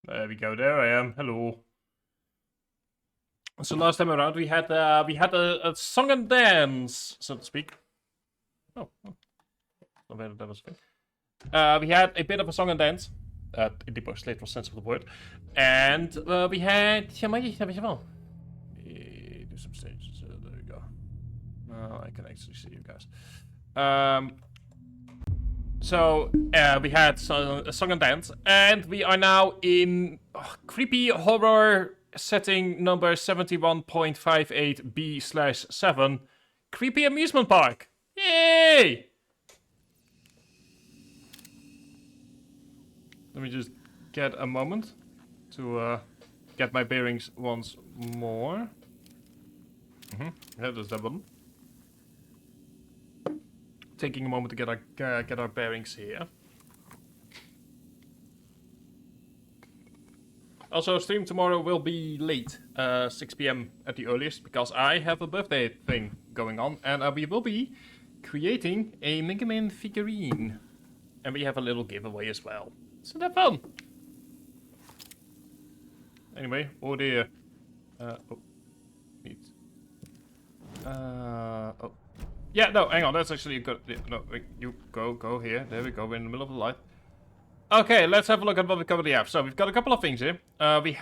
There we go. There I am. Hello. So last time around we had a song and dance, so to speak. Oh, that was good. We had a bit of a song and dance, in the most literal sense of the word, and we had do some stages. There we go. Now I can actually see you guys. So we had a song and dance, and we are now in creepy horror setting number 71.58B/7, creepy amusement park. Yay! Let me just get a moment to get my bearings once more. There's that button. Taking a moment to get our bearings here. Also, stream tomorrow will be late, 6 p.m. at the earliest, because I have a birthday thing going on, and we will be creating a Mega Man figurine, and we have a little giveaway as well. Isn't that fun? Anyway, oh dear. Yeah, no, hang on, that's actually a good... No, you go here. There we go, we're in the middle of the light. Okay, let's have a look at what we currently have. So, we've got a couple of things here. We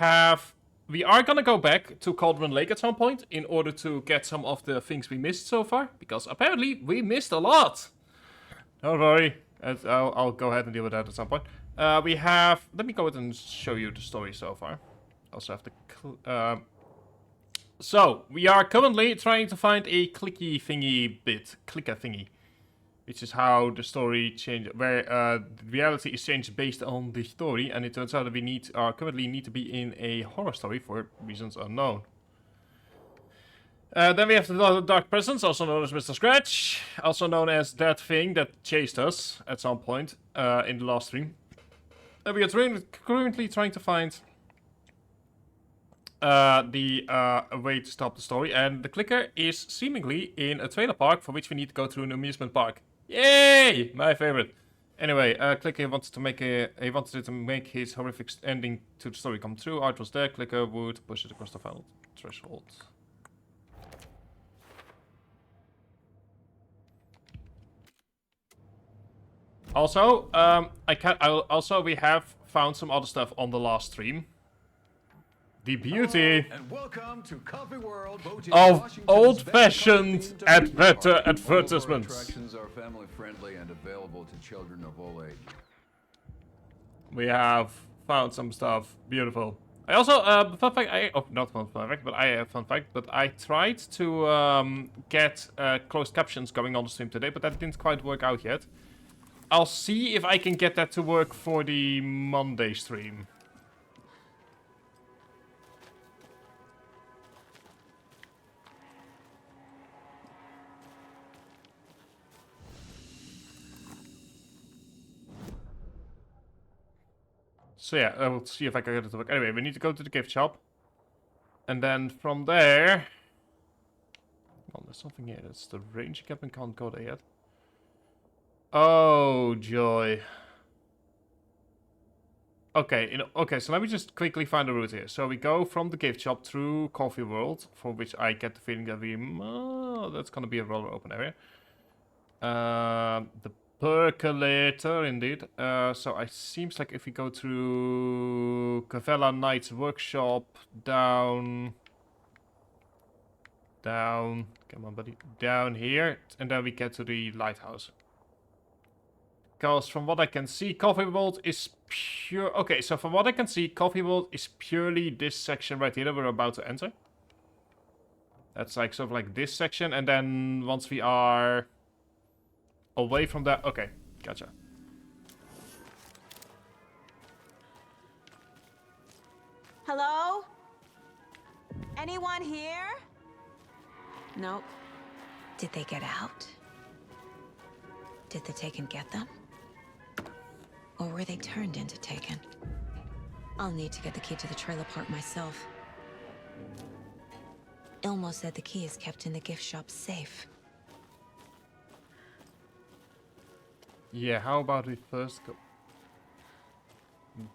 are gonna go back to Cauldron Lake at some point in order to get some of the things we missed so far, because apparently we missed a lot. Don't worry, I'll go ahead and deal with that at some point. We have... Let me go ahead and show you the story so far. Also have to... So, we are currently trying to find a clicker thingy, which is how the story changes, where the reality is changed based on the story, and it turns out that we currently need to be in a horror story for reasons unknown. Then we have the Dark Presence, also known as Mr. Scratch, also known as that thing that chased us at some point in the last stream. We are currently trying to find a way to stop the story, and the clicker is seemingly in a trailer park for which we need to go through an amusement park. Yay! My favorite. Anyway, Clicker wanted to make his horrific ending to the story come true. Art was there. Clicker would push it across the final threshold. Also, we have found some other stuff on the last stream. The beauty of old-fashioned advertisements. Are family friendly and available to children of all age. We have found some stuff. Beautiful. I also, fun fact, not fun fact, but fun fact, but I tried to get closed captions going on the stream today, but that didn't quite work out yet. I'll see if I can get that to work for the Monday stream. So yeah, I will see if I can get it to work. Anyway, we need to go to the gift shop. And then from there... Oh, there's something here. That's the range cap and can't go there yet. Oh, joy. Okay, okay, so let me just quickly find the route here. So we go from the gift shop through Coffee World, for which I get the feeling that we... Oh, that's gonna be a rather open area. The Percolator, indeed. So it seems like if we go through Cavella Knight's workshop, down, come on buddy, down here, and then we get to the lighthouse. Because from what I can see, Coffee World is pure... Okay, so from what I can see, Coffee World is purely this section right here that we're about to enter. That's like sort of like this section, and then once we are... away from that... Okay, gotcha. Hello? Anyone here? Nope. Did they get out? Did the Taken get them? Or were they turned into Taken? I'll need to get the key to the trailer park myself. Ilmo said the key is kept in the gift shop safe. Yeah, how about we first go...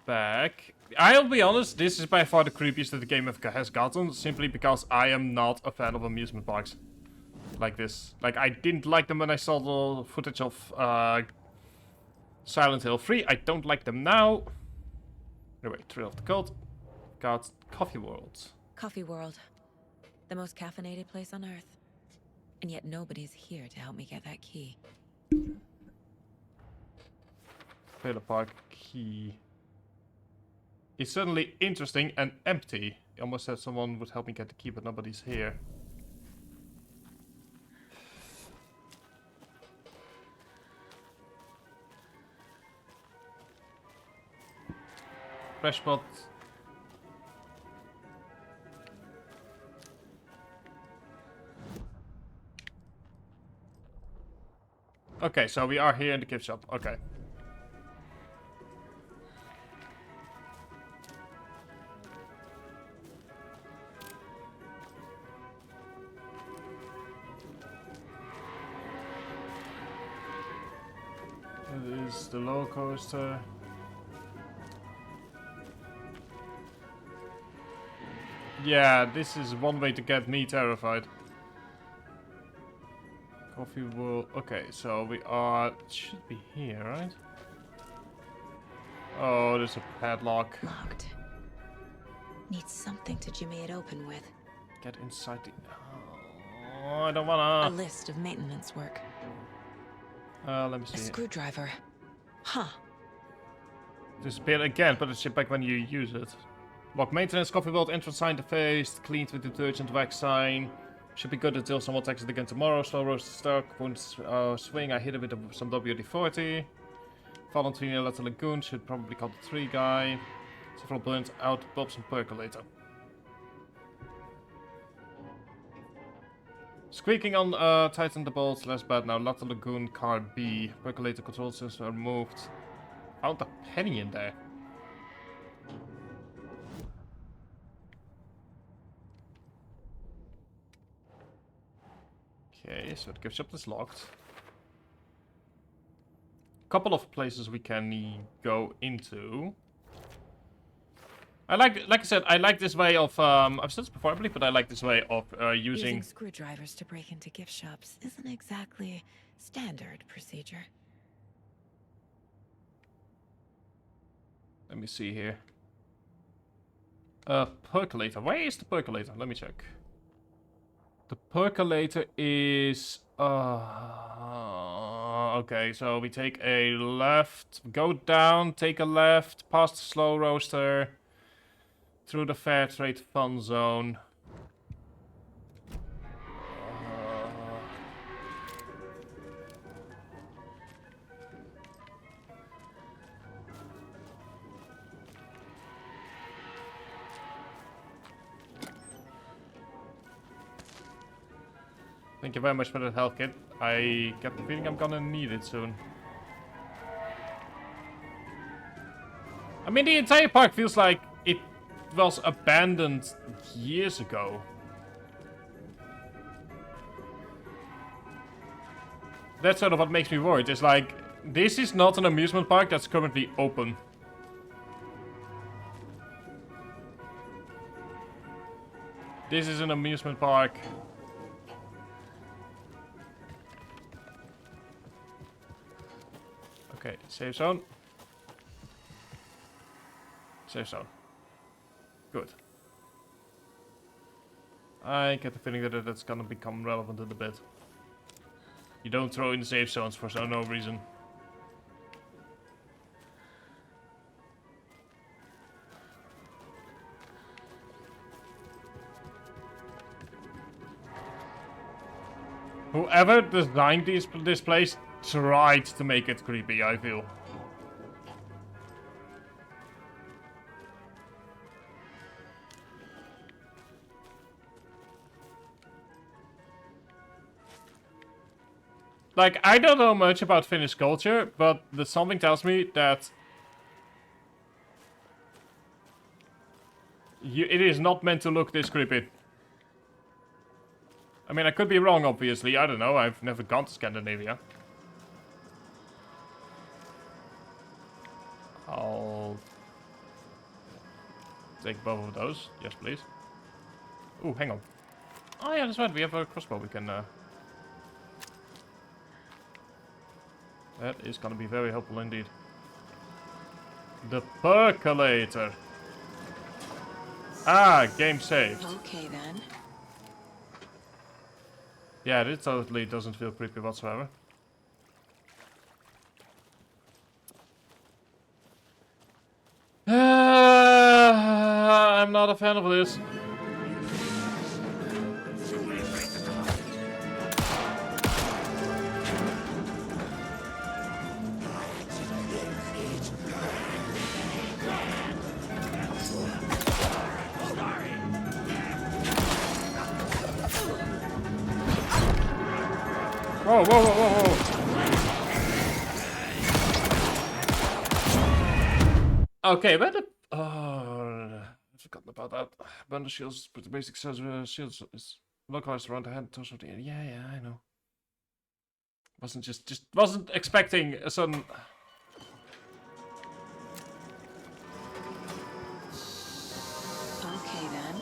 back. I'll be honest, this is by far the creepiest that the game has gotten, simply because I am not a fan of amusement parks like this. Like, I didn't like them when I saw the footage of Silent Hill 3. I don't like them now. Anyway, Trail of the Cult. Got Coffee World. Coffee World. The most caffeinated place on Earth. And yet nobody's here to help me get that key. Trailer Park key. It's certainly interesting and empty. I almost said someone would help me get the key, but nobody's here. Fresh pot. Okay, so we are here in the gift shop. Okay. That is the roller coaster. Yeah, this is one way to get me terrified. Coffee World. Okay, so we are. Should be here, right? Oh, there's a padlock. Locked. Need something to jimmy it open with. Get inside the. Oh, I don't A wanna. list of maintenance work. Let me A see. screwdriver. Huh. Disappeared again, but it's back when you use it. Lock maintenance, Coffee World entrance sign defaced, cleaned with detergent wax sign. Should be good until someone takes it again tomorrow. Slow roast stuck. Won't swing. I hit it with some WD-40. Fallen between a Letter Lagoon. Should probably call the tree guy. Several burnt out bulbs and percolator. Squeaking on tighten the bolts. Less bad now. Letter Lagoon car B. Percolator control systems are removed. Found a penny in there. Okay, so the gift shop is locked. Couple of places we can go into. Like I said, I like this way of, I've said this before, I believe, but I like this way of Using screwdrivers to break into gift shops isn't exactly standard procedure. Let me see here. Percolator. Where is the percolator? Let me check. The percolator is... okay, so we take a left, go down, take a left, past the slow roaster, through the fair trade fun zone. Thank you very much for that health kit. I get the feeling I'm gonna need it soon. I mean, the entire park feels like it was abandoned years ago. That's sort of what makes me worried. It's like, this is not an amusement park that's currently open. This is an amusement park. Okay, safe zone. Safe zone. Good. I get the feeling that that's gonna become relevant in a bit. You don't throw in safe zones for no reason. Whoever designed this place tried to make it creepy, I feel. Like, I don't know much about Finnish culture, but something tells me that it is not meant to look this creepy. I mean, I could be wrong, obviously. I don't know. I've never gone to Scandinavia. take both of those. Yes, please. Ooh, hang on. Oh yeah, that's right. We have a crossbow. We can. That is gonna be very helpful indeed. The percolator. Ah, game saved. Okay then. Yeah, it totally doesn't feel creepy whatsoever. I'm not a fan of this. Whoa, whoa, whoa, whoa, whoa. Okay, where the... Oh, I've forgotten about that. Bundle shields, but the basic size shields is localized around the head and torso of the... Yeah, I know. Just wasn't expecting a sudden... Okay then.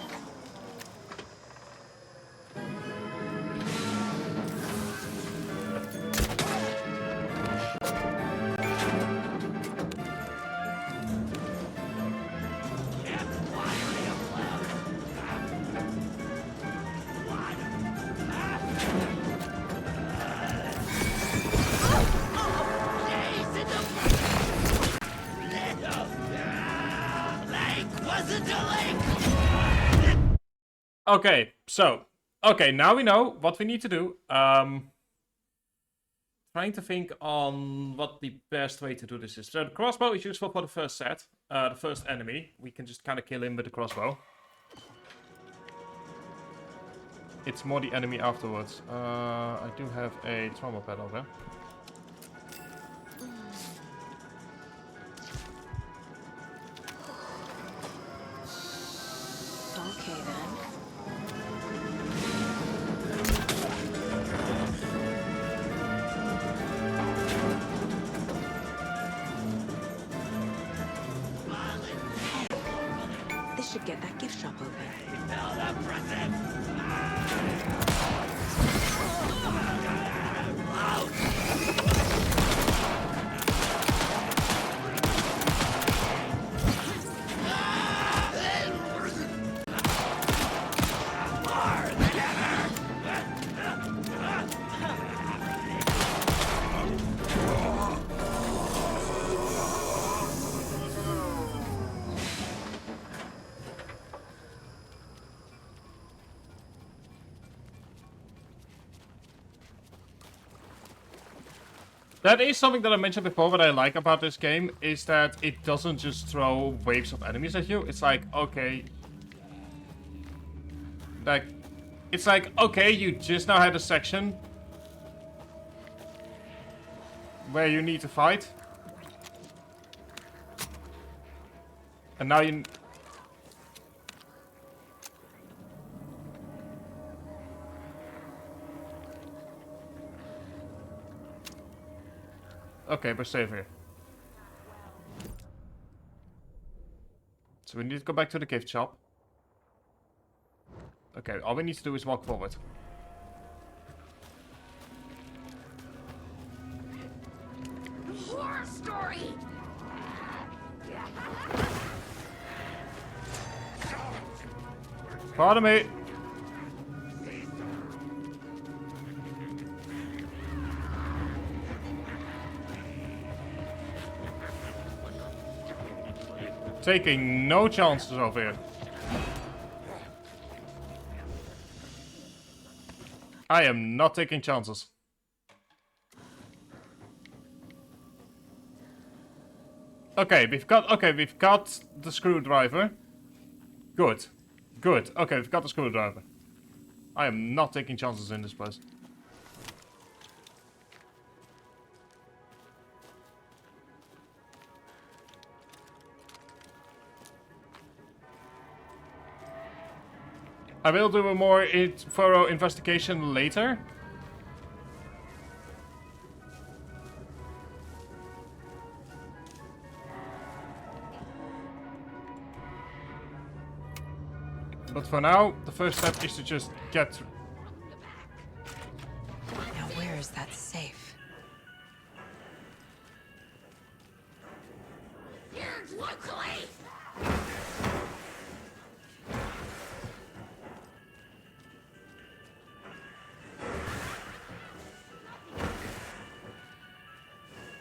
Okay, so... Okay, now we know what we need to do. Trying to think on what the best way to do this is. So the crossbow is useful for the first set. The first enemy. We can just kind of kill him with the crossbow. It's more the enemy afterwards. I do have a trauma pad over. Okay then. This should get that gift shop open. That is something that I mentioned before, what I like about this game, is that it doesn't just throw waves of enemies at you. It's like, okay... Like, it's like, okay, you just now had a section where you need to fight. And now you... Okay, but save here. So we need to go back to the gift shop. Okay, all we need to do is walk forward. Horror story. Pardon me. Taking no chances over here. I am not taking chances. Okay, we've got the screwdriver. Good. Good. Okay, we've got the screwdriver. I am not taking chances in this place. I will do a more thorough investigation later. But for now, the first step is to just get... Now where is that safe?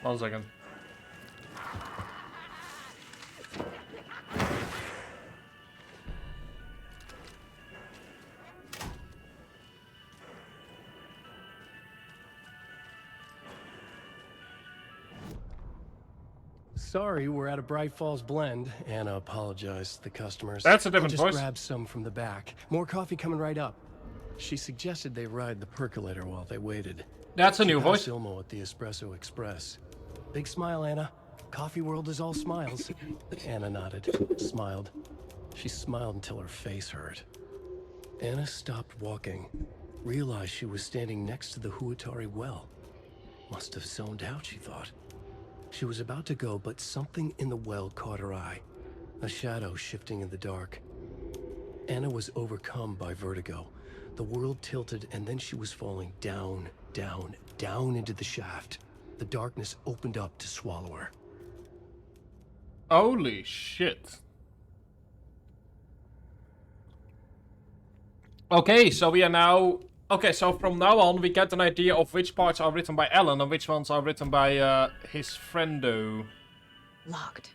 One second. Sorry, we're at a Bright Falls blend. Anna apologized to the customers. That's a different I'll just voice. grab some from the back. More coffee coming right up. She suggested they ride the percolator while they waited. That's a She new passed voice. Ilmo at the Espresso Express. Big smile, Anna. Coffee world is all smiles. Anna nodded, smiled. She smiled until her face hurt. Anna stopped walking, realized she was standing next to the Huatari well. Must have zoned out, she thought. She was about to go, but something in the well caught her eye. A shadow shifting in the dark. Anna was overcome by vertigo. The world tilted, and then she was falling down, down, down into the shaft. The darkness opened up to swallow her. Holy shit. Okay, so we are now... Okay, so from now on we get an idea of which parts are written by Alan and which ones are written by his friendo. Locked.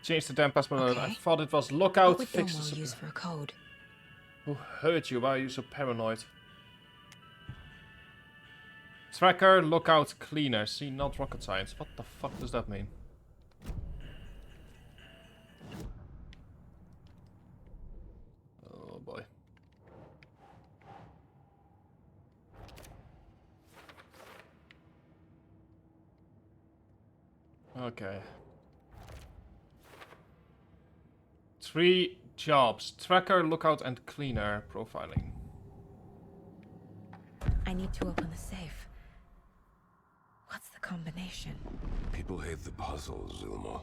Change the damn password. Okay. I thought it was What lookout, would fix Ilmo the... use for a code? Who hurt you? Why are you so paranoid? Tracker, lookout, cleaner. See, not rocket science. What the fuck does that mean? Oh boy. Okay. 3 jobs. Tracker, lookout, and cleaner. Profiling. I need to open the safe. What's the combination? People hate the puzzles, Ilmo.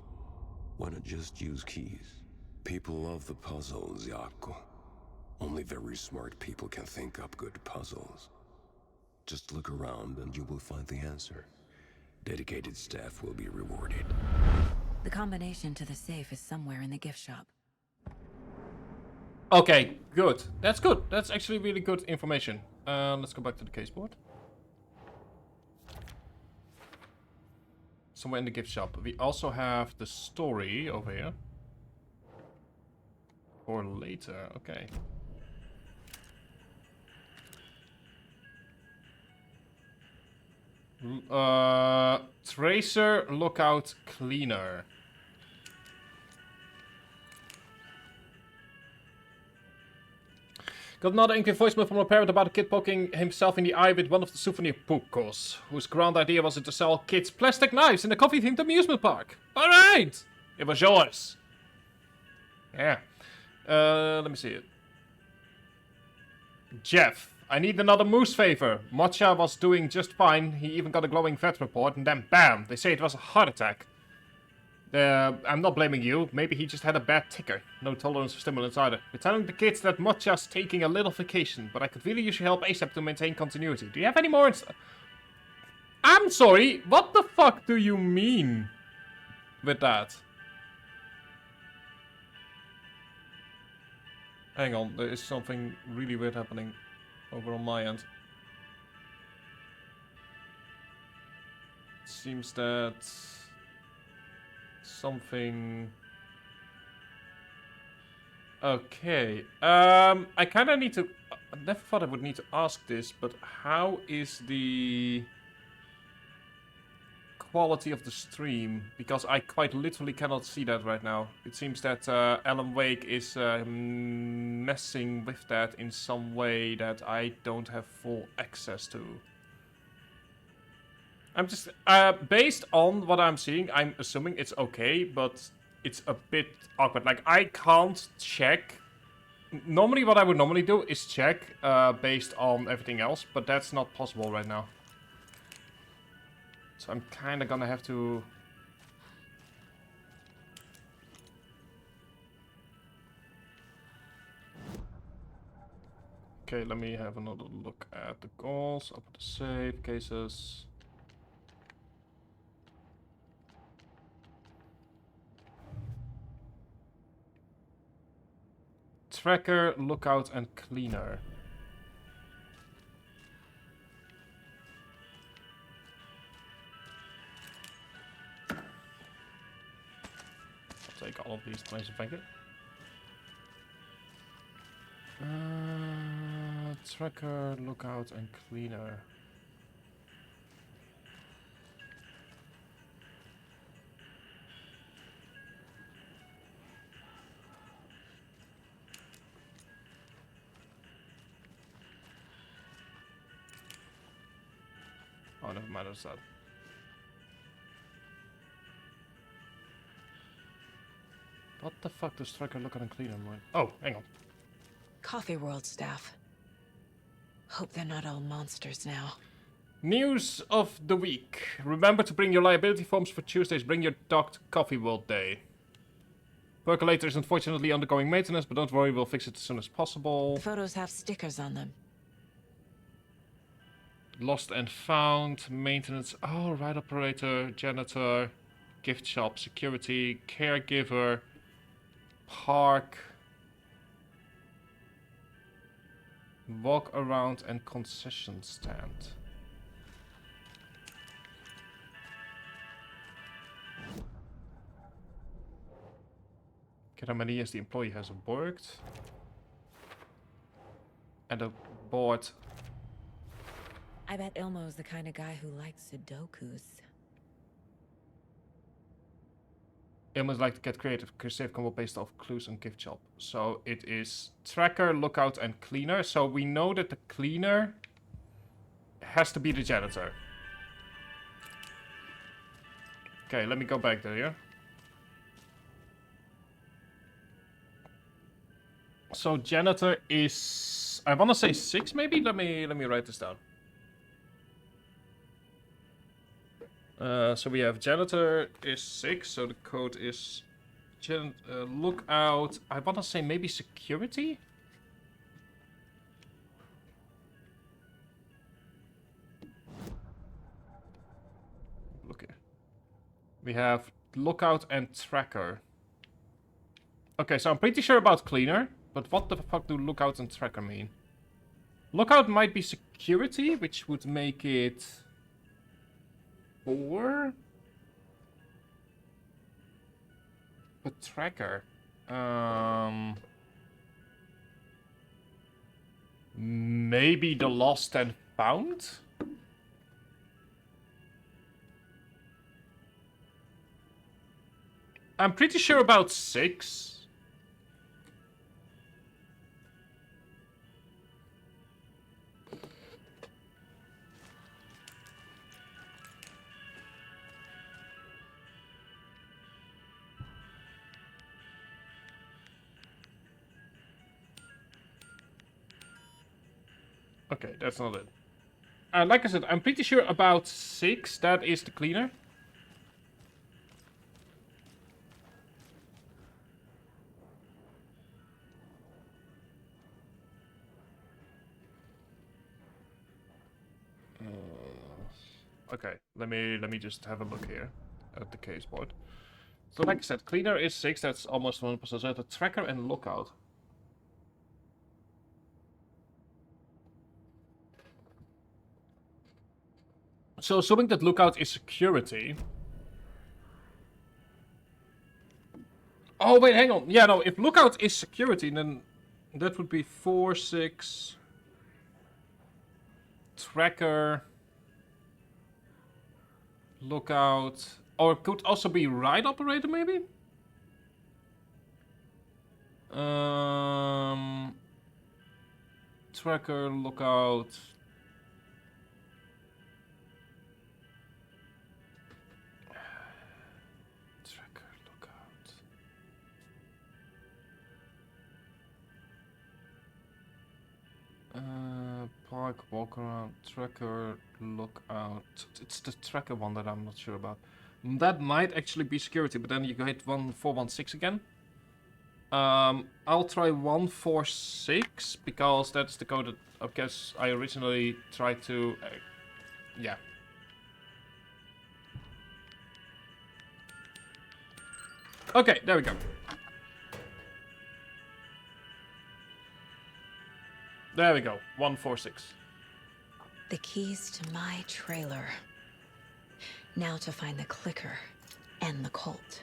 Why not just use keys? People love the puzzles, Yaku. Only very smart people can think up good puzzles. Just look around and you will find the answer. Dedicated staff will be rewarded. The combination to the safe is somewhere in the gift shop. Okay, good. That's good. That's actually really good information. Let's go back to the caseboard. Somewhere in the gift shop. We also have the story over here. For later, okay. Tracer, lookout, cleaner. Got another angry voicemail from a parent about a kid poking himself in the eye with one of the souvenir pukkos, whose grand idea was to sell kids plastic knives in a coffee-themed amusement park. Alright! It was yours. Yeah. Let me see it. Jeff, I need another moose favor. Mocha was doing just fine. He even got a glowing vet report, and then bam! They say it was a heart attack. I'm not blaming you. Maybe he just had a bad ticker. No tolerance for stimulants either. We're telling the kids that Mocha's taking a little vacation, but I could really use your help ASAP to maintain continuity. Do you have any more I'm sorry, what the fuck do you mean with that? Hang on, there is something really weird happening over on my end. It seems that something... Okay, I kind of need to... I never thought I would need to ask this, but how is the quality of the stream? Because I quite literally cannot see that right now. It seems that Alan Wake is messing with that in some way that I don't have full access to. I'm just, based on what I'm seeing, I'm assuming it's okay, but it's a bit awkward. Like, I can't check. Normally, what I would normally do is check based on everything else, but that's not possible right now. So I'm kind of gonna have to... Okay, let me have another look at the goals. Open the save cases. Tracker, lookout, and cleaner. I'll take all of these, please, thank you. Tracker, lookout, and cleaner. Oh, never mind, that's that. What the fuck does tracker, lookout, and cleaner mean? Oh, hang on. Coffee World staff. Hope they're not all monsters now. News of the week. Remember to bring your liability forms for Tuesday's Bring Your Dog to Coffee World Day. Percolator is unfortunately undergoing maintenance, but don't worry, we'll fix it as soon as possible. The photos have stickers on them. Lost and found, maintenance, oh, ride operator, janitor, gift shop, security, caregiver, park, walk around, and concession stand. Get how many years the employee has worked. And a board. I bet Ilmo's the kind of guy who likes Sudokus. It must like to get creative, save combo based off clues and gift shop. So it is tracker, lookout, and cleaner. So we know that the cleaner has to be the janitor. Okay, let me go back there, yeah? So janitor is, I want to say 6 maybe. Let me write this down. So we have janitor is 6, so the code is lookout. I want to say maybe security. Look here. We have lookout and tracker. Okay, so I'm pretty sure about cleaner, but what the fuck do lookout and tracker mean? Lookout might be security, which would make it 4. But tracker. Maybe the lost and found? I'm pretty sure about 6. Okay, that's not it. Like I said, I'm pretty sure about 6, that is the cleaner. Okay, let me just have a look here at the case board. So like I said, cleaner is 6, that's almost 100%. So the tracker and lookout. So assuming that lookout is security. Oh wait, hang on. Yeah, no, if lookout is security, then that would be 4, 6. Tracker. Lookout. Or it could also be ride operator, maybe? Tracker, lookout. Tracker, lookout. Park, walk around, tracker, lookout. It's the tracker one that I'm not sure about. That might actually be security, but then you hit 1416 again. I'll try 146 because that's the code that I guess I originally tried to. Yeah. Okay, there we go. There we go. 146. The keys to my trailer. Now to find the clicker and the Colt.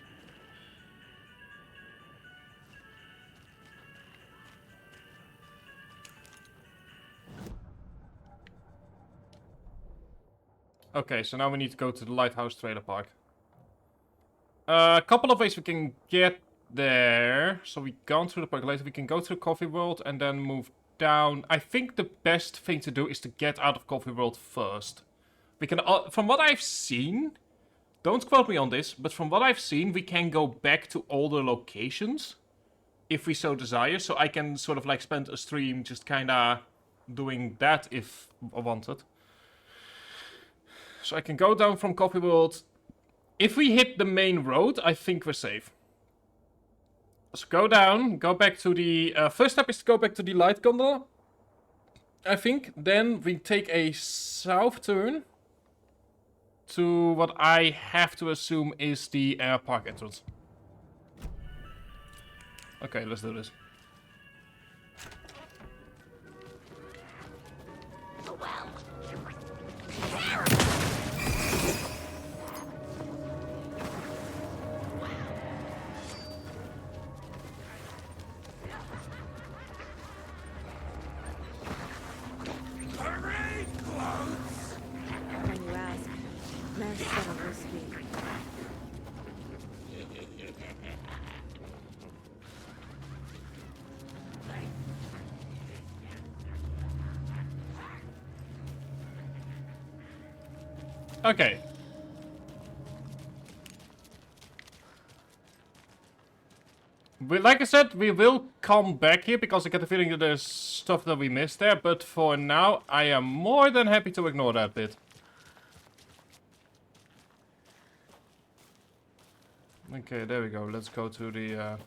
Okay, so now we need to go to the Lighthouse Trailer Park. A couple of ways we can get there. So we've gone through the park later. We can go through Coffee World and then move down. I think the best thing to do is to get out of Coffee World first. We can, from what I've seen, don't quote me on this, but from what I've seen, we can go back to older locations if we so desire. So I can sort of like spend a stream just kinda doing that if I wanted. So I can go down from Coffee World. If we hit the main road, I think we're safe. So go down, go back to the... first step is to go back to the light gondola, I think. Then we take a south turn to what I have to assume is the park entrance. Okay, let's do this. When you ask, Mayor Settle will speak. Okay. Like I said, we will come back here because I get the feeling that there's stuff that we missed there. But for now, I am more than happy to ignore that bit. Okay, there we go. Let's go to the...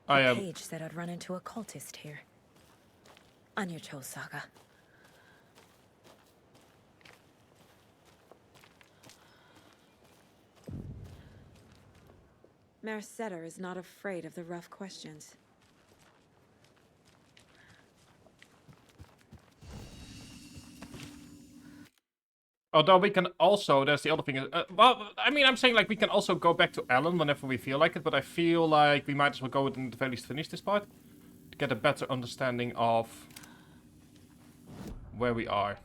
The page said I'd run into a cultist here. On your Cho saga. Mayor Setter is not afraid of the rough questions. Although we can also, there's the other thing. Well, I mean, I'm saying like we can also go back to Alan whenever we feel like it, but I feel like we might as well go and at least finish this part to get a better understanding of where we are.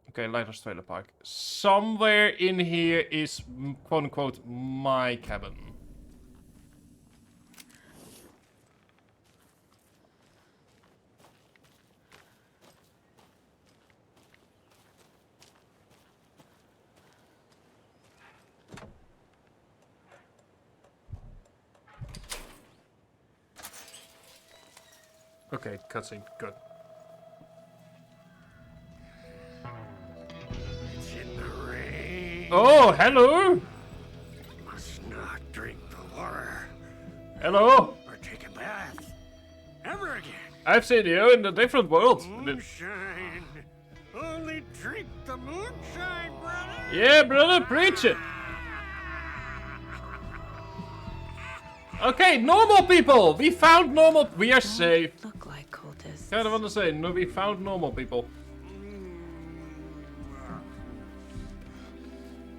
Okay, Lighthouse Trailer Park. Somewhere in here is quote unquote my cabin. Okay, cutscene. Good. It's in the rain. Oh, hello! Must not drink the water Hello! or take a bath ever again. I've seen you in a different world. Moonshine. Only drink the moonshine, brother. Yeah, brother, preach it! Okay, normal people! We found normal... We are safe. Look like cultists. Kind of want to say, no, we found normal people.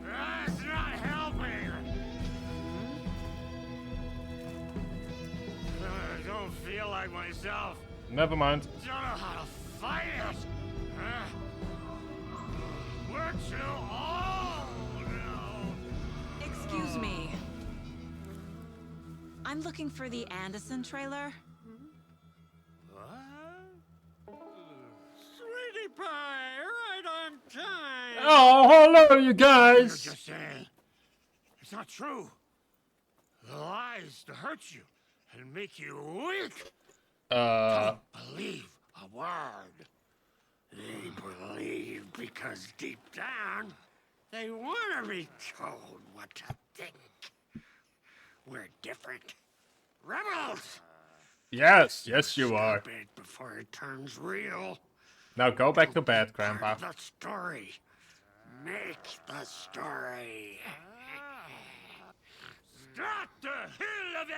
That's not helping. I don't feel like myself. Never mind. Don't know how to fight it. We're too old now. Excuse me. I'm looking for the Anderson trailer. What? Sweetie pie, right on time. Oh, hello, you You're guys! just saying. It's not true. The lies to hurt you and make you weak. Don't believe a word. They believe because deep down, They want to be told what to think. We're different. Rebels! Yes, yes you are. Stop it before it turns real. Now go back to bed, Part Grandpa. of the story. Make the story. Stop the hell of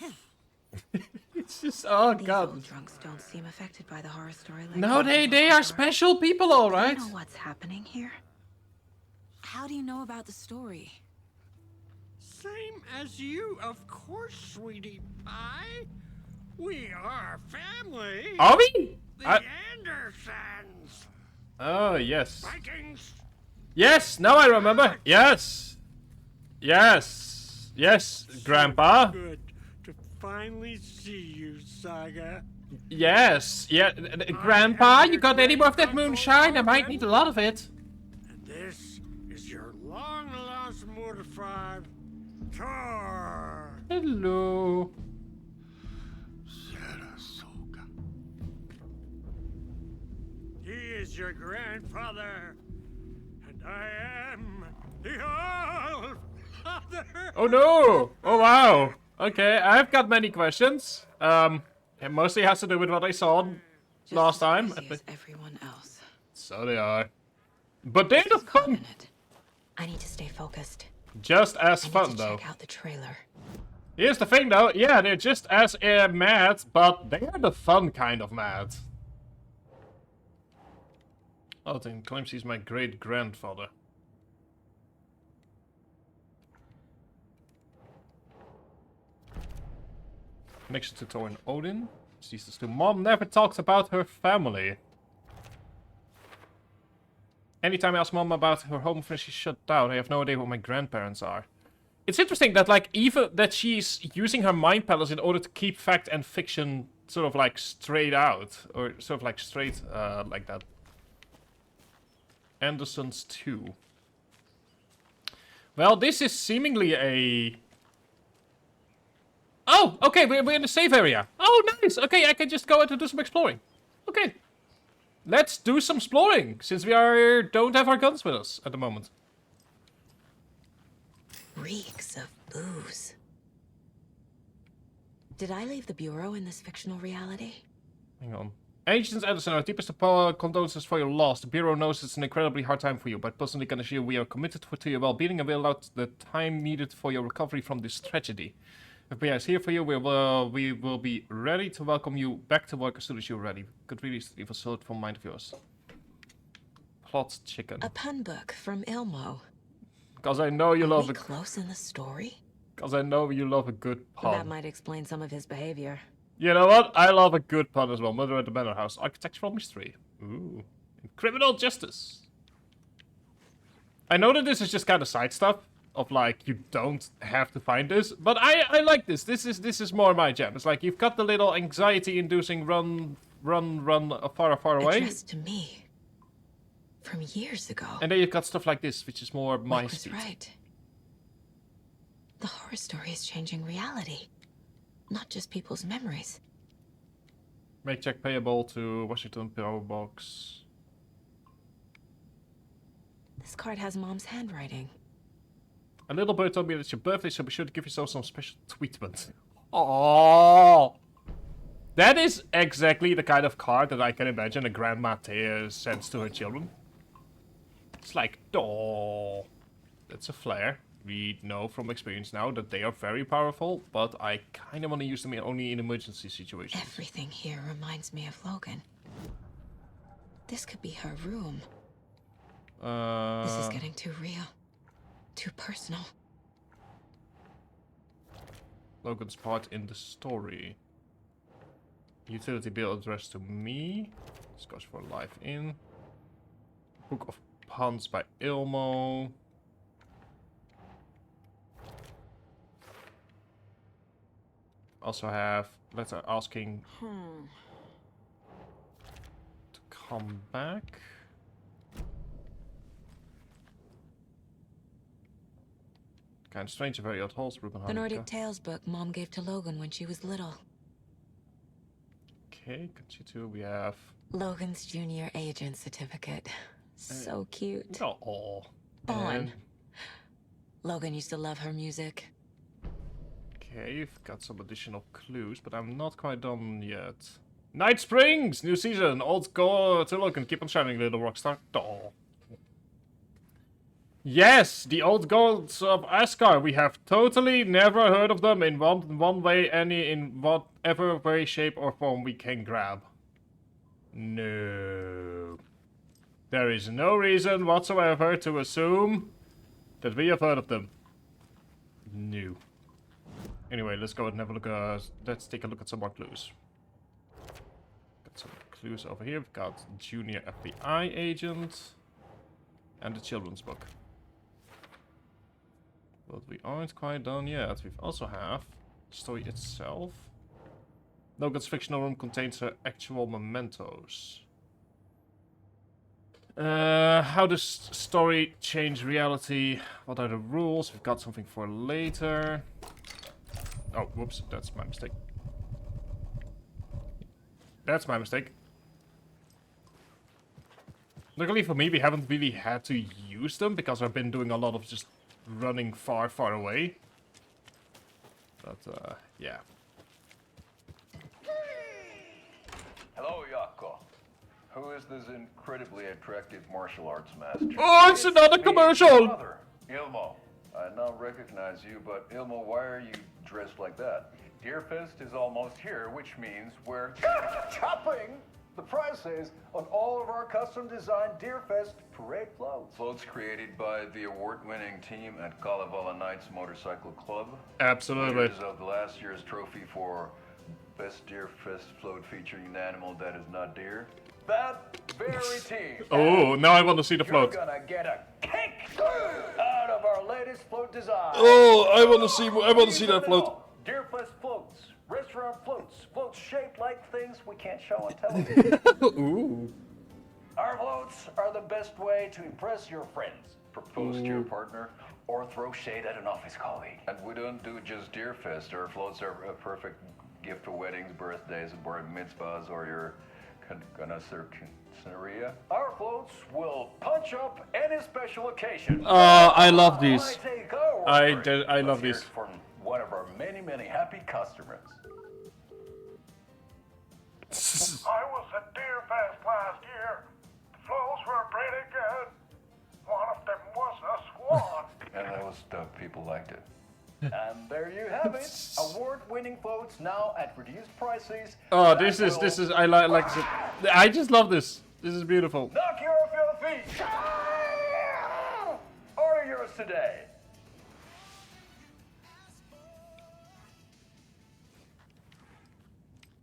it! It's just, oh These god. old drunks don't seem affected by the horror story like No, the they are special people, all Do right. you know what's happening here? How do you know about the story? Same as you, of course, sweetie pie. We are family. Are we? The Andersons. Oh, yes. Vikings. Yes, now I remember. Yes. Yes. Yes, Grandpa. Good to finally see you, Saga. Yes. Yeah, Grandpa, you got any more of that moonshine? I might need a lot of it. And this is your long-lost mortified Tor. Hello. Saratoga. He is your grandfather, and I am the All-Father. Oh no! Oh wow! Okay, I've got many questions. It mostly has to do with what I saw Just last as time. crazy as everyone else. So they are. But they're the fun. Minute. I need to stay focused. Just as I fun need to though. check out the trailer. Here's the thing though, yeah, they're just as mad, but they are the fun kind of mad. Alton claims he's my great-grandfather. Connection to Thor and Odin. Sees this too. Mom never talks about her family. Anytime I ask Mom about her home, she's shut down. I have no idea what my grandparents are. It's interesting that, like, even that she's using her mind palace in order to keep fact and fiction sort of like straight out, or sort of like straight like that. Anderson's 2. Well, this is seemingly a... Oh, okay, we're in the safe area. Oh, nice. Okay, I can just go out and do some exploring. Okay. Let's do some exploring, since we don't have our guns with us at the moment. Reeks of booze. Did I leave the Bureau in this fictional reality? Hang on. Agent Anderson, our deepest condolences for your loss. The Bureau knows it's an incredibly hard time for you, but personally can assure you we are committed to your well-being and will allow the time needed for your recovery from this tragedy. FBI is here for you. We will be ready to welcome you back to work as soon as you're ready. Could really leave a sort from mind of yours. Plot chicken. A pun book from Ilmo. Because I know you Are love we it. close in the story? Because I know you love a good pun. That might explain some of his behavior. You know what? I love a good pun as well. Murder at the Manor House. Architectural mystery. Ooh. Criminal justice. I know that this is just kind of side stuff. Of like, you don't have to find this. But I like this. This is more my jam. It's like, you've got the little anxiety-inducing run far away. Addressed to me. From years ago. And then you've got stuff like this, which is more my Mike was speed. right. The horror story is changing reality. Not just people's memories. Make check payable to Washington PO Box. This card has Mom's handwriting. A little bird told me that it's your birthday, so be sure to give yourself some special treatment. Oh, that is exactly the kind of card that I can imagine a grandma sends to her children. It's like, oh, that's a flare. We know from experience now that they are very powerful, but I kind of want to use them only in emergency situations. Everything here reminds me of Logan. This could be her room. This is getting too real. Too personal. Logan's part in the story. Utility bill addressed to me. Scotch for Life In. Book of Puns by Ilmo. Also have letter asking to come back. Kind of strange, a very odd horse, Ruben The Nordic Harnica. Tales book Mom gave to Logan when she was little. Okay, continue. We have Logan's junior agent certificate. So cute. Oh. Fawn. And Logan used to love her music. okay, you've got some additional clues, but I'm not quite done yet. Night Springs! New season! Old go to look and keep on shining, little rockstar. Oh. Yes! The old gods of Asgard! We have totally never heard of them in one way, in whatever way, shape, or form we can grab. No. There is no reason whatsoever to assume that we have heard of them. No. Anyway, let's go and have a look. Let's take a look at some more clues. Got some clues over here. We've got Junior FBI Agent and the children's book. But we aren't quite done yet. We also have the story itself. Logan's fictional room contains her actual mementos. How does story change reality? What are the rules? We've got something for later. Oh, whoops, that's my mistake. That's my mistake. Luckily for me, we haven't really had to use them because I've been doing a lot of just running far, far away. But, yeah. Hello, Yako. Who is this incredibly attractive martial arts master? Oh, it's another me, commercial! your brother, Ilmo. I now recognize you, but Ilmo, why are you dressed like that? Deerfest is almost here, which means we're chopping the prices on all of our custom-designed Deerfest parade floats. Floats created by the award-winning team at Kalevala Knights Motorcycle Club. Absolutely. Winners of the last year's trophy for Best Deerfest float featuring an animal that is not deer. That very team. Oh, now I want to see the float. You're gonna get a kick out of our latest float design. Oh, I want to see that float. Deerfest floats, restaurant floats, floats shaped like things we can't show on television. Ooh. Our floats are the best way to impress your friends, propose to your partner, or throw shade at an office colleague. And we don't do just Deerfest. Our floats are a perfect gift for weddings, birthdays, bar mitzvahs, or your Scenaria. Our floats will punch up any special occasion. I love these. I love these. From one of our many, many happy customers. I was at Deerfest last year. The floats were pretty good. One of them was a swan. And people liked it. And there you have it. Award-winning floats now at reduced prices. Oh, this is I like it. I just love this. This is beautiful. Knock your filthy. Order yours today.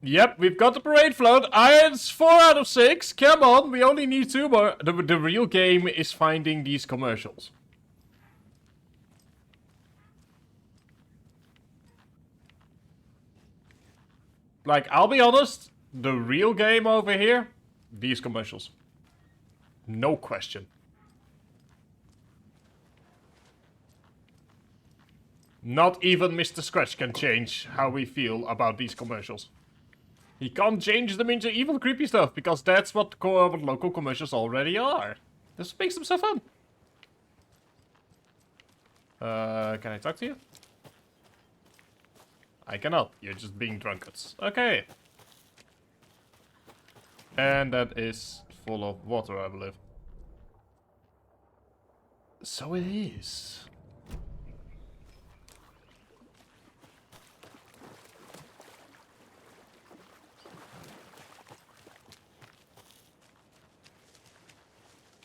Yep, we've got the parade float. It's 4 out of 6. Come on, we only need 2 more. The real game is finding these commercials. Like, I'll be honest, the real game over here, these commercials. No question. Not even Mr. Scratch can change how we feel about these commercials. He can't change them into evil, creepy stuff, because that's what local commercials already are. This makes them so fun. Can I talk to you? I cannot. You're just being drunkards. Okay. And that is full of water, I believe. So it is.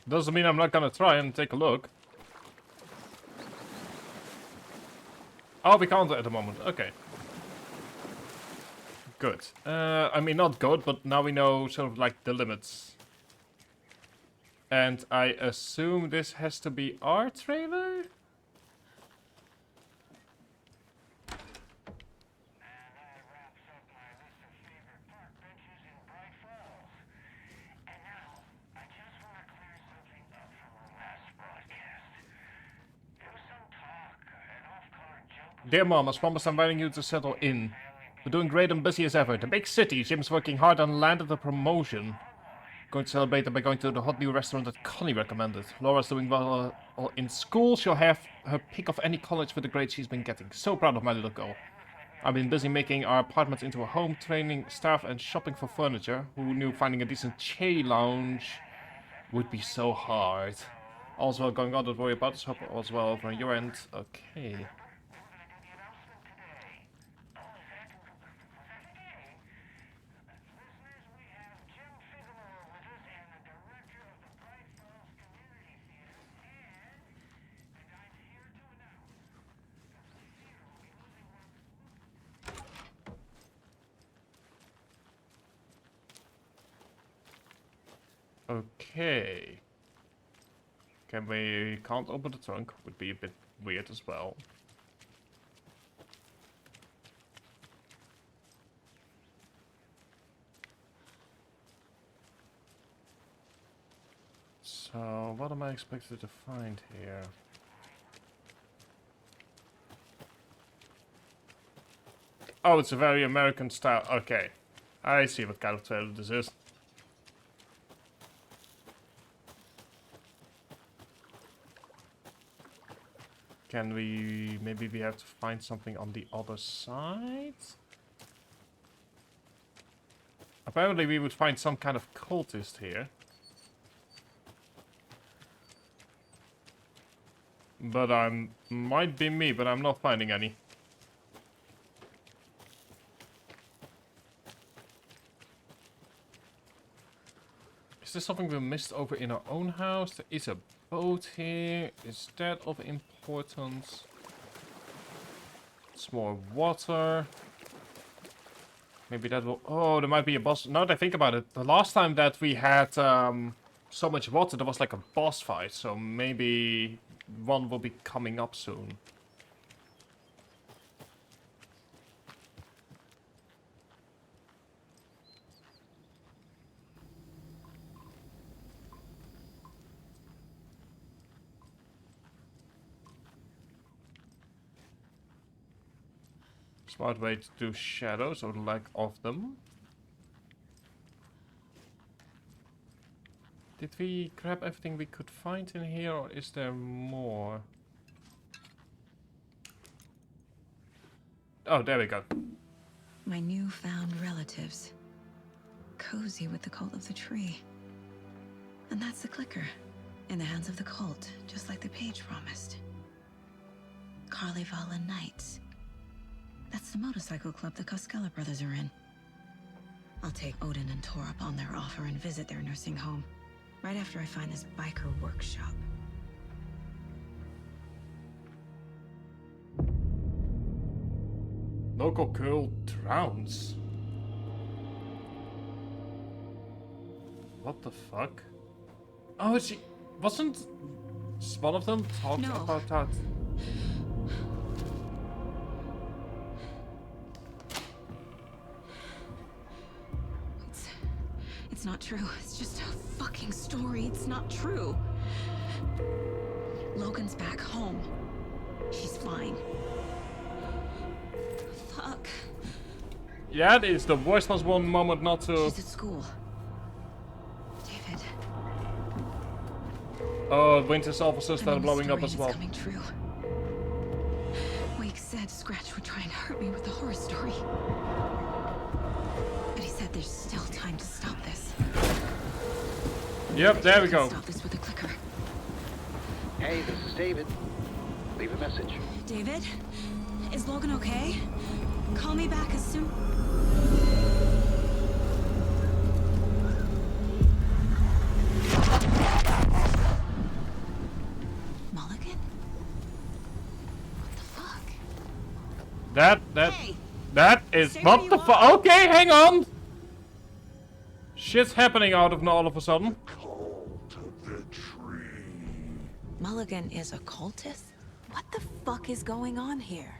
Doesn't mean I'm not gonna try and take a look. Oh, we can't at the moment. Okay. Good. I mean, not good, but now we know sort of like the limits. And I assume this has to be our trailer? Dear Mom, as promised, I'm inviting you to settle in. We're doing great and busy as ever. The big city. Jim's working hard and landed a promotion. going to celebrate it by going to the hot new restaurant that Connie recommended. Laura's doing well in school. She'll have her pick of any college with the grades she's been getting. So proud of my little girl. I've been busy making our apartment into a home, training staff and shopping for furniture. Who knew finding a decent Che lounge would be so hard. All's well going on, don't worry about this. Hope all's well over on your end. Okay. Okay. We can't open the trunk, would be a bit weird as well. So, what am I expected to find here? Oh, it's a very American style. Okay. I see what kind of trailer this is. Can we... maybe we have to find something on the other side? Apparently we would find some kind of cultist here. But might be me, but I'm not finding any. Is there something we missed over in our own house? There is a boat here. Is that of importance? It's more water. Maybe that will... oh, there might be a boss... now that I think about it, the last time that we had so much water, there was like a boss fight. So maybe one will be coming up soon. Smart way to do shadows, or the lack of them. Did we grab everything we could find in here, or is there more? Oh, there we go. My newfound relatives. Cozy with the cult of the tree. And that's the clicker. In the hands of the cult, just like the page promised. Carnival Knights. That's the motorcycle club the Koskela brothers are in. I'll take Odin and Tor up on their offer and visit their nursing home. Right after I find this biker workshop. Local girl drowns. What the fuck? Oh, wasn't one of them talking about that? It's not true. It's just a fucking story. It's not true. Logan's back home. She's fine. Fuck. Yeah, it is the worst possible moment not to... she's at school. David. Oh, Winter's officers started blowing up as well. It's coming true. Wake said Scratch would try and hurt me with the horror story. But he said there's still time to stop this. Yep, there we go. Stop this with a clicker. Hey, this is David. Leave a message. David? Is Logan okay? Call me back as soon... Mulligan? What the fuck? Hey, that is what the fuck. Okay, hang on. Shit's happening out of all of a sudden. Mulligan is a cultist? What the fuck is going on here?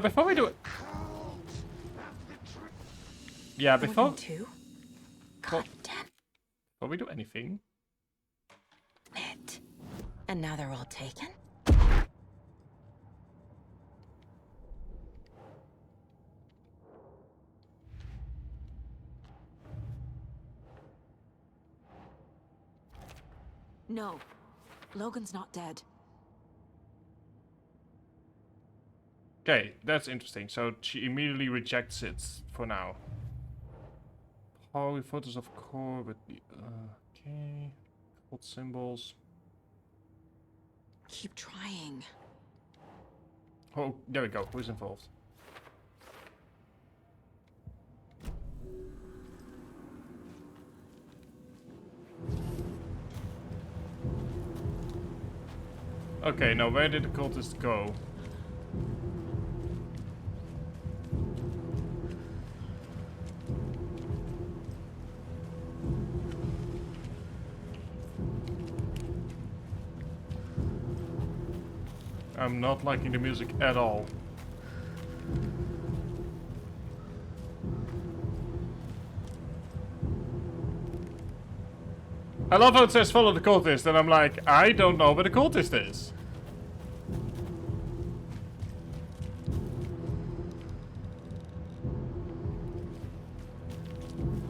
Before we do it... yeah, before... God damn before we do anything... it. And now they're all taken? No. Logan's not dead. Okay, that's interesting. So she immediately rejects it for now. How photos of core with the okay. Cult symbols. Keep trying. Oh, there we go. Who's involved? Okay, now where did the cultist go? I'm not liking the music at all. I love how it says follow the cultist, and I'm like, I don't know where the cultist is.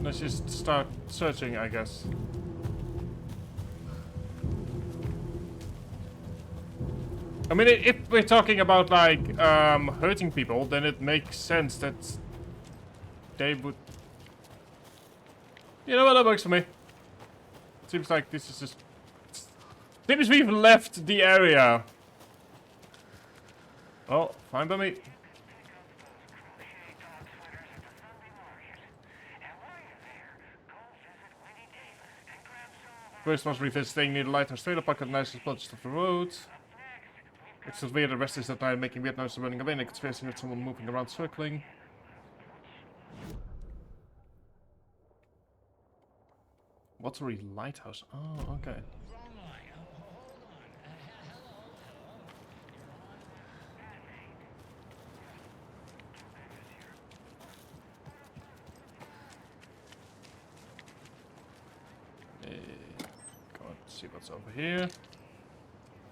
Let's just start searching, I guess. I mean, if we're talking about, like, hurting people, then it makes sense that they would... You know what, that works for me. Seems like this is just... Seems we've left the area. Oh, fine by me. First was revisiting near the lighthouse trailer park at the nicest spots of the road. It's just weird the rest is that night making weird noises running away and I could seriously hear someone moving around circling. Watery lighthouse. Oh, okay. Go and see what's over here.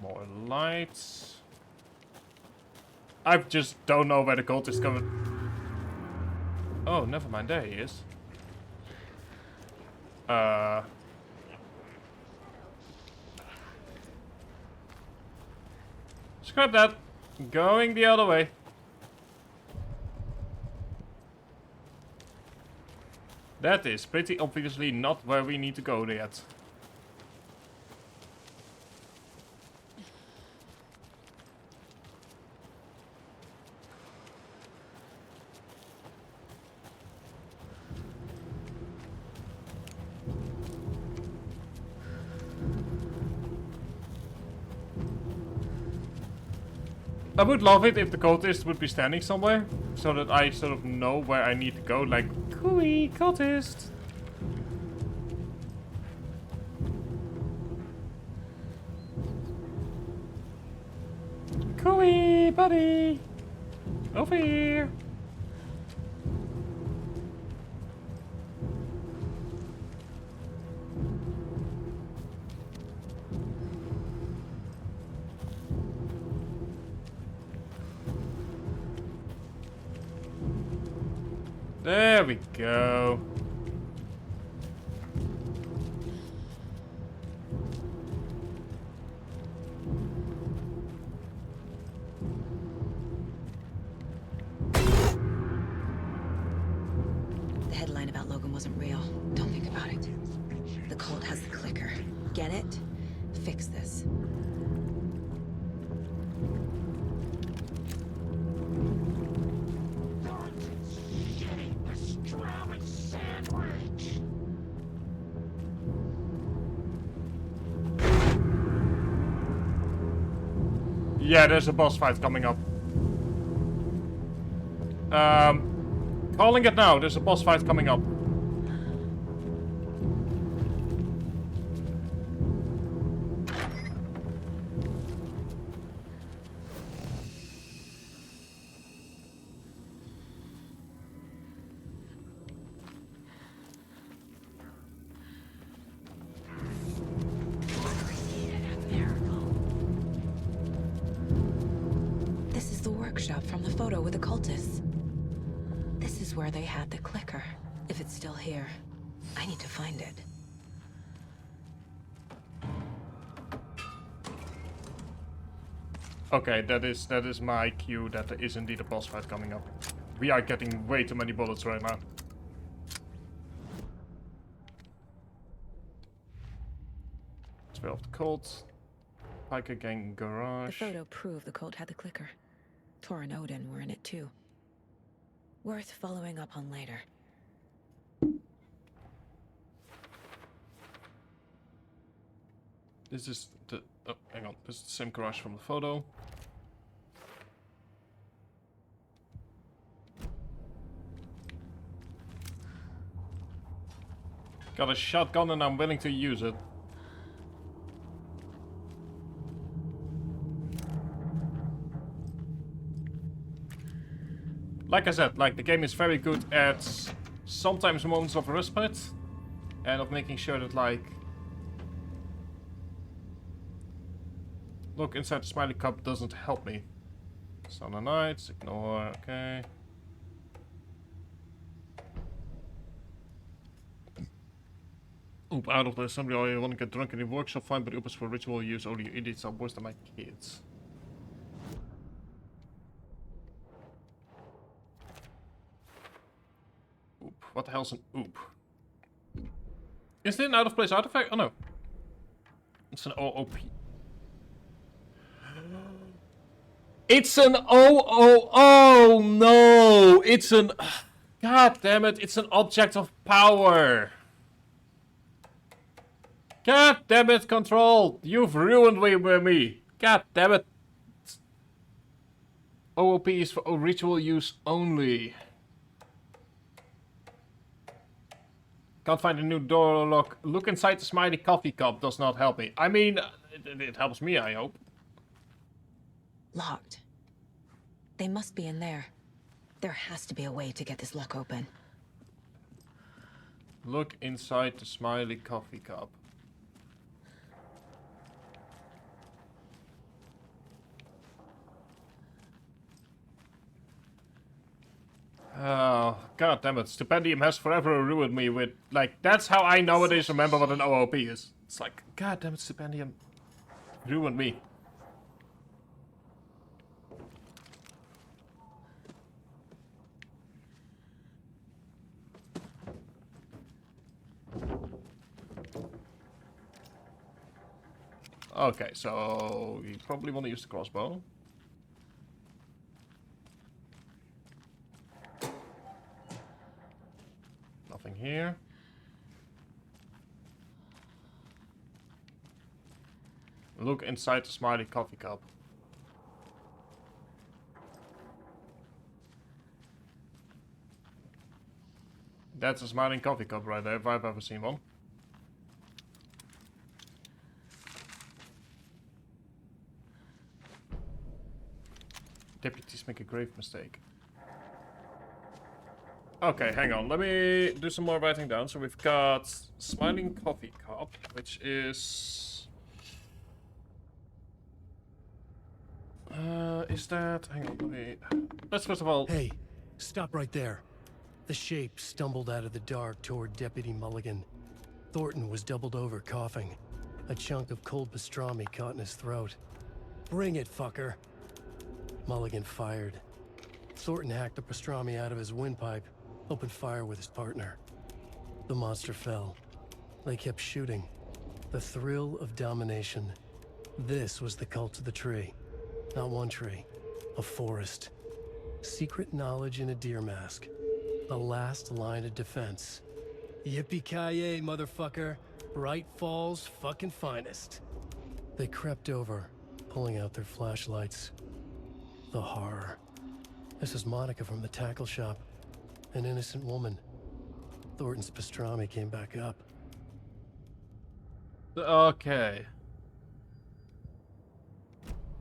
More lights. I just don't know where the cult is coming. Oh, never mind. There he is. Scrap that. Going the other way. That is pretty obviously not where we need to go yet. I would love it if the cultist would be standing somewhere, so that I sort of know where I need to go, like, cooey, cultist! Cooey, buddy! Over here! There we go. The headline about Logan wasn't real. Don't think about it. The cult has the clicker. Get it? Fix this. Yeah, there's a boss fight coming up. Calling it now, there's a boss fight coming up. This is the workshop from the photo with the cultists. This is where they had the clicker. If it's still here, I need to find it. Okay, that is my cue that there is indeed a boss fight coming up. We are getting way too many bullets right now. 12 the Colt. Piker Gang Garage. The photo proved the cult had the clicker. Tor and Odin were in it too. Worth following up on later. This is the... Oh, hang on. This is the same garage from the photo. Got a shotgun and I'm willing to use it. Like I said, like the game is very good at sometimes moments of respite and of making sure that like look inside the smiley cup doesn't help me. Sun and Nights, ignore, okay. Oop, out of the assembly, I want to get drunk in the workshop, fine, but oop is for ritual use, only you idiots are worse than my kids. Oop, what the hell's an oop? Is it an out of place artifact? Oh no. It's an OOP. It's an oh no! It's an... God damn it, it's an object of power. God damn it, Control! You've ruined me. God damn it. OOP is for ritual use only. Can't find a new door lock. Look inside the smiley coffee cup does not help me. I mean, it helps me, I hope. Locked. They must be in there. There has to be a way to get this lock open. Look inside the smiley coffee cup. Oh, god damn it. Stipendium has forever ruined me with, like, that's how I nowadays remember what an OOP is. It's like, god damn it, Stipendium ruined me. Okay, so you probably want to use the crossbow. Nothing here. Look inside the smiley coffee cup. That's a smiling coffee cup right there, if I've ever seen one. Deputies make a grave mistake. Okay, hang on. Let me do some more writing down. So we've got smiling coffee cup, which is that? Hang on. Let me. Let's first of all. Hey, stop right there. The shape stumbled out of the dark toward Deputy Mulligan. Thornton was doubled over, coughing. A chunk of cold pastrami caught in his throat. Bring it, fucker. Mulligan fired. Thornton hacked the pastrami out of his windpipe, opened fire with his partner. The monster fell. They kept shooting. The thrill of domination. This was the cult of the tree. Not one tree, a forest. Secret knowledge in a deer mask. The last line of defense. Yippee-ki-yay, motherfucker. Bright Falls' fucking finest. They crept over, pulling out their flashlights. The horror. This is Monica from the tackle shop. An innocent woman. Thornton's pastrami came back up. Okay.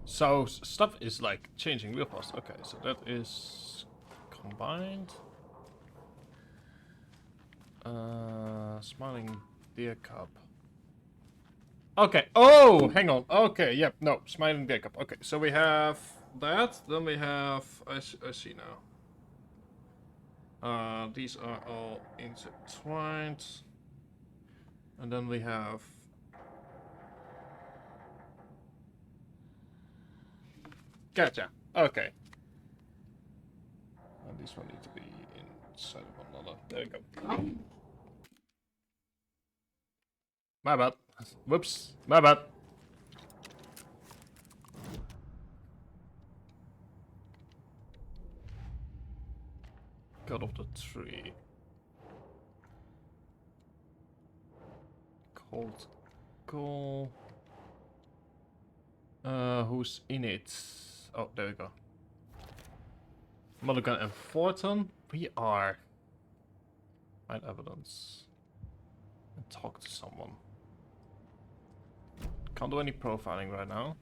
So stuff is like changing real fast. Okay, so that is combined. Smiling deer cup. Okay. Oh, hang on. Okay, yep. No, smiling deer cup. Okay, so we have that. Then we have. I see now. These are all intertwined. And then we have Gotcha. Okay. And these one need to be inside of one another. There we go. My bad. Whoops. My bad. God of the tree. Cold goal. Who's in it? Oh, there we go. Mulligan and Fortin. We are. Find evidence. And talk to someone. Can't do any profiling right now.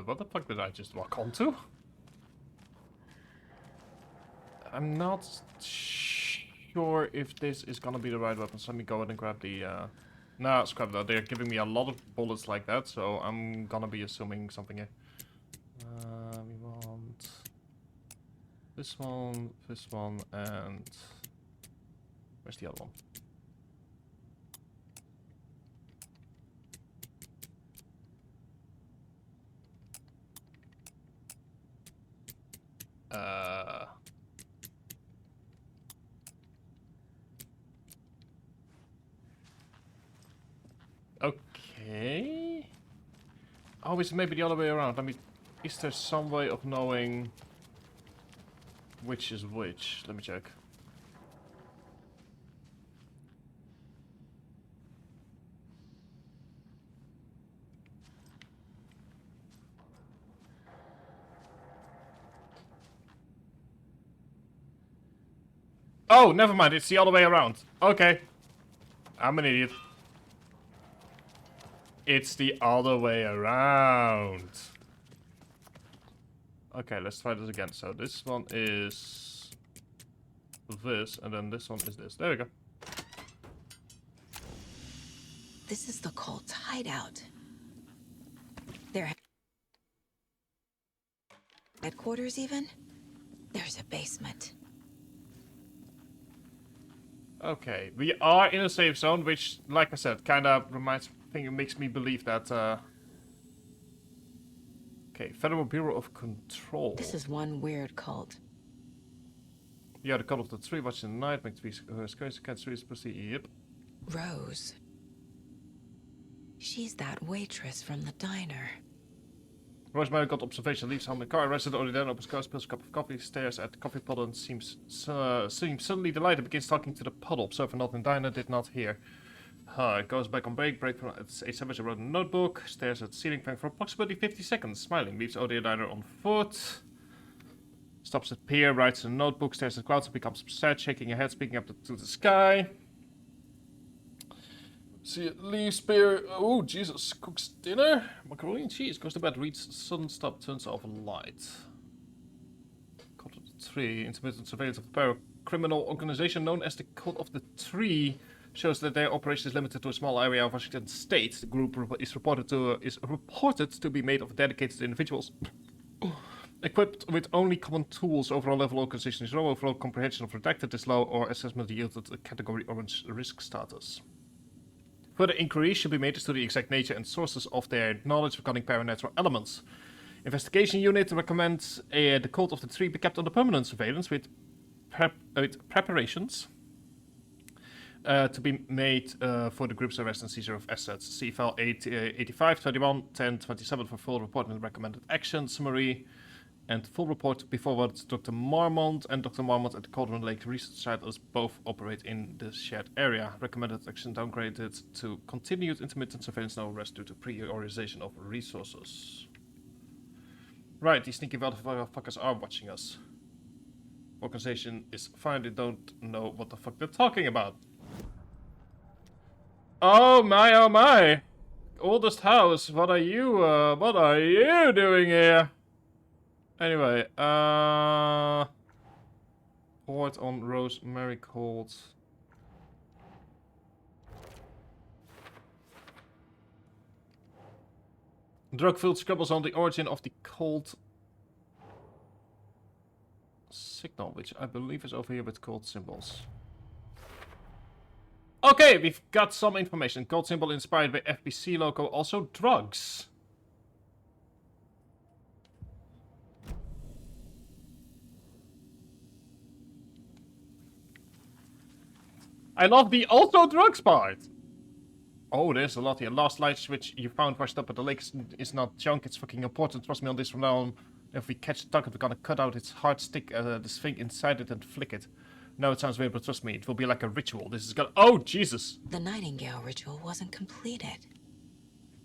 What the fuck did I just walk onto? I'm not sure if this is gonna be the right weapon, so let me go ahead and grab the, Nah, scrap that. They're giving me a lot of bullets like that, so I'm gonna be assuming something here. We want... this one, and... where's the other one? Okay. Oh, it's maybe the other way around. Let me... is there some way of knowing which is which? Let me check. Oh, never mind. It's the other way around. Okay. I'm an idiot. It's the other way around. Okay, let's try this again. So this one is this, and then this one is this. There we go. This is the cult's hideout. Their headquarters, even? There's a basement. Okay, we are in a safe zone, which, like I said, kind of it makes me believe that, okay, Federal Bureau of Control. This is one weird cult. Yeah, the cult of the tree, watch in the night, make trees, squares, can't trees, proceed, yep. Rose. She's that waitress from the diner. Rosemary got observation, leaves home in the car, arrested only then, opens car, spills a cup of coffee, stares at the coffee pot and seems suddenly delighted, begins talking to the puddle. Observer not in diner, did not hear. It goes back on break from a savage wrote in a notebook, stares at the ceiling fan for approximately 50 seconds, smiling, leaves audio diner on foot. Stops at pier, writes in a notebook, stares at clouds and becomes sad, shaking her head, speaking up to the sky. See it leaves pier. Oh, Jesus. Cooks dinner. Macaroni and cheese. Goes to bed. Reads sudden stop. Turns off a light. Cult of the Tree. Intermittent surveillance of the paracriminal organization known as the Cult of the Tree shows that their operation is limited to a small area of Washington State. The group is reported to be made of dedicated individuals. Equipped with only common tools, overall level organization is low, overall comprehension of redacted is low, or assessment yielded a category orange risk status. Further inquiries should be made as to the exact nature and sources of their knowledge regarding paranatural elements. Investigation unit recommends the Cult of the Tree be kept under permanent surveillance with preparations to be made for the group's arrest and seizure of assets. See file 85, 21, 10, 27 for full report and recommended action summary. And full report to be forwarded to Dr. Marmont, and Dr. Marmont at the Cauldron Lake Research Site as both operate in the shared area. Recommended action downgraded to continued intermittent surveillance, no arrest due to prioritization of resources. Right, these sneaky motherfuckers are watching us. Organization is fine, they don't know what the fuck they're talking about. Oh my. Oldest house, what are you doing here? Anyway, port on Rosemary Cold. Drug-filled scribbles on the origin of the cold signal, which I believe is over here with cold symbols. Okay, we've got some information. Gold symbol inspired by FBC logo. Also drugs. I love the also drugs part. Oh, there's a lot here. Last light switch you found washed up at the lake is not junk. It's fucking important. Trust me on this from now on. If we catch the target, we're gonna cut out its hard stick, this thing inside it and flick it. No, it sounds weird, but trust me, it will be like a ritual. This is gonna— Oh, Jesus! The Nightingale ritual wasn't completed.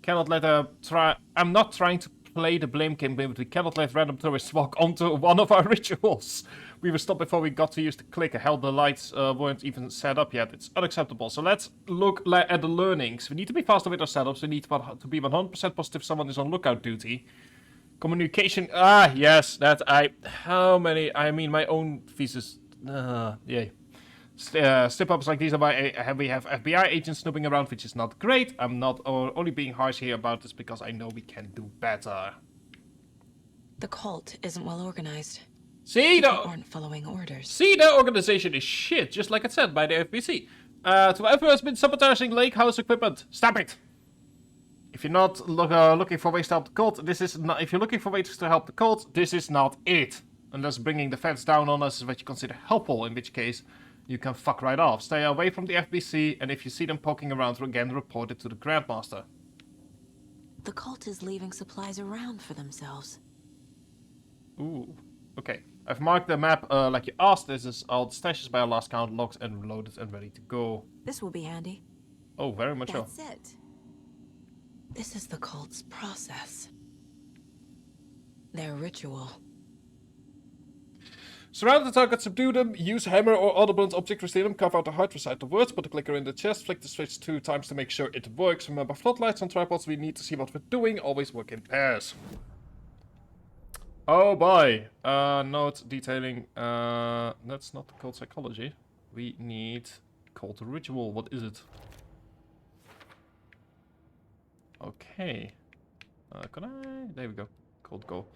Cannot let I'm not trying to play the blame game, but we cannot let random tourists walk onto one of our rituals. We were stopped before we got to use the clicker. Hell, the lights weren't even set up yet. It's unacceptable. So let's look at the learnings. We need to be faster with our setups. We need to be 100% positive someone is on lookout duty. Communication. Ah, yes, that how many? I mean, my own thesis. Yay. Slip-ups like these are why we have FBI agents snooping around, which is not great. I'm not only being harsh here about this because I know we can do better. The cult isn't well organized. See, People aren't following orders. See, their organization is shit, just like it said by the FBC. To whoever has been sabotaging lake house equipment, stop it. If you're not looking for ways to help the cult, this is not. If you're looking for ways to help the cult, this is not it. Unless bringing the feds down on us is what you consider helpful, in which case you can fuck right off. Stay away from the FBC, and if you see them poking around again, report it to the Grandmaster. The cult is leaving supplies around for themselves. Ooh, okay. I've marked the map like you asked. This is all the stashes by our last count, locked and reloaded and ready to go. This will be handy. Oh, very much so. That's it. This is the cult's process. Their ritual. Surround the target, subdue them, use hammer or other blunt object, restrain them, carve out the heart, recite the words, put the clicker in the chest, flick the switch 2 times to make sure it works. Remember, floodlights on tripods, we need to see what we're doing, always work in pairs. Oh boy. Note detailing. That's not the cult psychology. We need cult ritual. What is it? Okay. Can I? There we go. Cult goal.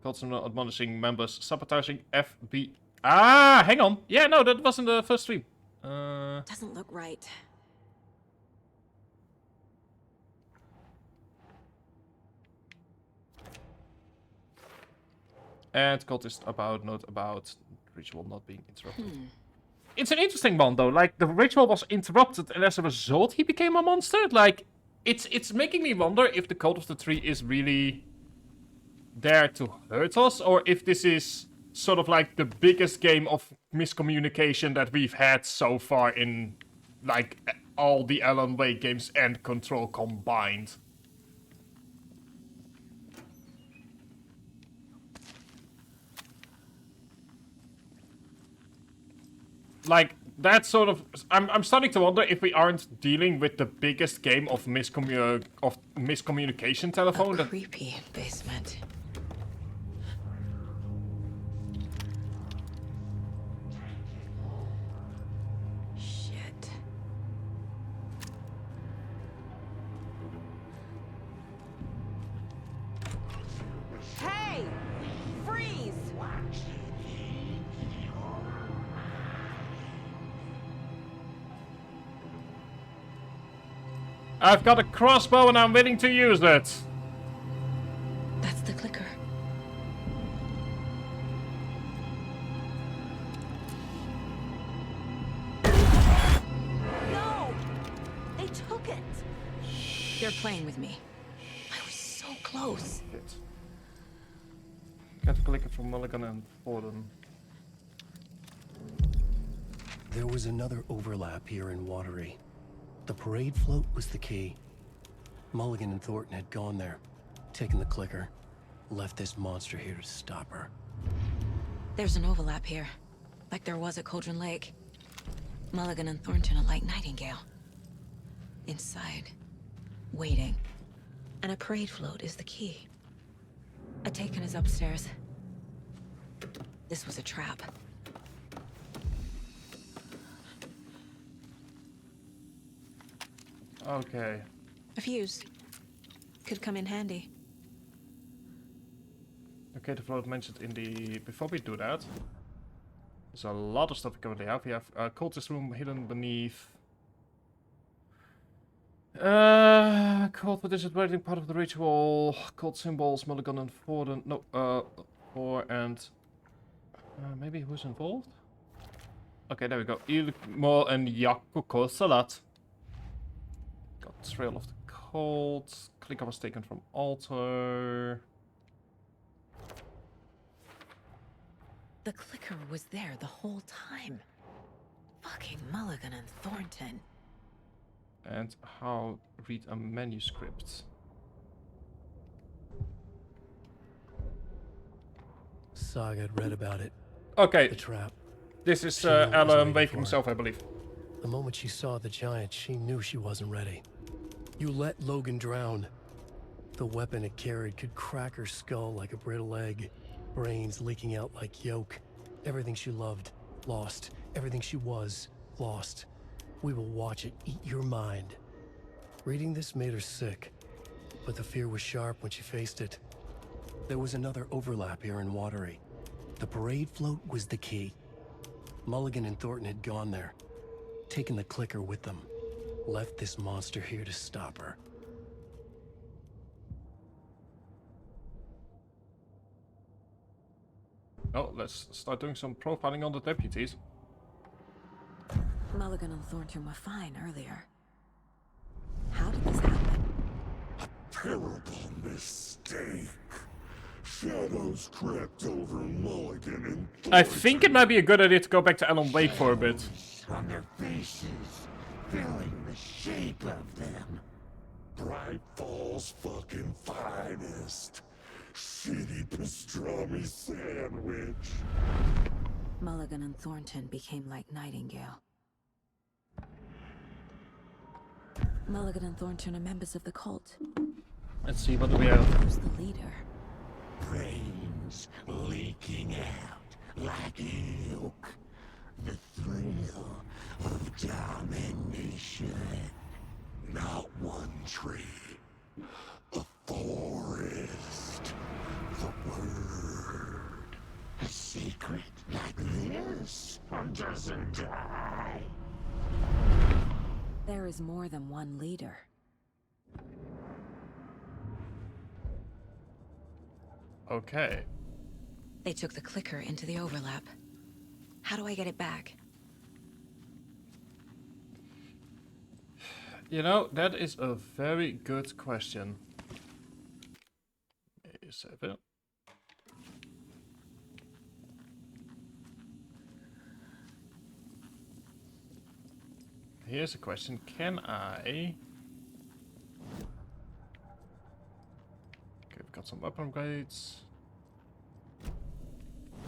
Cults are not admonishing members. Sabotaging FB. Ah, hang on. Yeah, no, that was in the first stream. Doesn't look right. And cultist about, note about ritual not being interrupted. It's an interesting one though. Like the ritual was interrupted, and as a result, he became a monster. Like it's making me wonder if the Cult of the Tree is really there to hurt us, or if this is sort of like the biggest game of miscommunication that we've had so far in like all the Alan Wake games and Control combined. Like, that sort of... I'm starting to wonder if we aren't dealing with the biggest game of miscommunication telephone. A creepy basement. Shit. Hey! Freeze! I've got a crossbow and I'm willing to use it. That's the clicker. No! They took it! They're playing with me. I was so close. Shit. Got the clicker from Mulligan and Forden. There was another overlap here in Watery. The parade float was the key. Mulligan and Thornton had gone there, taken the clicker, left this monster here to stop her. There's an overlap here, like there was at Cauldron Lake. Mulligan and Thornton are like Nightingale. Inside, waiting. And a parade float is the key. A taken is upstairs. This was a trap. Okay. A fuse. Could come in handy. Okay, the float mentioned in the... Before we do that, there's a lot of stuff we currently have. We have a cultist room hidden beneath Called for disintegrating part of the ritual. Called symbols, Mulligan and Ford. No, four and maybe who's involved? Okay, there we go. Ilmo and Yakuko Salat. Got trail of the cult. Clicker was taken from altar. The clicker was there the whole time. Fucking Mulligan and Thornton. And how read a manuscript. Saga had read about it. Okay, The trap. this is She knew what was Alan waiting Wake for her. himself, I believe. The moment she saw the giant, she knew she wasn't ready. You let Logan drown. The weapon it carried could crack her skull like a brittle egg. Brains leaking out like yolk. Everything she loved, lost. Everything she was, lost. We will watch it eat your mind. Reading this made her sick, but the fear was sharp when she faced it. There was another overlap here in Watery. The parade float was the key. Mulligan and Thornton had gone there, taken the clicker with them, left this monster here to stop her. Oh, let's start doing some profiling on the deputies. Mulligan and Thornton were fine earlier. How did this happen? Terrible mistake. Shadows crept over Mulligan and I think it might be a good idea to go back to Alan Wake for a bit. On their faces, filling the shape of them. Bright Falls fucking finest. Shitty pastrami sandwich. Mulligan and Thornton became like Nightingale. Mulligan and Thornton are members of the cult. Let's see, what do we have? Who's the leader? Brains leaking out like milk. The thrill of domination. Not one tree. A forest. The word. A secret like this doesn't die. There is more than one leader. Okay. They took the clicker into the overlap. How do I get it back? You know, that is a very good question. Save it. Here's a question. Can I... Okay, we've got some weapon upgrades.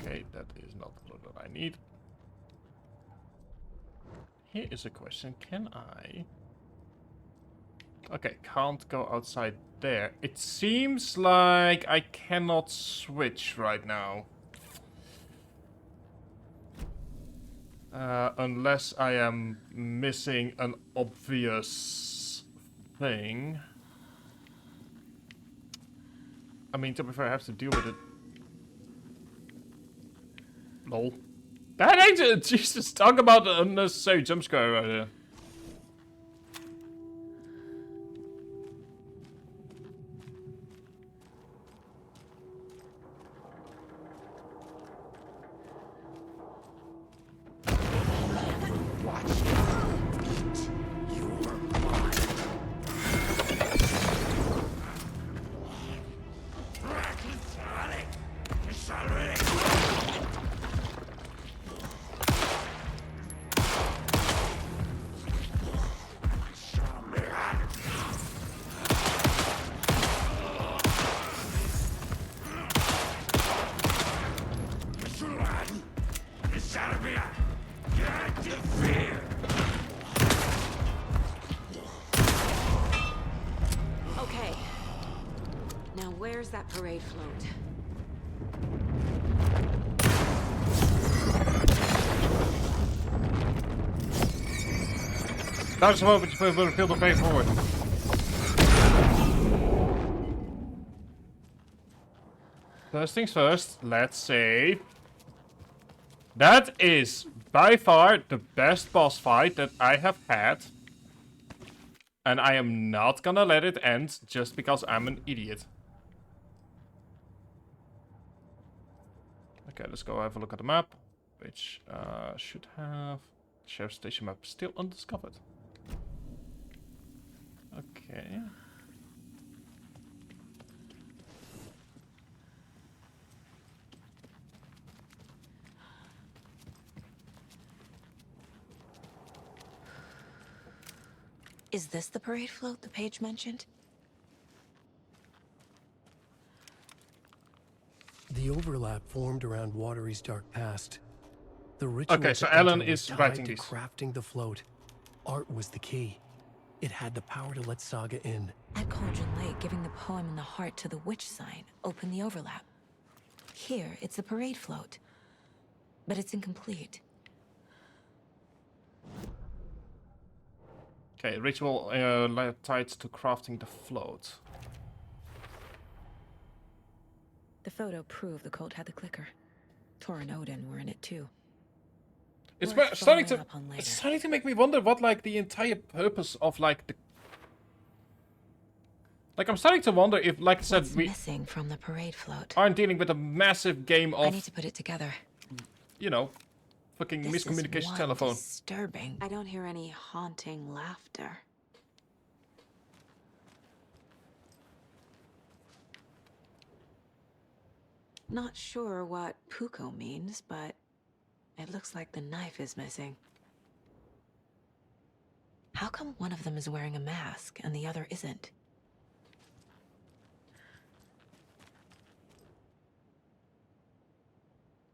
Okay, that is not what I need. Here is a question. Can I... Okay, can't go outside there. It seems like I cannot switch right now. Unless I am missing an obvious thing. I mean, to be fair, I have to deal with it. Lol. That ain't it! Jesus, talk about an unnecessary jump scare right here. Okay. Now where's that parade float? That's a moment to feel the way forward. First things first, let's say that is by far the best boss fight that I have had. And I am not gonna let it end just because I'm an idiot. Okay, let's go have a look at the map, which should have sheriff station map still undiscovered. Okay. Is this the parade float the page mentioned? The overlap formed around Watery's dark past. The ritual Okay, so to Alan enter was is tied writing to these. crafting the float. Art was the key. It had the power to let Saga in. At Cauldron Lake, giving the poem and the heart to the witch sign opened the overlap. Here, it's the parade float. But it's incomplete. Okay, ritual tied to crafting the float. The photo proved the cult had the clicker. Tor and Odin were in it too. It's Worth starting following to up on later. it's starting to make me wonder what like the entire purpose of like the I'm starting to wonder if, like I said, What's we missing from the parade float? aren't dealing with a massive game I need of, to put it together. you know, fucking This miscommunication is one telephone. disturbing. I don't hear any haunting laughter. Not sure what Puko means, but it looks like the knife is missing. How come one of them is wearing a mask and the other isn't?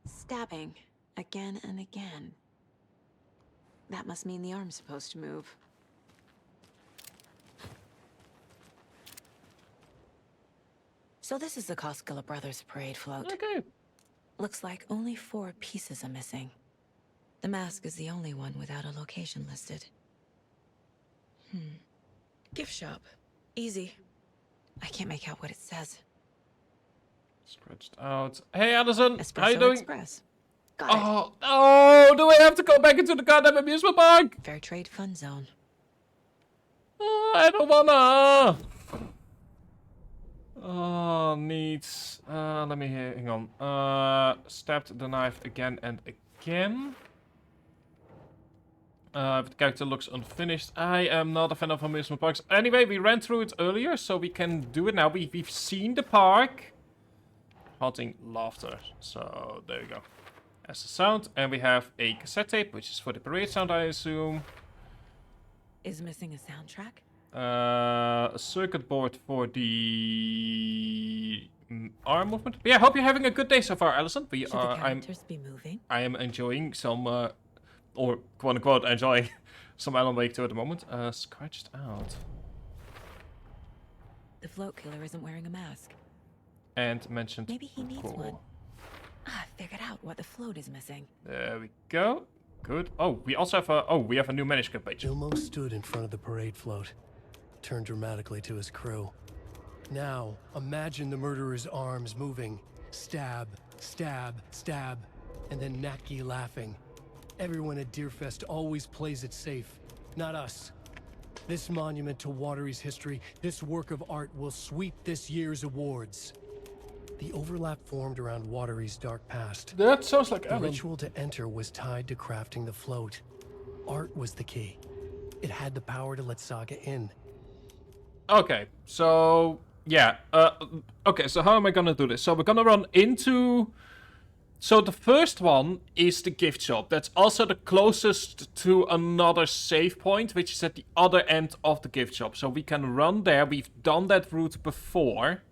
Stabbing again and again. That must mean the arm's supposed to move. So this is the Koskela Brothers parade float. Okay. Looks like only 4 pieces are missing. The mask is the only one without a location listed. Gift shop. Easy. I can't make out what it says. Scratched out. Hey, Addison, Espresso how you doing? Express. Got Oh, oh, do I have to go back into the goddamn amusement park? it. Fair trade fun zone. Oh, I don't wanna. Oh, neat. Let me hear. Hang on. Stabbed the knife again and again. The character looks unfinished. I am not a fan of amusement parks. Anyway, we ran through it earlier, so we can do it now. We've seen the park. Haunting laughter. So there you go. As the sound, and we have a cassette tape, which is for the parade sound, I assume. Is missing a soundtrack? A circuit board for the arm movement. But yeah, hope you're having a good day so far, Alison. Should the characters be moving? I am enjoying some, or quote unquote enjoying some Alan Wake 2 at the moment. Scratched out. The float killer isn't wearing a mask. And mentioned. Maybe he needs cool. one. I figured out what the float is missing. There we go. Good. Oh, we also have a. Oh, we have a new manuscript page. Ilmo stood in front of the parade float, turned dramatically to his crew. Now, imagine the murderer's arms moving. Stab, stab, stab, and then Naki laughing. Everyone at Deerfest always plays it safe, not us. This monument to Watery's history, this work of art will sweep this year's awards. The overlap formed around Watery's dark past. That sounds like The Alan. ritual to enter was tied to crafting the float. Art was the key. It had the power to let Saga in. Okay, so yeah. Okay, so how am I gonna do this? So we're gonna run into. So the first one is the gift shop. That's also the closest to another save point, which is at the other end of the gift shop. So we can run there. We've done that route before.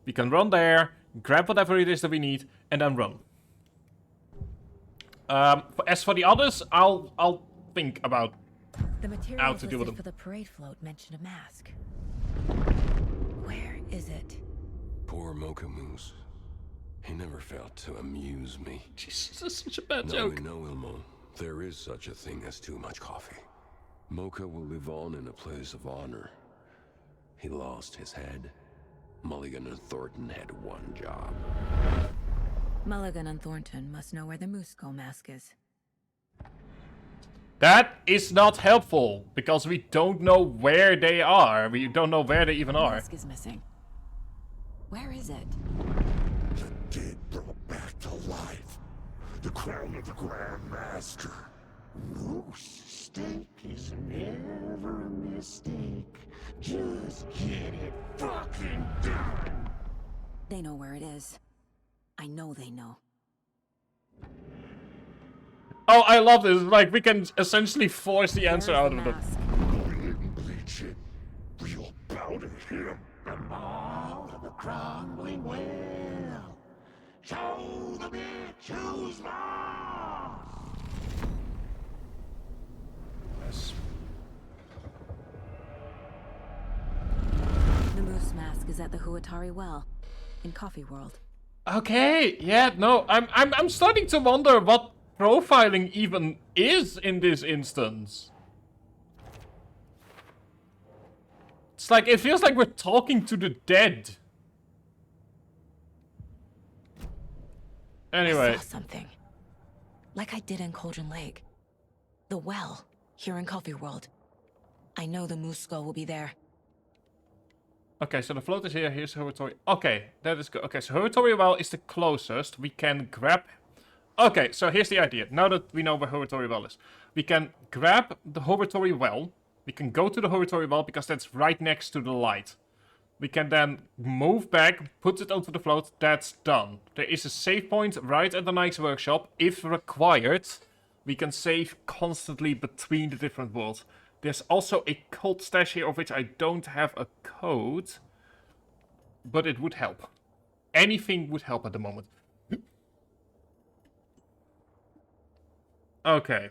We can run there, grab whatever it is that we need, and then run. As for the others, I'll think about The materials how to deal with listed them. for the parade float mention a mask. Where is it? Poor Mocha Moose. He never failed to amuse me. Jesus, that's such a bad No, joke. no, Ilmo. There is such a thing as too much coffee. Mocha will live on in a place of honor. He lost his head. Mulligan and Thornton had one job. Mulligan and Thornton must know where the Moose Skull mask is. That is not helpful, because we don't know where they are. We don't know where they even The are. mask is missing. Where is it? The dead brought back to life. The crown of the Grand Master. Moose steak is never a mistake. Just get it fucking done. They know where it is. I know they know. Oh, I love this. Like, we can essentially force the answer Where's out the of them. mask? Go ahead and bleach it. Real powder him. And all of the crumbling well. Show the bitch who's boss. Yes. The moose mask is at the Huatari Well, in Coffee World. Okay, yeah, no, I'm starting to wonder what profiling even is in this instance. It's like, it feels like we're talking to the dead. Anyway. I saw something. Like I did in Cauldron Lake. The well, here in Coffee World. I know the moose skull will be there. Okay, so the float is here, here's Horatory. Okay, that is good. Okay, so Horatory Well is the closest. We can grab... Okay, so here's the idea. Now that we know where Horatory Well is. We can grab the Horatory Well. We can go to the Horatory Well because that's right next to the light. We can then move back, put it onto the float, that's done. There is a save point right at the Knight's Workshop. If required, we can save constantly between the different worlds. There's also a cold stash here of which I don't have a code, but it would help. Anything would help at the moment. Okay.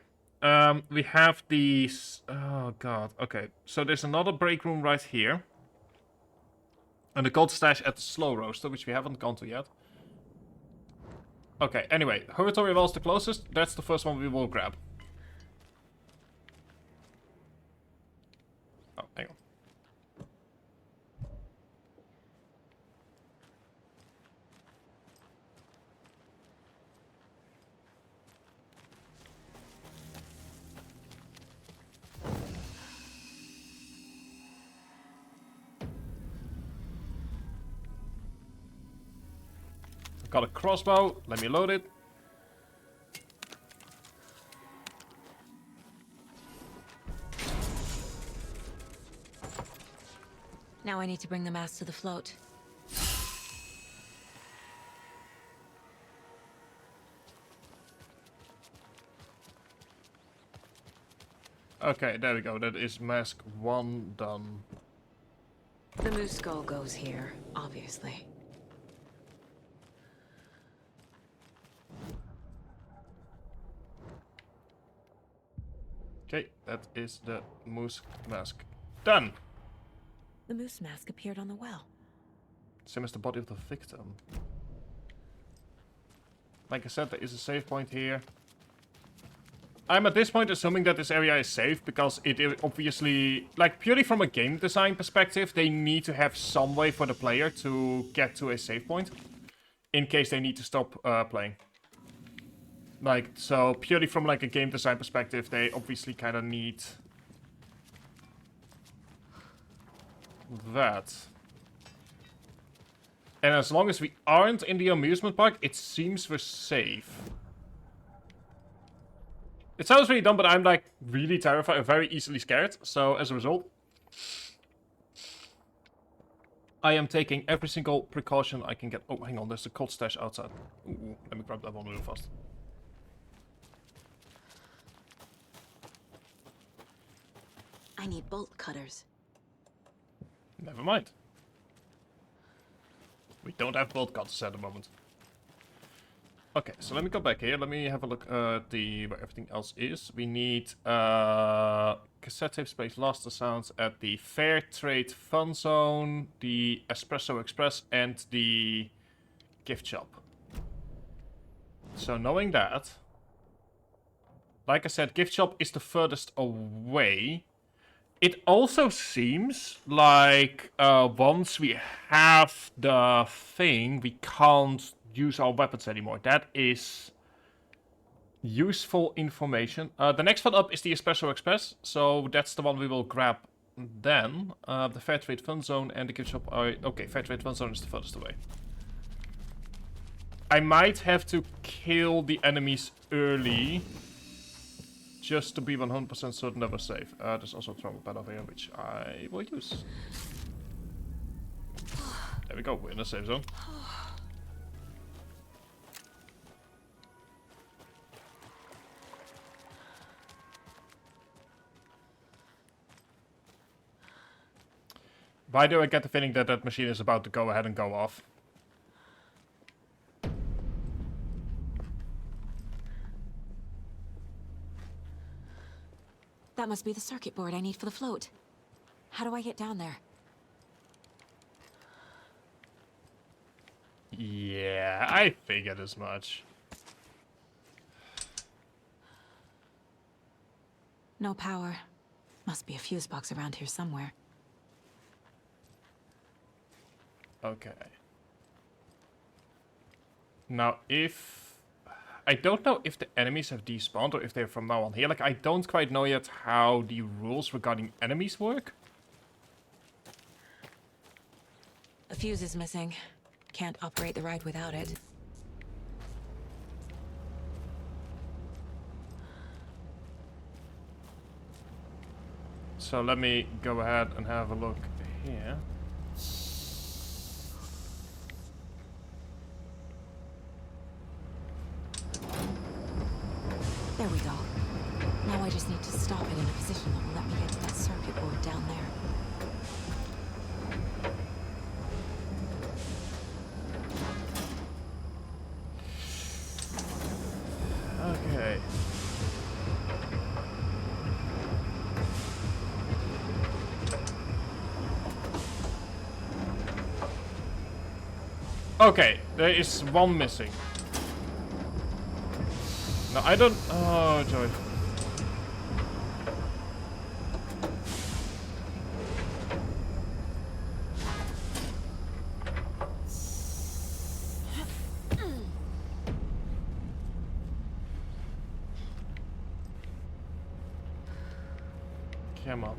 We have these... Oh god, okay. So there's another break room right here. And the gold stash at the slow roaster, which we haven't gone to yet. Okay, anyway. Horatory Well is the closest. That's the first one we will grab. Oh, hang on. I've got a crossbow. Let me load it. Now I need to bring the mask to the float. Okay, there we go. That is mask 1 done. The moose skull goes here, obviously. Okay, that is the moose mask. Done! The moose mask appeared on the well. Same as the body of the victim. Like I said, there is a save point here. I'm at this point assuming that this area is safe, because it obviously... Like, purely from a game design perspective, they need to have some way for the player to get to a save point. In case they need to stop playing. Like, so purely from like a game design perspective, they obviously kind of need... that. And as long as we aren't in the amusement park, it seems we're safe. It sounds really dumb, but I'm like really terrified, very easily scared. So as a result, I am taking every single precaution I can get. Oh, hang on, there's a cold stash outside. Ooh, let me grab that one real fast. I need bolt cutters. Never mind. We don't have bolt cutters at the moment. Okay, so let me go back here. Let me have a look at where everything else is. We need cassette tape space, Last Sounds at the Fair Trade Fun Zone, the Espresso Express, and the gift shop. So knowing that, like I said, gift shop is the furthest away. It also seems like once we have the thing, we can't use our weapons anymore. That is Useful information. The next one up is the Espresso Express, so that's the one we will grab then. The Fair Trade Fun Zone and the gift shop are... Okay, Fair Trade Fun Zone is the furthest away. I might have to kill the enemies early, just to be 100% certain that we're safe. There's also a travel pad over here, which I will use. There we go, we're in a safe zone. Why do I get the feeling that that machine is about to go ahead and go off? That must be the circuit board I need for the float. How do I get down there? Yeah, I figured as much. No power. Must be a fuse box around here somewhere. Okay. Now, if... I don't know if the enemies have despawned or if they're from now on here. Like, I don't quite know yet how the rules regarding enemies work. A fuse is missing. Can't operate the ride without it. So let me go ahead and have a look here. There we go. Now I just need to stop it in a position that will let me get to that circuit board down there. Okay. Okay, there is one missing. No, I don't... Oh, joy. Come on.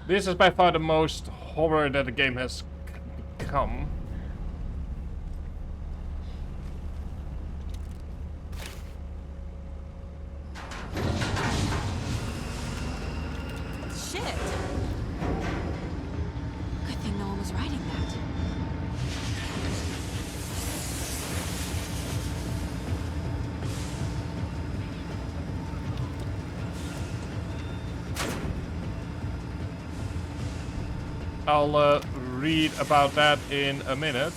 This is by far the most horror that the game has come. Shit! Good thing no one was riding that. I'll read about that in a minute.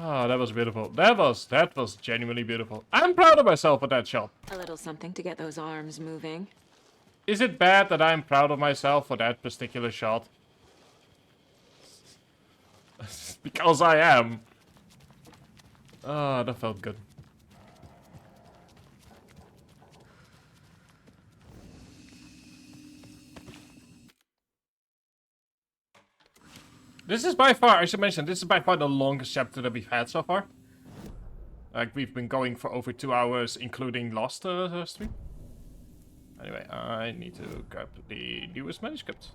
Oh, that was beautiful. That was genuinely beautiful. I'm proud of myself for that shot. A little something to get those arms moving. Is it bad that I'm proud of myself for that particular shot? Because I am. Ah, that felt good. This is by far, I should mention, this is by far the longest chapter that we've had so far. Like, we've been going for over 2 hours, including last stream. Anyway, I need to grab the newest manuscript.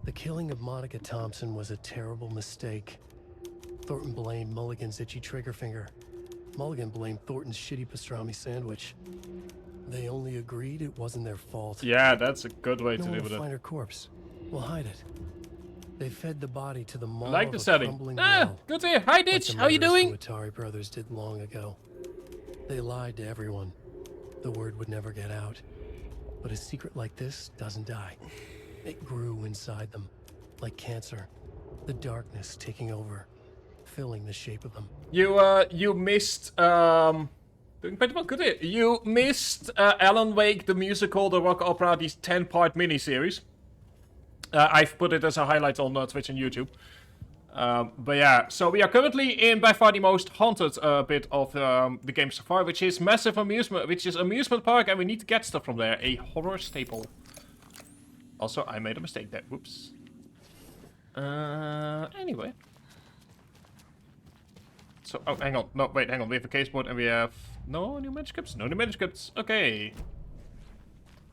The killing of Monica Thompson was a terrible mistake. Thornton blamed Mulligan's itchy trigger finger. Mulligan blamed Thornton's shitty pastrami sandwich. They only agreed it wasn't their fault. Yeah, that's a good way to No one deal will with find it. her corpse. We'll hide it. They fed the body to the maw Like of the a setting. crumbling Ah, well, good to hear. Hi, like Ditch. the How you murderers doing? the Atari brothers did long ago. They lied to everyone. The word would never get out. But a secret like this doesn't die. It grew inside them, like cancer. The darkness taking over, filling the shape of them. You missed, doing pretty well. Good to hear. You missed Alan Wake, the musical, the rock opera, these 10-part miniseries. I've put it as a highlight on Twitch and YouTube. But yeah, so we are currently in by far the most haunted bit of the game so far, which is amusement park, and we need to get stuff from there. A horror staple. Also, I made a mistake there. Whoops. Anyway. So, oh, hang on. No, wait, hang on. We have a caseboard and we have no new manuscripts. No new manuscripts. Okay.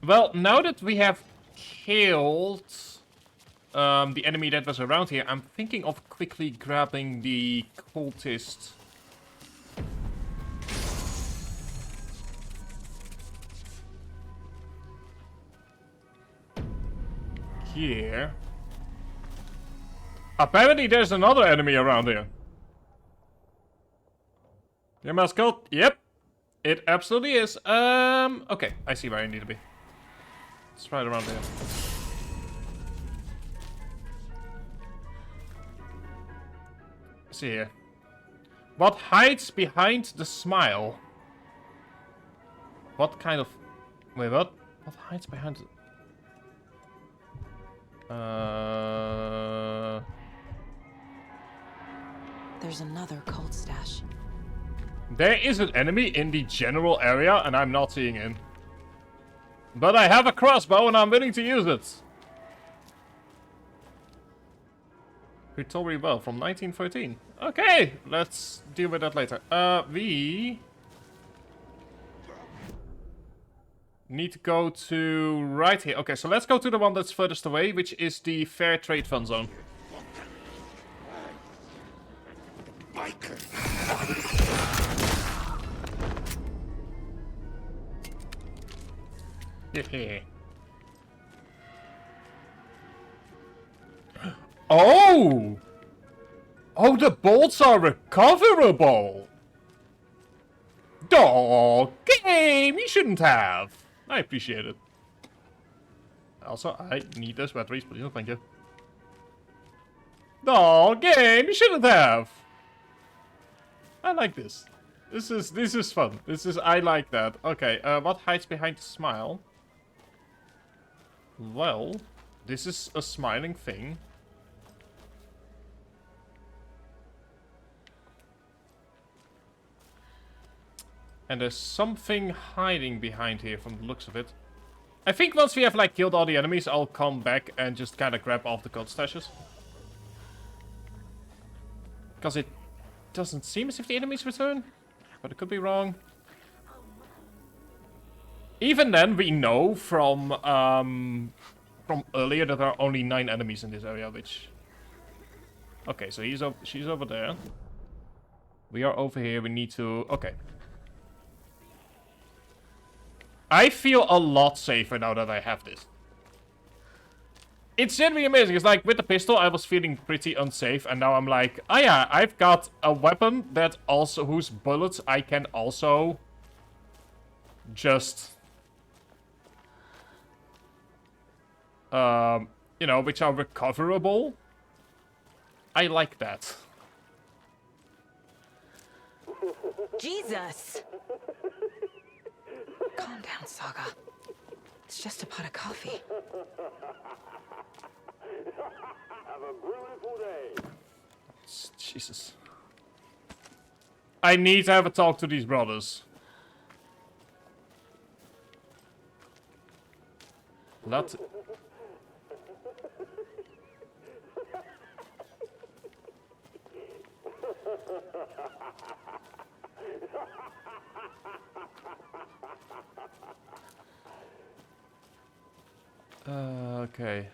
Well, now that we have killed the enemy that was around here, I'm thinking of quickly grabbing the cultist. Here. Apparently there's another enemy around here. Your mascot? Yep. It absolutely is. Okay, I see where I need to be. It's right around here. See here. What hides behind the smile? What kind of... Wait, what? What hides behind the... There's another cult stash. There is an enemy in the general area, and I'm not seeing him. But I have a crossbow, and I'm willing to use it. Victory Bell from 1913. Okay, let's deal with that later. We need to go to right here. Okay, so let's go to the one that's furthest away, which is the Fair Trade Fund Zone. Yeah. Oh! Oh, the bolts are recoverable! Dog game! You shouldn't have. I appreciate it. Also, I need those batteries, please. Thank you. Dog game! You shouldn't have. I like this. This is fun. I like that. Okay, what hides behind the smile? Well, this is a smiling thing. And there's something hiding behind here from the looks of it. I think once we have like killed all the enemies, I'll come back and just kind of grab all the cult stashes. Because it doesn't seem as if the enemies return. But it could be wrong. Even then, we know from earlier that there are only 9 enemies in this area, which... Okay, so she's over there. We are over here, we need to... Okay. I feel a lot safer now that I have this. It's genuinely amazing. It's like, with the pistol, I was feeling pretty unsafe, and now I'm like, oh yeah, I've got a weapon that also, whose bullets I can also just... you know, which are recoverable. I like that. Jesus! Calm down, Saga. It's just a pot of coffee. Have a beautiful day. Jesus. I need to have a talk to these brothers. Not... Okay.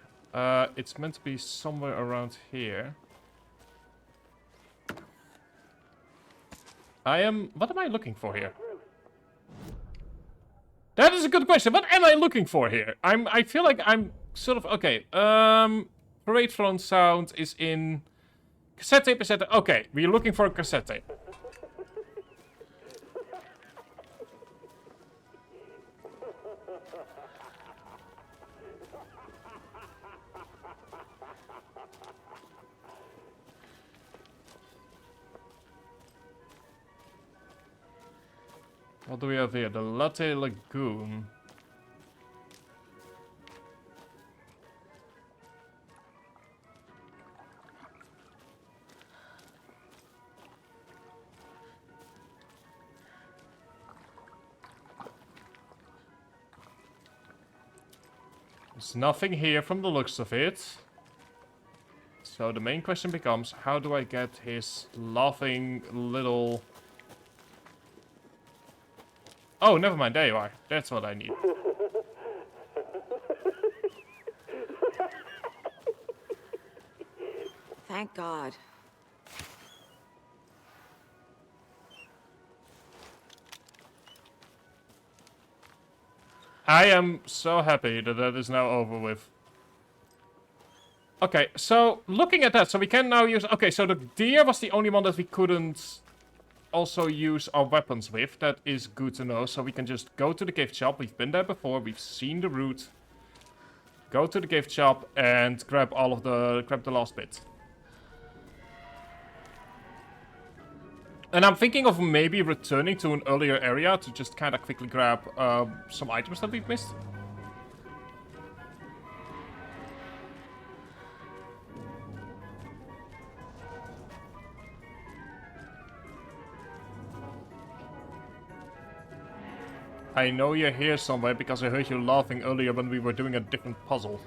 It's meant to be somewhere around here. What am I looking for here? That is a good question. What am I looking for here? I feel like I'm sort of... Okay. Parade Throne sound is in... Cassette tape is at the... Okay, we're looking for a cassette tape. What do we have here? The Latte Lagoon. There's nothing here from the looks of it. So the main question becomes, how do I get his laughing little... Oh, never mind, there you are. That's what I need. Thank God. I am so happy that that is now over with. Okay, so looking at that, so we can now use... Okay, so the deer was the only one that we couldn't also use our weapons with. That is good to know. So we can just go to the gift shop. We've been there before. We've seen the route. Go to the gift shop and grab all of the... Grab the last bit. And I'm thinking of maybe returning to an earlier area to just kind of quickly grab some items that we've missed. I know you're here somewhere because I heard you laughing earlier when we were doing a different puzzle.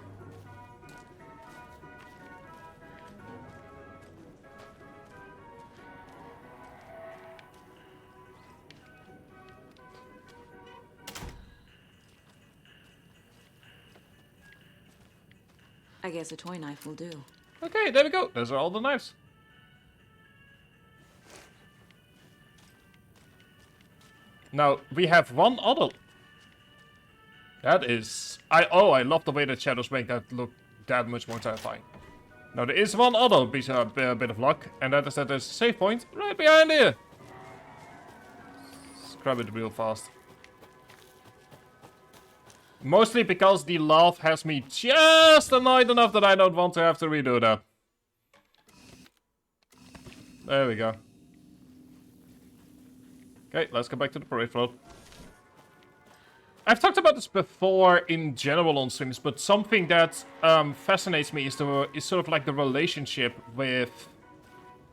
I guess a toy knife will do. Okay, there we go. Those are all the knives. Now, we have one other... That is... I love the way that shadows make that look that much more terrifying. Now, there is one other piece of bit of luck, and that is that there's a save point right behind here. Let's grab it real fast. Mostly because the laugh has me just annoyed enough that I don't want to have to redo that. There we go. Okay, let's go back to the parade float. I've talked about this before in general on streams, but something that fascinates me is sort of like the relationship with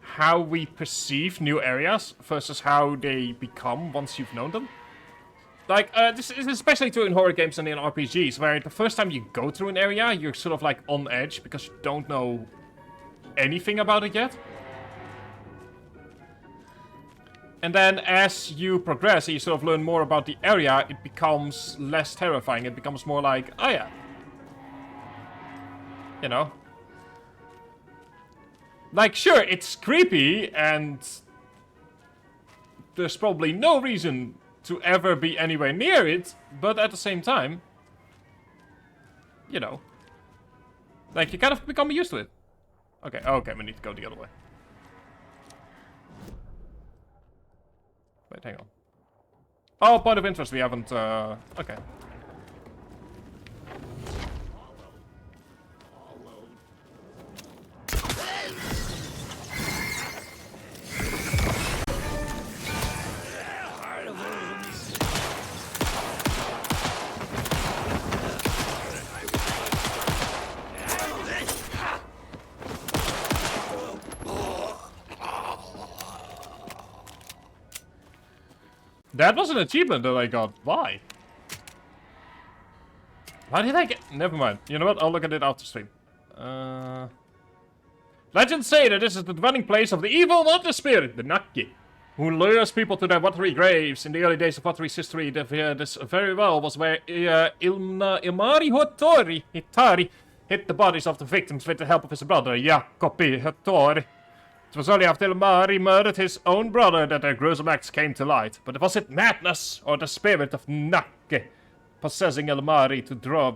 how we perceive new areas versus how they become once you've known them. Like, this is especially true in horror games and in RPGs, where the first time you go through an area, you're sort of like on edge because you don't know anything about it yet. And then as you progress and you sort of learn more about the area, it becomes less terrifying. It becomes more like, oh yeah. You know? Like, sure, it's creepy and there's probably no reason to ever be anywhere near it, but at the same time, you know, like you kind of become used to it. Okay, okay, we need to go the other way. Wait, hang on. Oh, point of interest, we haven't, okay. That was an achievement that I got. Why? Why did I get... Never mind. You know what? I'll look at it after stream. Legends say that this is the dwelling place of the evil water spirit, the Naki, who lures people to their watery graves. In the early days of Watery's history, this very well was where Ilmari Hitari hid the bodies of the victims with the help of his brother, Jacobi Hittori. It was only after Ilmari murdered his own brother that their gruesome acts came to light. But was it madness or the spirit of Naki possessing Ilmari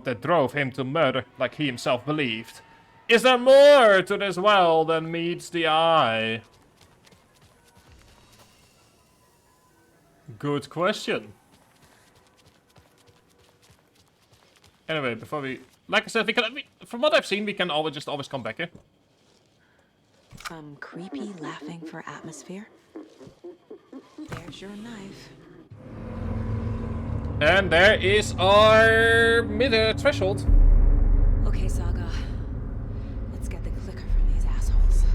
that drove him to murder like he himself believed? Is there more to this well than meets the eye? Good question. Anyway, before we... Like I said, from what I've seen, we can always come back here. Creepy laughing for atmosphere. There's your knife. And there is our threshold. Okay, Saga. Let's get the clicker from these assholes.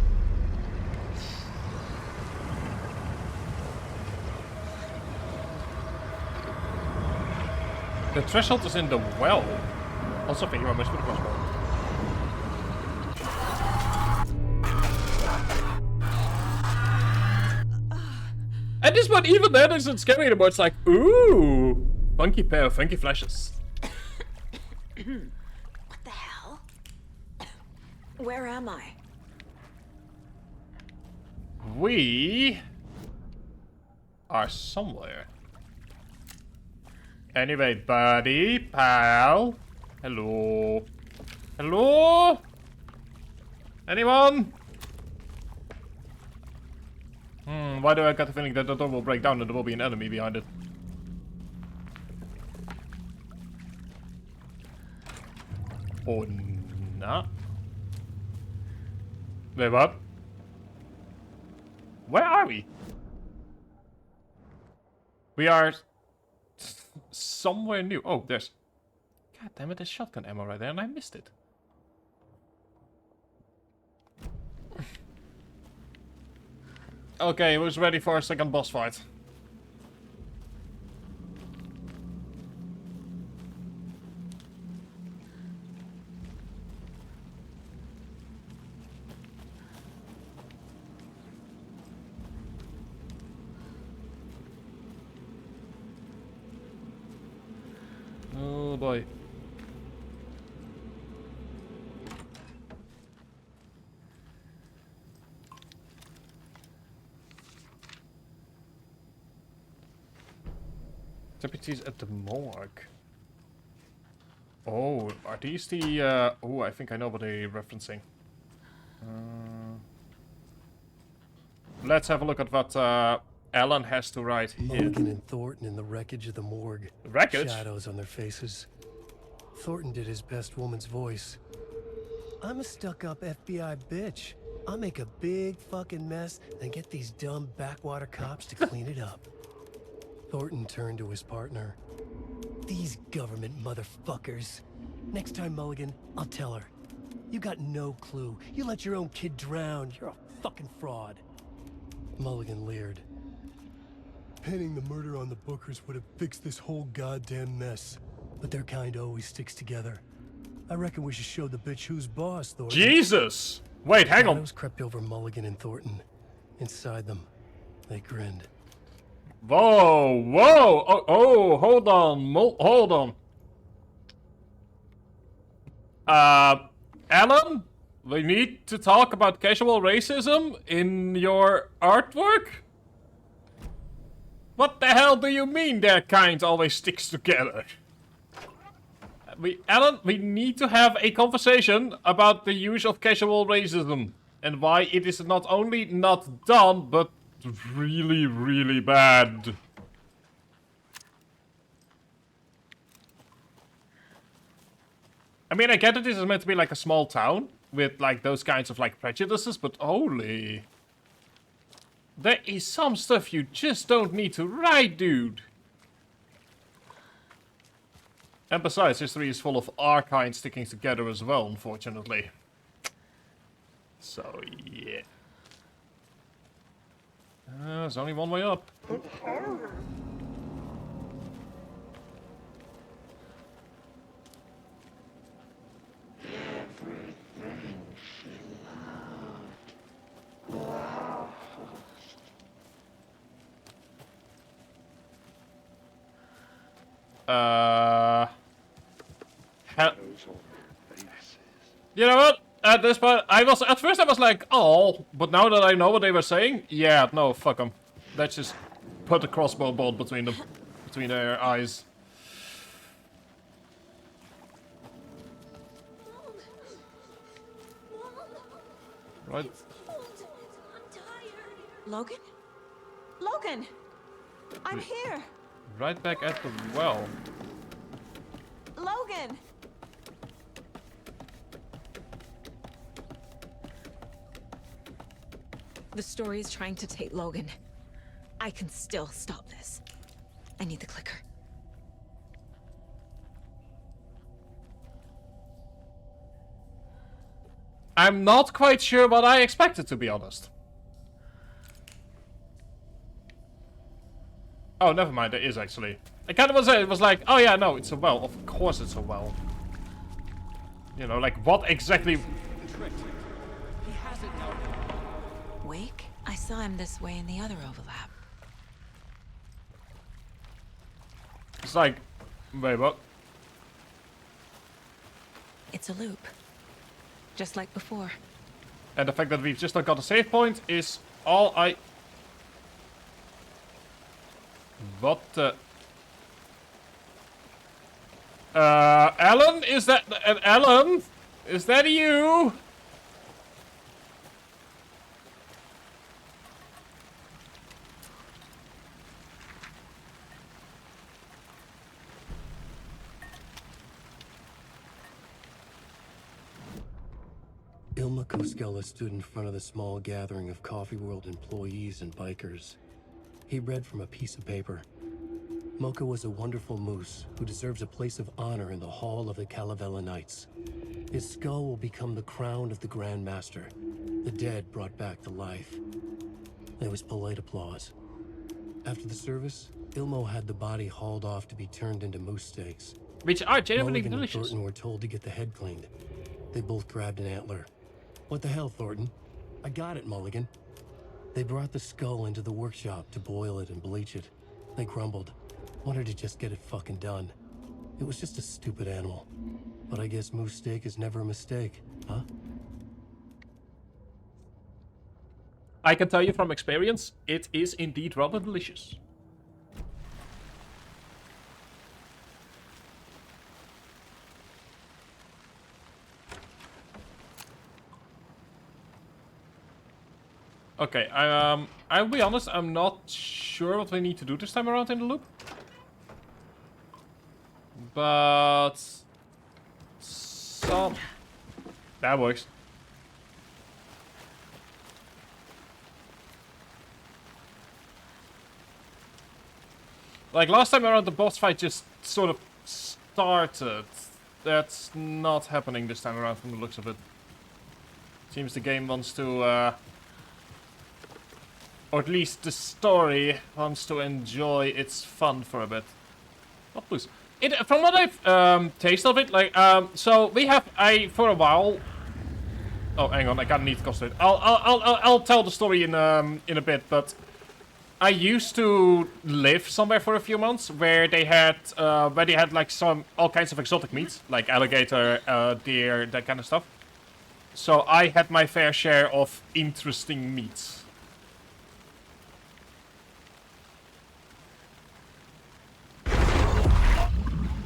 The threshold is in the well. Also, thank you very much for the crossbow. And this one, even then, isn't scary anymore. It's like, ooh, funky pair of funky flashes. What the hell? Where am I? We are somewhere. Anyway, buddy, pal. Hello. Hello? Anyone? Why do I get the feeling that the door will break down and there will be an enemy behind it? Or not? Wait, what? Where are we? We are somewhere new. Oh, there's... God damn it, there's shotgun ammo right there and I missed it. Okay, who's ready for a second boss fight? Oh boy. Deputies at the morgue. Oh, are these the... Oh, I think I know what they're referencing. Let's have a look at what Alan has to write here. Mulligan and Thornton in the wreckage of the morgue. Wreckage? Shadows on their faces. Thornton did his best woman's voice. I'm a stuck-up FBI bitch. I'll make a big fucking mess and get these dumb backwater cops to clean it up. Thornton turned to his partner. These government motherfuckers. Next time, Mulligan, I'll tell her. You got no clue. You let your own kid drown. You're a fucking fraud. Mulligan leered. Pinning the murder on the Bookers would have fixed this whole goddamn mess. But their kind always sticks together. I reckon we should show the bitch who's boss, Thornton. Jesus! Wait, hang on. Shadows crept over Mulligan and Thornton. Inside them, they grinned. Whoa, whoa! Oh, hold on, hold on. Alan? We need to talk about casual racism in your artwork? What the hell do you mean their kind always sticks together? Alan, we need to have a conversation about the use of casual racism and why it is not only not done, but really, really bad. I mean, I get that this is meant to be like a small town with like those kinds of like prejudices, but holy... There is some stuff you just don't need to write, dude. And besides, history is full of our kind sticking together as well, unfortunately. So, yeah. There's only one way up. You know what? At this point, at first I was like, oh, but now that I know what they were saying, yeah, no, fuck them. Let's just put a crossbow bolt between them, between their eyes. Right. Logan? Logan! I'm here! Right back at the well. Logan! The story is trying to take Logan. I can still stop this. I need the clicker. I'm not quite sure what I expected, to be honest. Oh, never mind, there is actually. I kind of was like, oh yeah, no, it's a well. Of course it's a well. You know, like what exactly... Wake? I saw him this way in the other overlap. It's like... Wait, what? It's a loop. Just like before. And the fact that we've just not got a save point is all I... What the... Alan? Is that... Alan? Is that you? Ilma Koskela stood in front of the small gathering of Coffee World employees and bikers. He read from a piece of paper. Mocha was a wonderful moose who deserves a place of honor in the hall of the Calavella Knights. His skull will become the crown of the Grand Master, the dead brought back to life. There was polite applause. After the service, Ilmo had the body hauled off to be turned into moose steaks. Which are genuinely Mulligan and delicious. Thornton were told to get the head cleaned. They both grabbed an antler. What the hell, Thornton? I got it, Mulligan. They brought the skull into the workshop to boil it and bleach it. They grumbled. Wanted to just get it fucking done. It was just a stupid animal. But I guess moose steak is never a mistake, huh? I can tell you from experience, it is indeed rather delicious. Okay, I'll be honest, I'm not sure what we need to do this time around in the loop. But... some... That works. Like, last time around, the boss fight just sort of started. That's not happening this time around from the looks of it. Seems the game wants to, or at least the story wants to enjoy its fun for a bit. Not loose. From what I've tasted of it, like, so we have, for a while... Oh, hang on, I kind of need to concentrate. I'll tell the story in a bit, but... I used to live somewhere for a few months where they had like all kinds of exotic meats, like alligator, deer, that kind of stuff. So I had my fair share of interesting meats.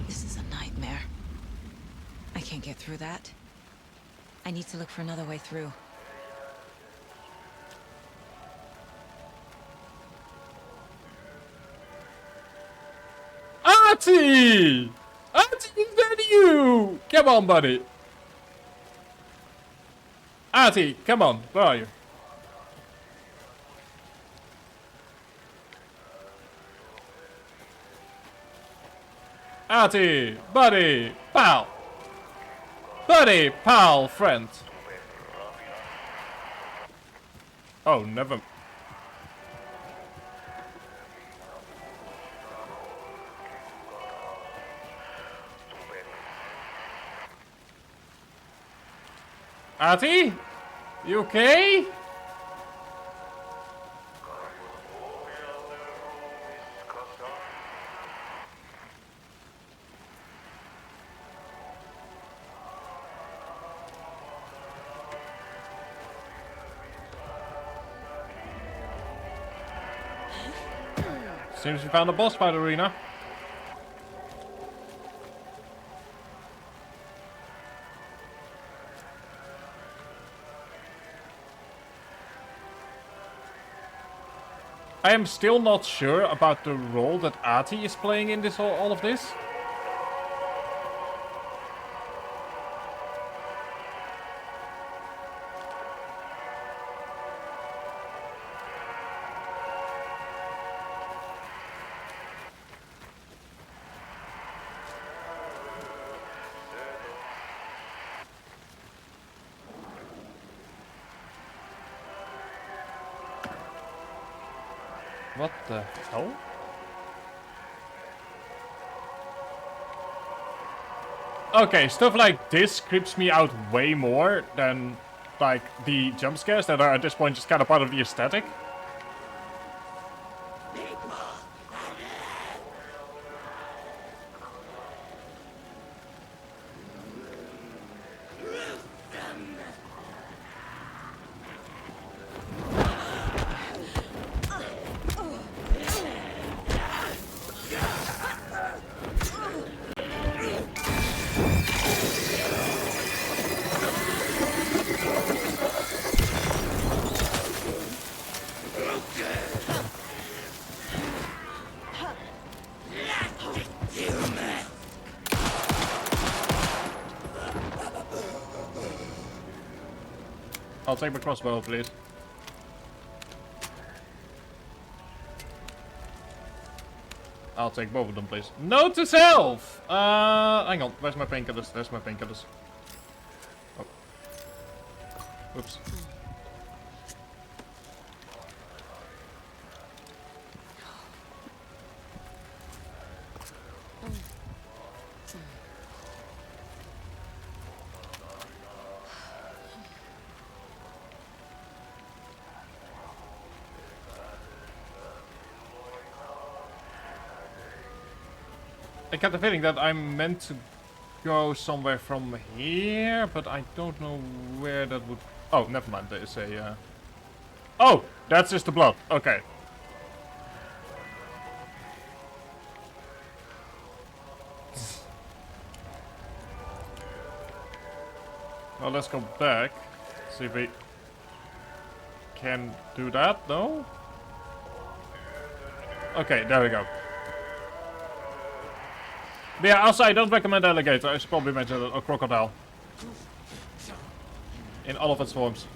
This is a nightmare. I can't get through that. I need to look for another way through. Artie! Artie, is that you? Come on, buddy. Artie, come on. Where are you? Artie, buddy, pal. Buddy, pal, friend. Oh, never. Artie? You okay? Seems we found a boss fight arena. I am still not sure about the role that Artie is playing in this all of this. What the hell? Okay, stuff like this creeps me out way more than, like, the jump scares that are at this point just kind of part of the aesthetic. I'll take my crossbow, please. I'll take both of them, please. Note to self! Hang on. Where's my painkillers? There's my painkillers. Oh. Whoops. I got the feeling that I'm meant to go somewhere from here, but I don't know where that would... Oh, never mind. There is a... Oh! That's just the blood. Okay. Well, let's go back. See if we can do that, no? Okay, there we go. But yeah, also I don't recommend alligator. I should probably mention that, or crocodile. In all of its forms.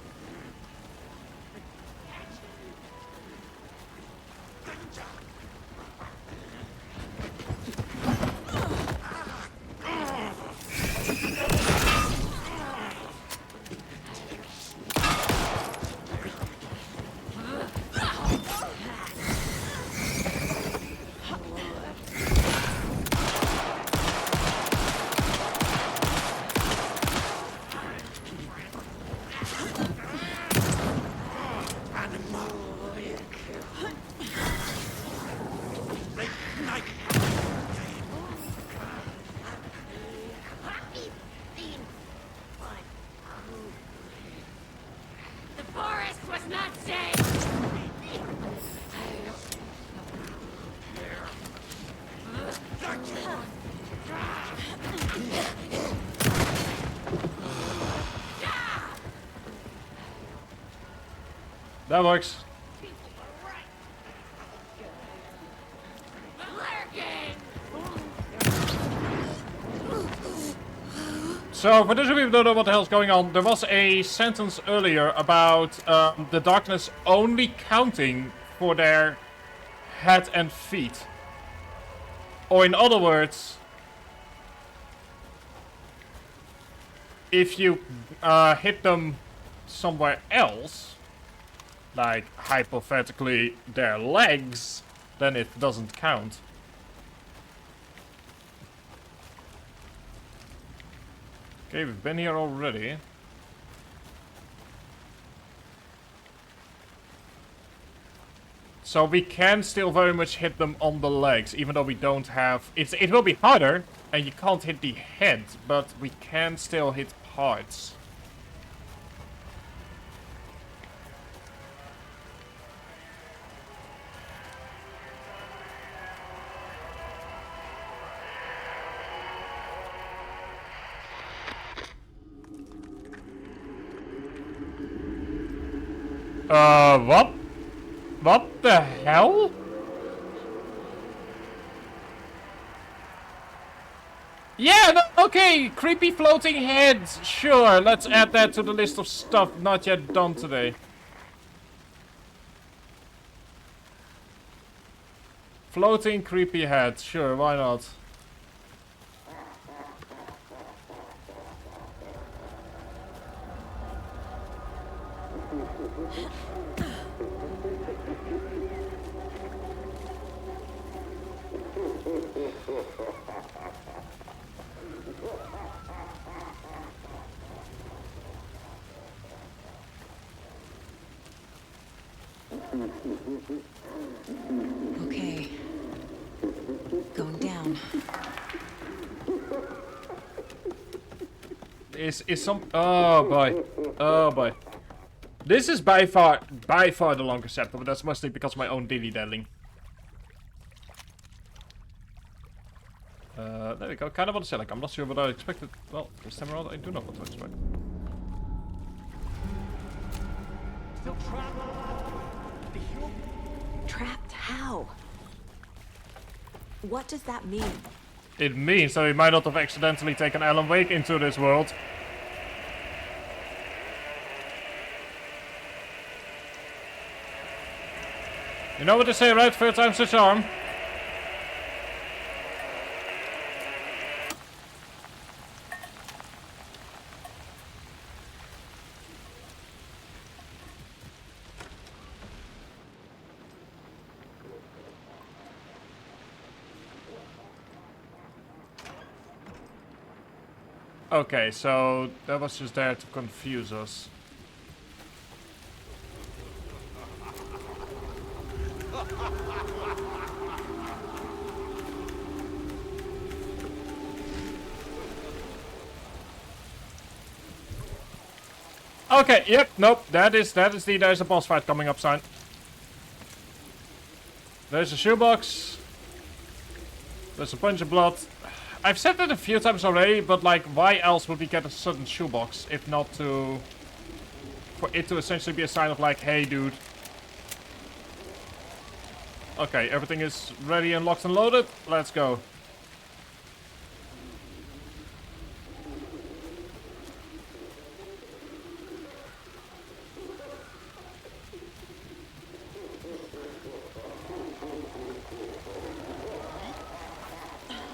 That works. So, for those of you who don't know what the hell's going on, there was a sentence earlier about the darkness only counting for their head and feet. Or in other words, if you hit them somewhere else, like hypothetically their legs, then it doesn't count. Okay, we've been here already. So we can still very much hit them on the legs, even though we don't have... It will be harder, and you can't hit the head, but we can still hit parts. What? What the hell? Yeah, no, okay, creepy floating heads. Sure, let's add that to the list of stuff not yet done today. Floating creepy heads, sure, why not? Okay. Going down. Is some... Oh boy. Oh boy. This is by far the longest chapter, but that's mostly because of my own dilly-dallying. There we go. Kind of on the ceiling. I'm not sure what I expected. Well, this time around I do know what to expect. Trapped how? What does that mean? It means that we might not have accidentally taken Alan Wake into this world. You know what they say, right? Third time's the charm. Okay, so that was just there to confuse us. Okay, yep, nope, there's a boss fight coming up sign. There's a shoebox. There's a bunch of blood. I've said that a few times already, but like, why else would we get a sudden shoebox if not to... for it to essentially be a sign of like, hey dude. Okay, everything is ready and locked and loaded. Let's go.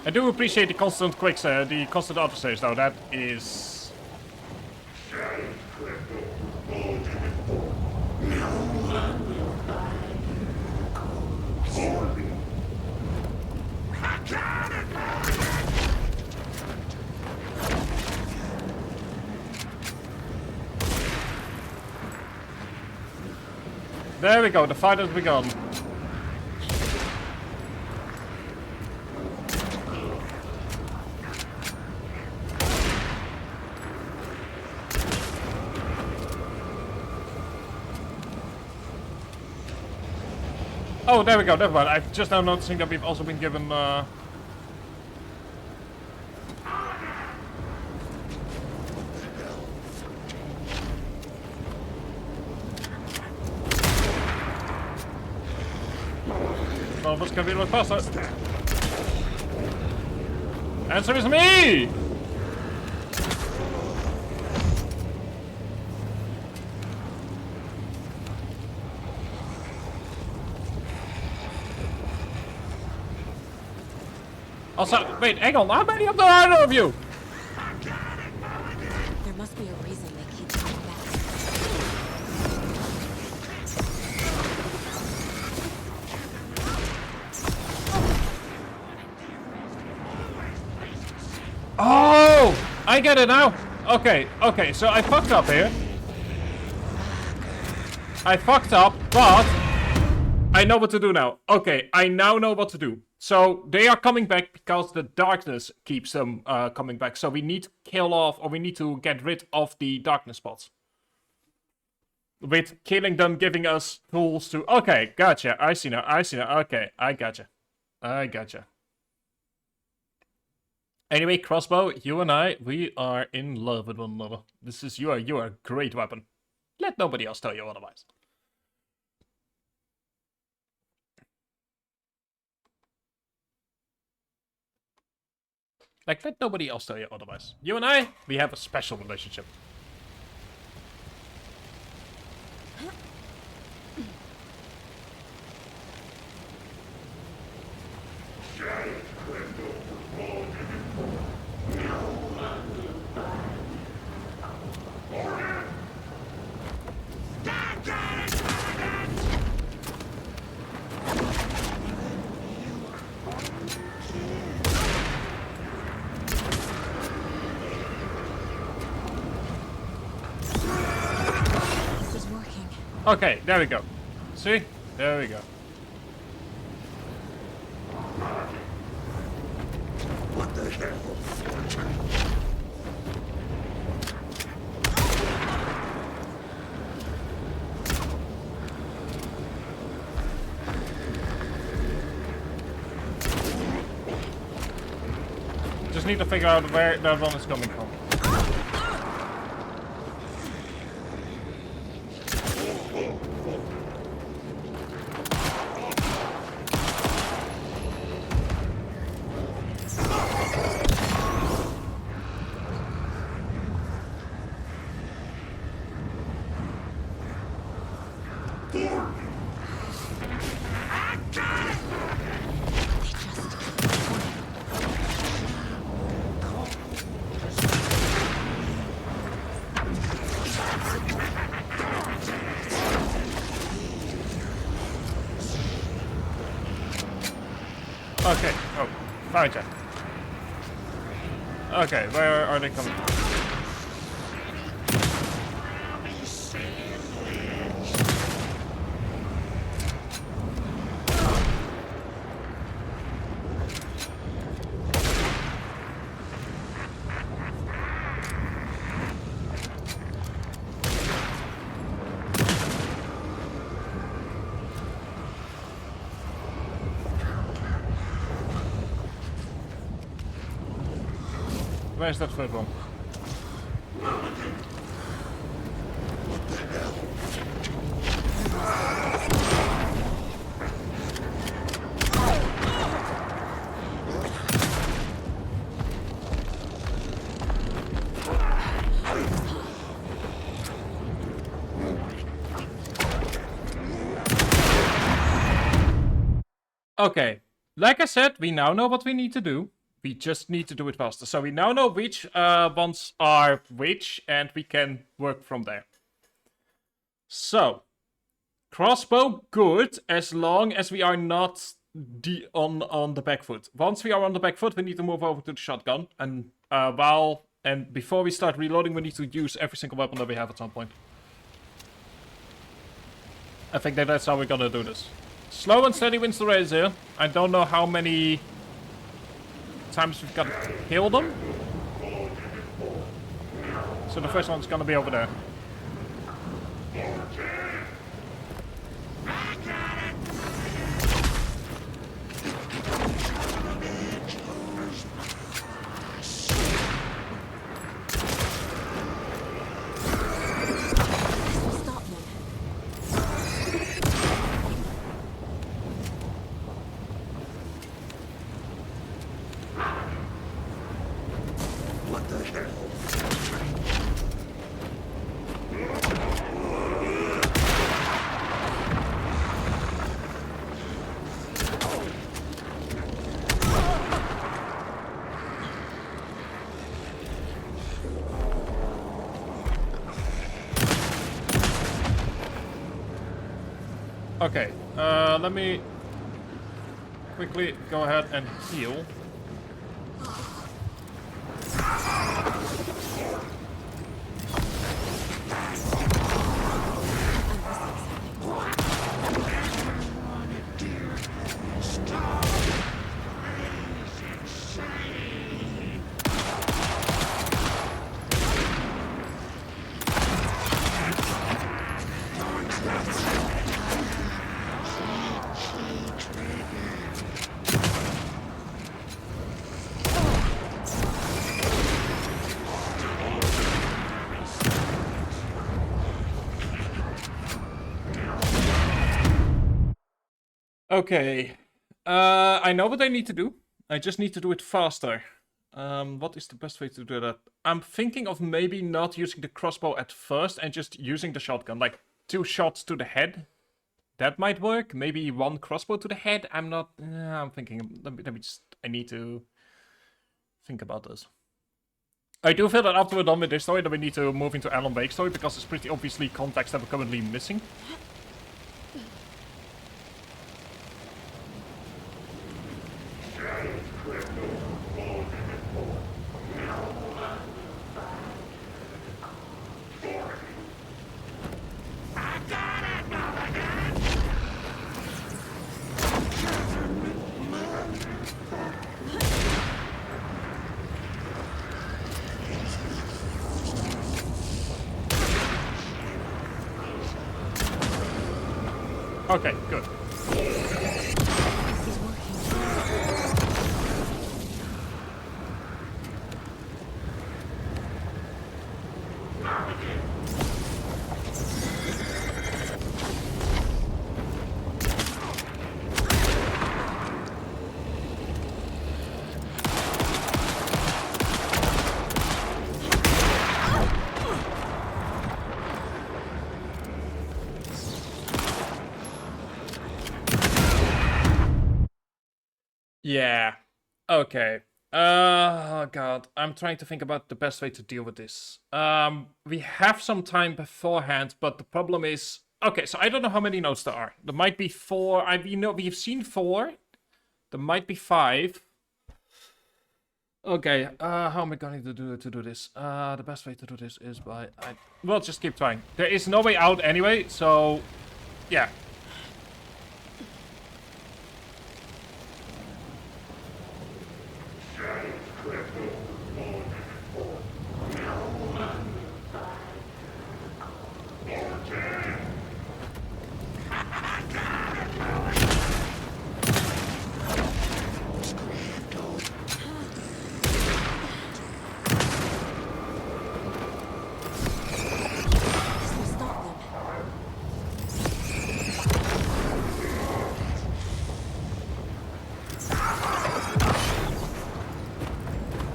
I do appreciate the constant the constant autosaves though. That is... There we go, the fight has begun. Oh, there we go, never mind. I'm just now noticing that we've also been given, Well, what's gonna be a lot faster? Answer is me! Also, wait, hang on, how many of there are of you? There must be a reason they keep coming back. Oh! I get it now! Okay, okay, so I fucked up here. I fucked up, but... I know what to do now. Okay, I now know what to do. So, they are coming back because the darkness keeps them coming back. So we need to kill off, or we need to get rid of the darkness spots. With killing them, giving us tools to... Okay, gotcha. I see now, I see now. Okay, I gotcha. I gotcha. Anyway, Crossbow, you and I, we are in love with one another. This is... You are a great weapon. Let nobody else tell you otherwise. Like, let nobody else tell you otherwise. You and I, we have a special relationship. Okay, there we go. See? There we go. What the hell? Just need to figure out where that one is coming from. Okay, oh, fire check. Okay, where are they coming from? Where's that third one? Okay, like I said, we now know what we need to do. We just need to do it faster. So we now know which ones are which, and we can work from there. So, crossbow, good, as long as we are not on the back foot. Once we are on the back foot, we need to move over to the shotgun. And before we start reloading, we need to use every single weapon that we have at some point. I think that's how we're gonna do this. Slow and steady wins the race here. I don't know how many times we've got to kill them. So the first one's gonna be over there. Okay, let me quickly go ahead and heal. Okay, I know what I need to do. I just need to do it faster. What is the best way to do that? I'm thinking of maybe not using the crossbow at first and just using the shotgun. Like 2 shots to the head. That might work. Maybe 1 crossbow to the head. I'm not... I'm thinking... Let me just... I need to think about this. I do feel that after we're done with this story that we need to move into Alan Wake's story because it's pretty obviously context that we're currently missing. Okay, good. He's working. Yeah. Okay. Oh god. I'm trying to think about the best way to deal with this. We have some time beforehand, but the problem is... Okay, so I don't know how many notes there are. There might be 4. We've seen 4. There might be 5. Okay, how am I going to do this? The best way to do this is by... We'll just keep trying. There is no way out anyway, so... Yeah. This will stop them.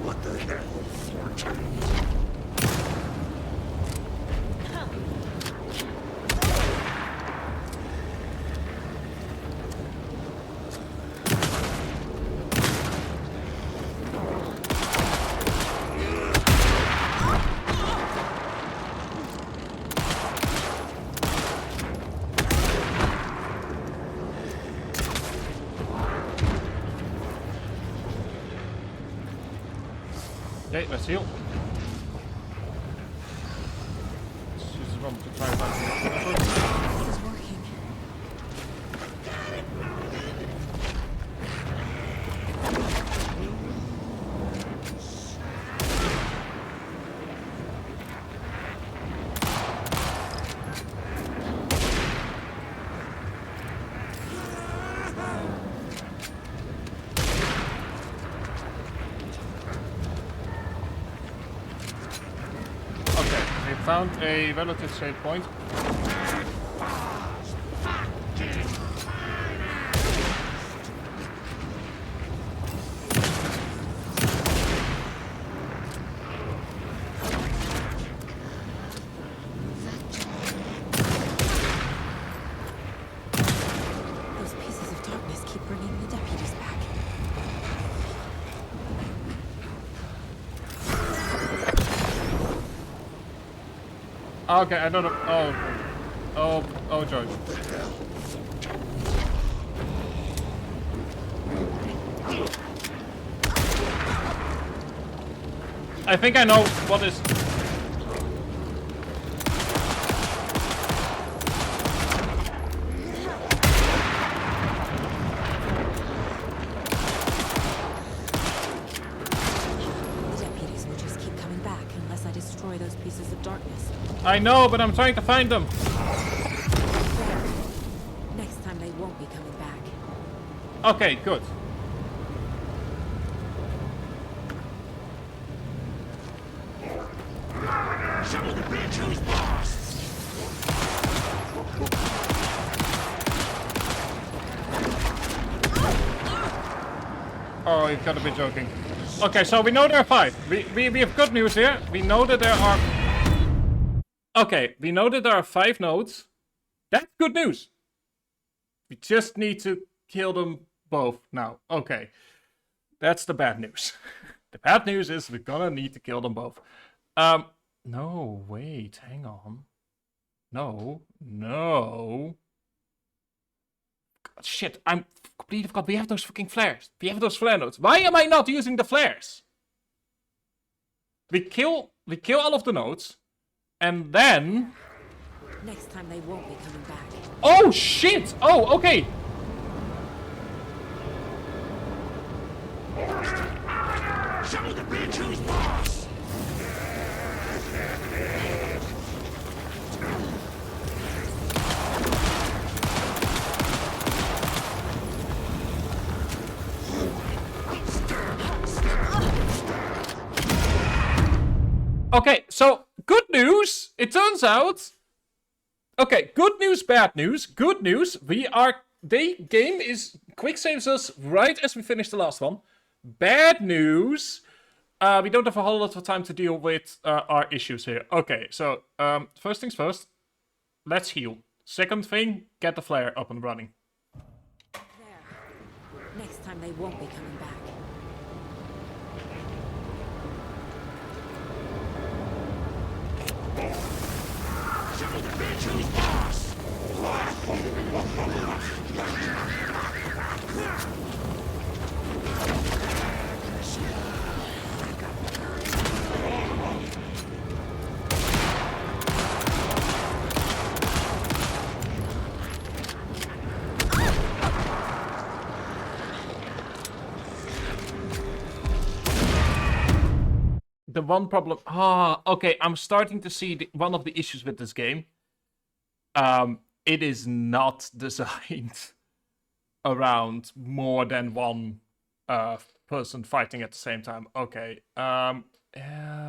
What the hell, Fortune? Okay, let's heal. Let's use this moment to try and find some effort. This is working. Okay, we found a relative safe point. Those pieces of darkness keep bringing the deputies back. Okay, I don't know. Oh, okay. Oh, George. I think I know what is... The deputies will just keep coming back unless I destroy those pieces of darkness. I know, but I'm trying to find them. Next time they won't be coming back. Okay, good. Show the bitch who's boss! Oh, you've got to be joking. Okay, so we know there are 5. We have good news here. We know that there are... Okay, we know that there are 5 nodes. That's good news. We just need to kill them both now. Okay. That's the bad news. The bad news is we're gonna need to kill them both. No, wait, hang on. No. God, shit, I'm completely forgot. We have those fucking flares. We have those flare nodes. Why am I not using the flares? We kill all of the nodes. And then... Next time they won't be coming back. Oh, shit! Oh, okay. Show the bitch who's boss! So, good news. It turns out... Okay, good news, bad news. Good news, game is quick saves us right as we finish the last one. Bad news, we don't have a whole lot of time to deal with our issues here. Okay, so first things first, let's heal. Second thing, get the flare up and running. There. Next time they won't be coming back. The one problem... okay, I'm starting to see one of the issues with this game. It is not designed around more than one person fighting at the same time. Okay,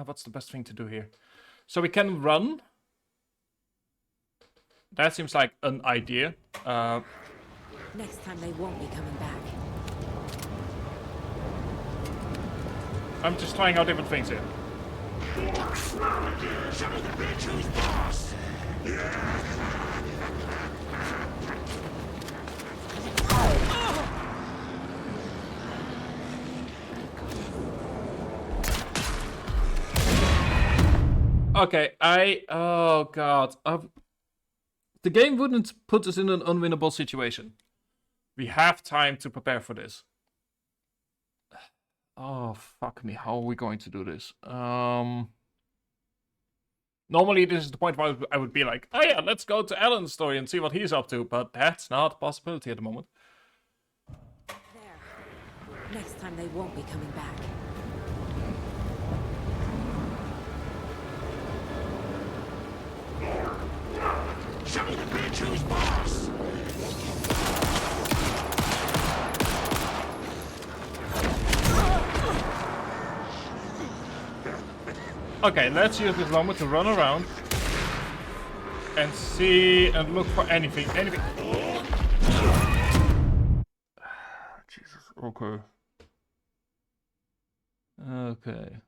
what's the best thing to do here? So we can run. That seems like an idea. Next time they won't be coming back. I'm just trying out different things here. Okay, oh god. The game wouldn't put us in an unwinnable situation. We have time to prepare for this. Oh, fuck me. How are we going to do this? Normally, this is the point where I would be like, oh yeah, let's go to Alan's story and see what he's up to. But that's not a possibility at the moment. There. Next time they won't be coming back. Show the bitch who's boss! Okay, let's use this moment to run around and see and look for anything. Jesus. Okay. Okay.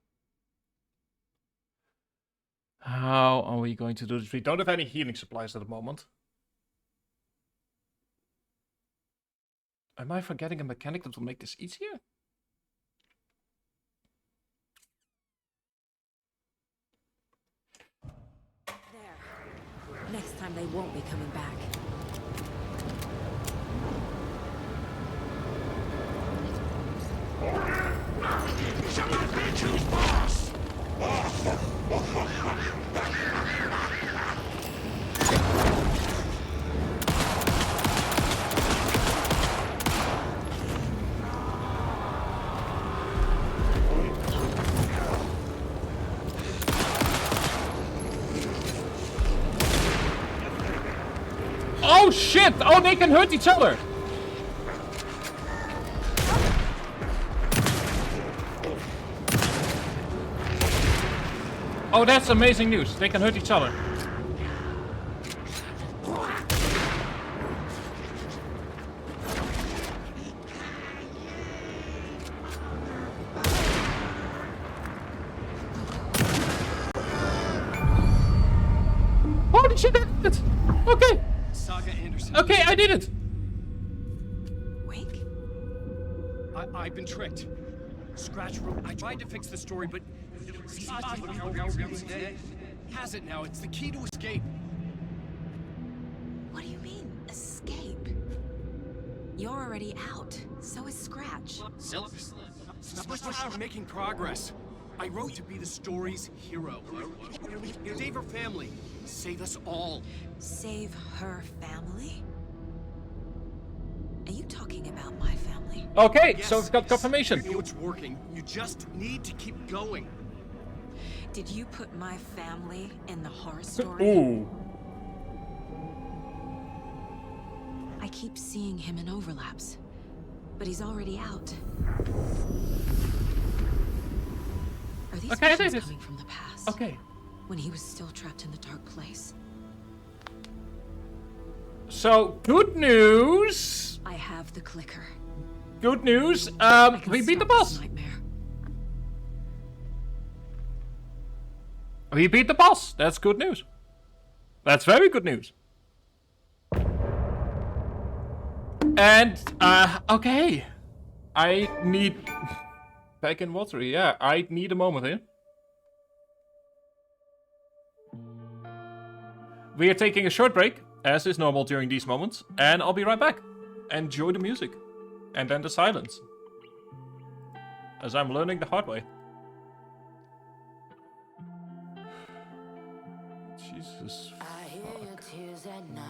How are we going to do this? We don't have any healing supplies at the moment. Am I forgetting a mechanic that will make this easier? Next time they won't be coming back. Show the bitch who's boss! Oh shit! Oh, they can hurt each other! Oh, that's amazing news. They can hurt each other. Holy shit, I did it! Okay! Saga Anderson. Okay, I did it! Wake? I've been tricked. Scratch wrote. I tried to fix the story, but has it now. It's the key to escape. What do you mean, escape? You're already out. So is Scratch. We're making progress. I wrote to be the story's hero. Save her family. Save us all. Save her family? Are you talking about my family? Okay, Yes, so we've got confirmation. You know it's working. You just need to keep going. Did you put my family in the horror story? Ooh. I keep seeing him in overlaps, but he's already out. Are these Okay, I visions did it. coming from the past? Okay. when he was still trapped in the dark place. So, good news. I have the clicker. Good news. We beat the boss. Nightmare. We beat the boss. That's good news. That's very good news. And, okay. I need... Back in water, yeah. I need a moment here. We are taking a short break, as is normal during these moments, and I'll be right back. Enjoy the music. And then the silence. As I'm learning the hard way. Jesus. I hear your tears at night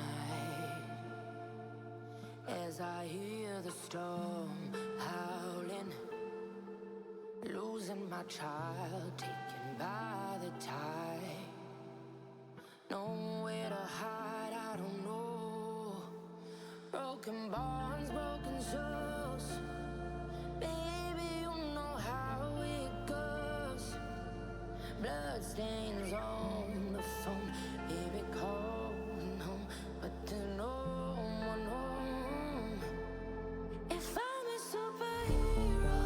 as I hear the storm howling, losing my child taken by the tide. Nowhere to hide, I don't know. Broken bonds, broken souls. Baby, you know how it goes. Blood stains on the phone, baby calling home, but there's no one home. If I'm a superhero,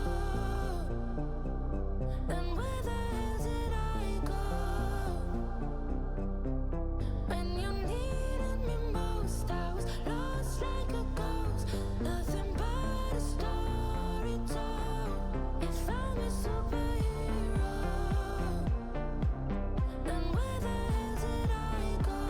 then where the hell did I go? When you needed me most, I was lost like a ghost, nothing but a story told. If I'm a superhero, then where the hell did I go?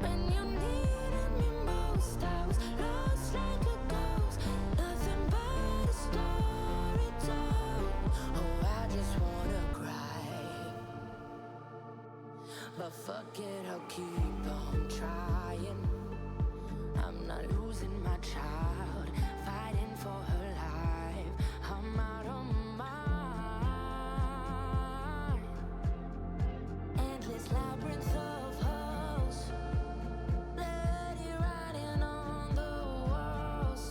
When you needed me most, I was lost like a ghost, nothing but a story told. Oh, I just wanna cry, but fuck it, I'll keep on trying. I'm not losing my child, fighting for her life. I'm out of mind. Endless labyrinth of holes, bloody writing on the walls,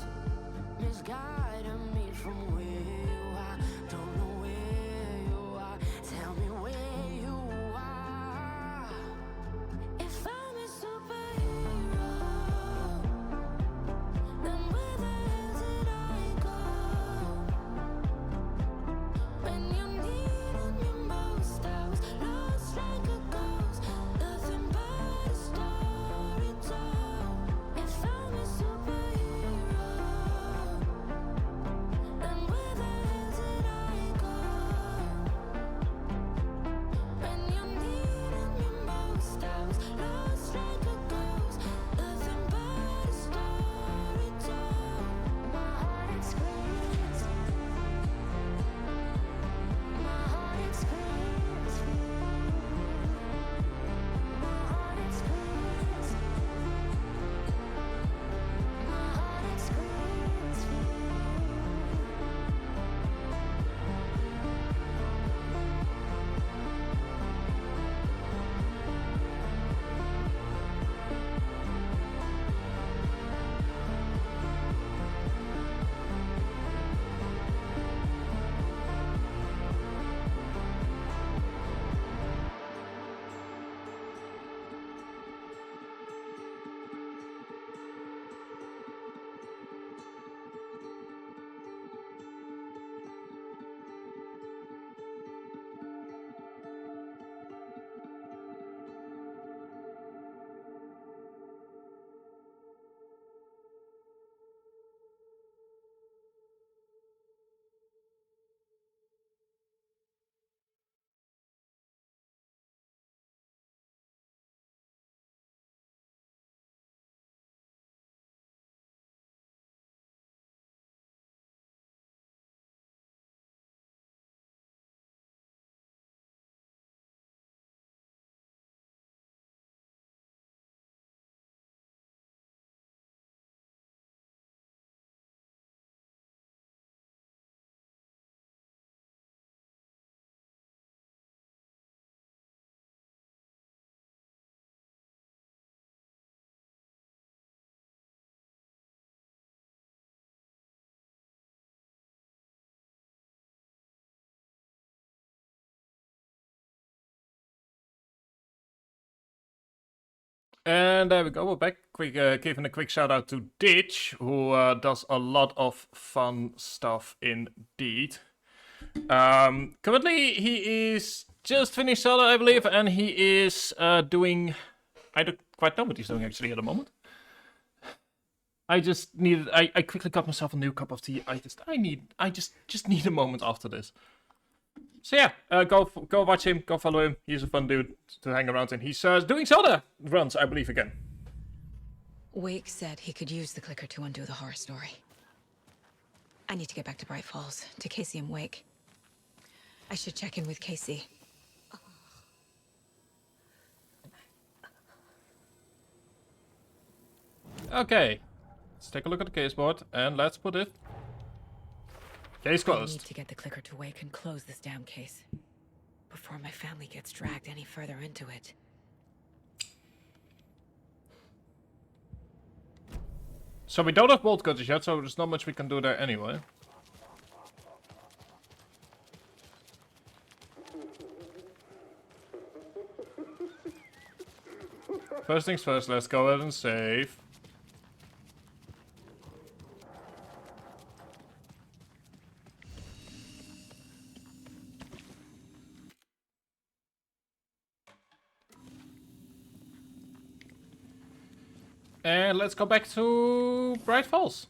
misguiding me from where you are. Don't know where you are. Tell me where you are. If I'm a superhero, then where the hell did I go? When you needed me most, I was lost like a ghost, nothing but a story told. If I'm a superhero, then where the And there we go, we're back. Giving a quick shout out to Ditch, who does a lot of fun stuff indeed. Currently, he is just finished Zelda, I believe, and he is doing... I don't quite know what he's doing actually at the moment. I quickly got myself a new cup of tea. I just need a moment after this. So yeah, go watch him, go follow him. He's a fun dude to hang around in. He's doing Zelda runs, I believe, again. Wake said he could use the clicker to undo the horror story. I need to get back to Bright Falls, to Casey and Wake. I should check in with Casey. Okay, let's take a look at the case board and let's put it. Case I closed. need to get the clicker to Wake and close this damn case before my family gets dragged any further into it. So we don't have bolt cutters yet, so there's not much we can do there anyway. First things first, let's go ahead and save. And let's go back to Bright Falls.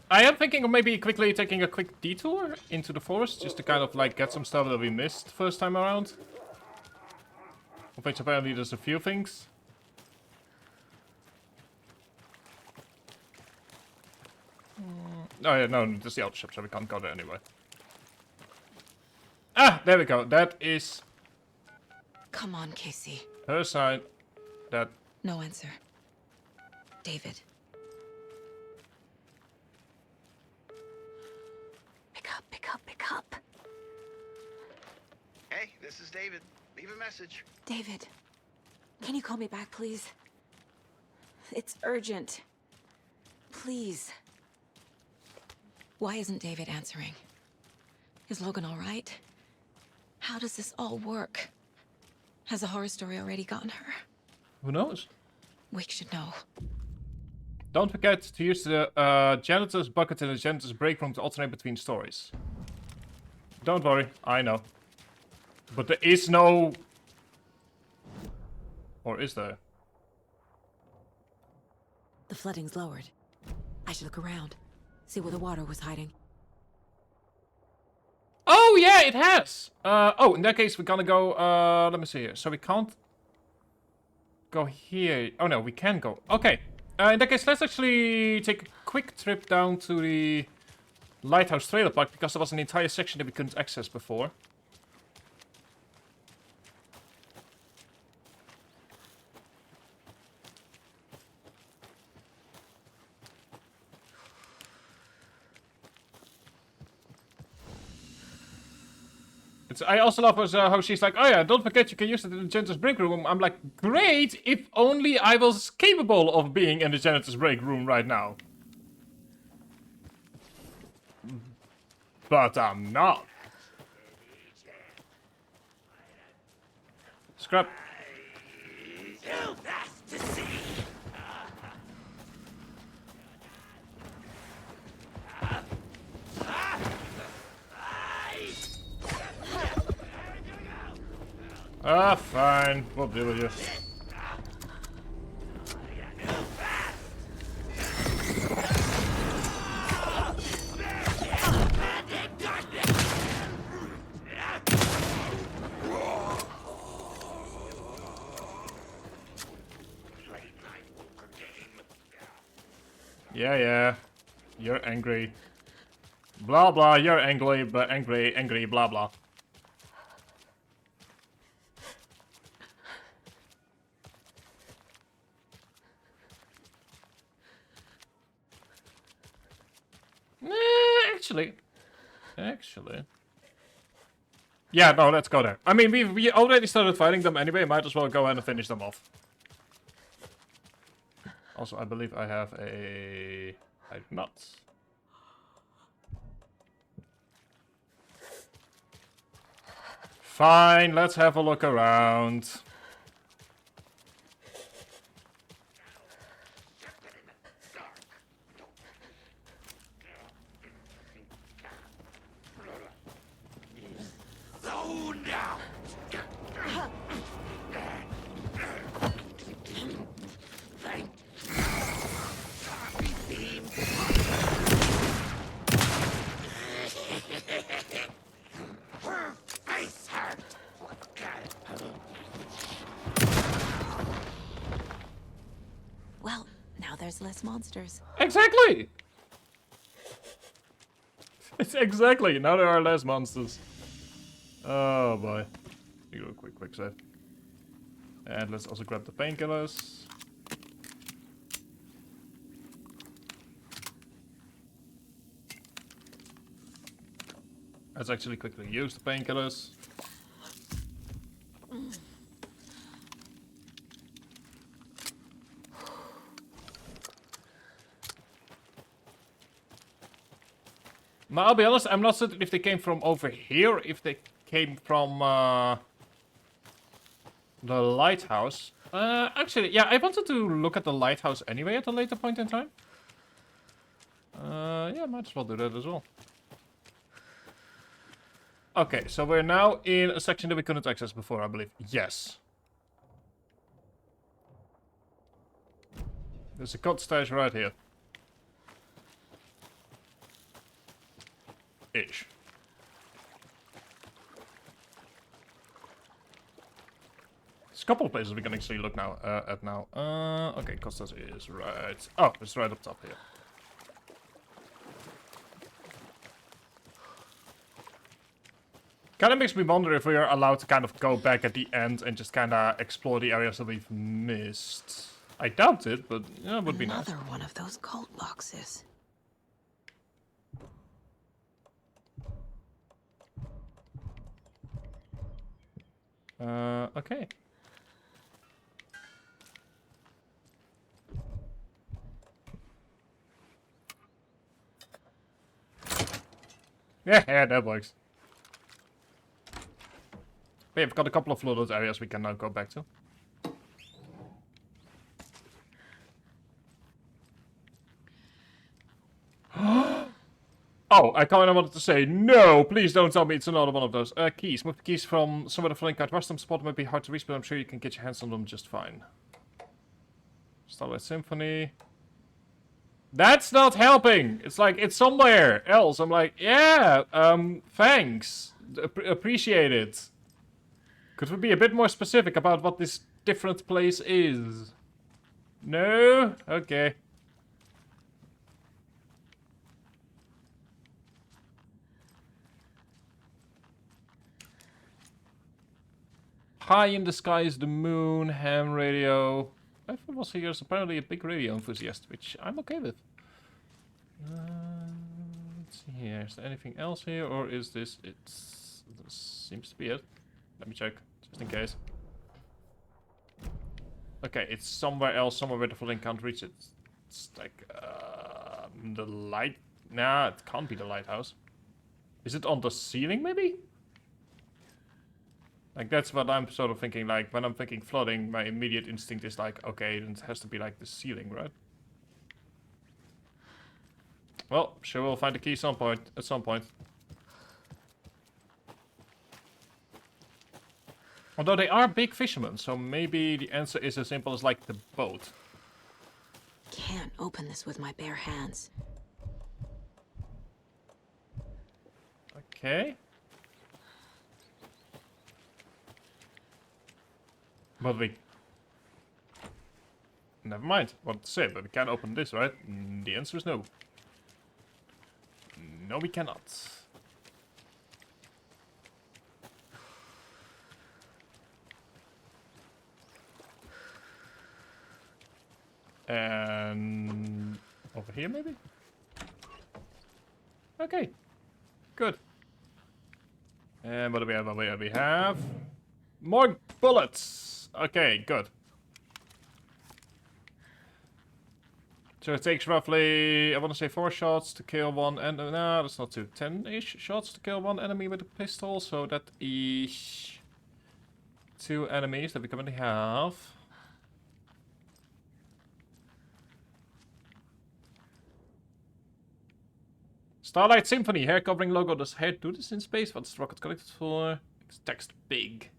I am thinking of maybe quickly taking a quick detour into the forest, just to kind of like get some stuff that we missed first time around. Of which apparently there's a few things. Oh yeah, no, there's the outer ship, so we can't go there anyway. Ah, there we go. That is Come on, Casey. her side. That... No answer. David. Pick up, pick up, pick up. Hey, this is David. Leave a message. David, can you call me back, please? It's urgent. Please. Why isn't David answering? Is Logan all right? How does this all work? Has the horror story already gotten her? Who knows? Wake should know. Don't forget to use the janitor's bucket in the janitor's break room to alternate between stories. Don't worry, I know. But there is no... Or is there? The flooding's lowered. I should look around. See where the water was hiding. Oh, yeah, it has! Oh, in that case, we're gonna go... let me see here. So we can't... go here. Oh, no, we can go. Okay. In that case, let's actually take a quick trip down to the Lighthouse Trailer Park, because there was an entire section that we couldn't access before. I also love how she's like, oh yeah, don't forget you can use it in the janitor's break room. I'm like, great, if only I was capable of being in the janitor's break room right now. But I'm not. Scrap. Too fast to see. Ah, fine. We'll deal with you. Yeah. You're angry. Blah blah, you're angry, but angry, blah blah. Actually. Yeah, no, let's go there. I mean, we already started fighting them anyway, might as well go ahead and finish them off. Also, I believe I have a... I do not. Fine, let's have a look around. Zoned out. Her face hurt. Well, now there's less monsters. Exactly! It's exactly. Now there are less monsters. Oh boy. You do a quick save. And let's also grab the painkillers. Let's actually quickly use the painkillers. Now, I'll be honest, I'm not certain if they came from over here, if they came from the lighthouse. Actually, yeah, I wanted to look at the lighthouse anyway at a later point in time. Yeah, might as well do that as well. Okay, so we're now in a section that we couldn't access before, I believe. Yes. There's a cot stash right here. Ish. There's a couple of places we can actually look now at now. Okay, Costas is right. Oh, it's right up top here. Kind of makes me wonder if we are allowed to kind of go back at the end and just kind of explore the areas that we've missed. I doubt it, but yeah, it would be nice. Another one of those cult boxes. Okay. Yeah, that works. But yeah, we've got a couple of flooded areas we can now go back to. Oh, I kind of wanted to say, no, please don't tell me it's another one of those. Keys. Move the keys from somewhere the flying card Western spot might be hard to reach, but I'm sure you can get your hands on them just fine. Starlight Symphony. That's not helping! It's like, it's somewhere else. I'm like, yeah, thanks. Appreciate it. Could we be a bit more specific about what this different place is? No? Okay. High in the sky is the moon, ham radio. I thought was here is apparently a big radio enthusiast, which I'm okay with. Let's see here. Is there anything else here, or is this it? This seems to be it. Let me check, just in case. Okay, it's somewhere else, somewhere where the flooding can't reach it. It's like the light. Nah, it can't be the lighthouse. Is it on the ceiling, maybe? Like, that's what I'm sort of thinking. Like, when I'm thinking flooding, my immediate instinct is like, okay, it has to be like the ceiling, right? Well, sure, we'll find the key at some point. Although they are big fishermen, so maybe the answer is as simple as, like, the boat. Can't open this with my bare hands. Okay. But we... Never mind what to say, but we can open this, right? The answer is no. No, we cannot. And... over here, maybe? Okay. Good. And what do we have over here? We have... more bullets! Okay, good. So it takes roughly, I want to say 4 shots to kill one, and no, that's not 2. 10-ish shots to kill one enemy with a pistol, so that is 2 enemies that we currently have. Starlight Symphony, hair covering logo. Does hair do this in space? What's rocket connected for? Text big.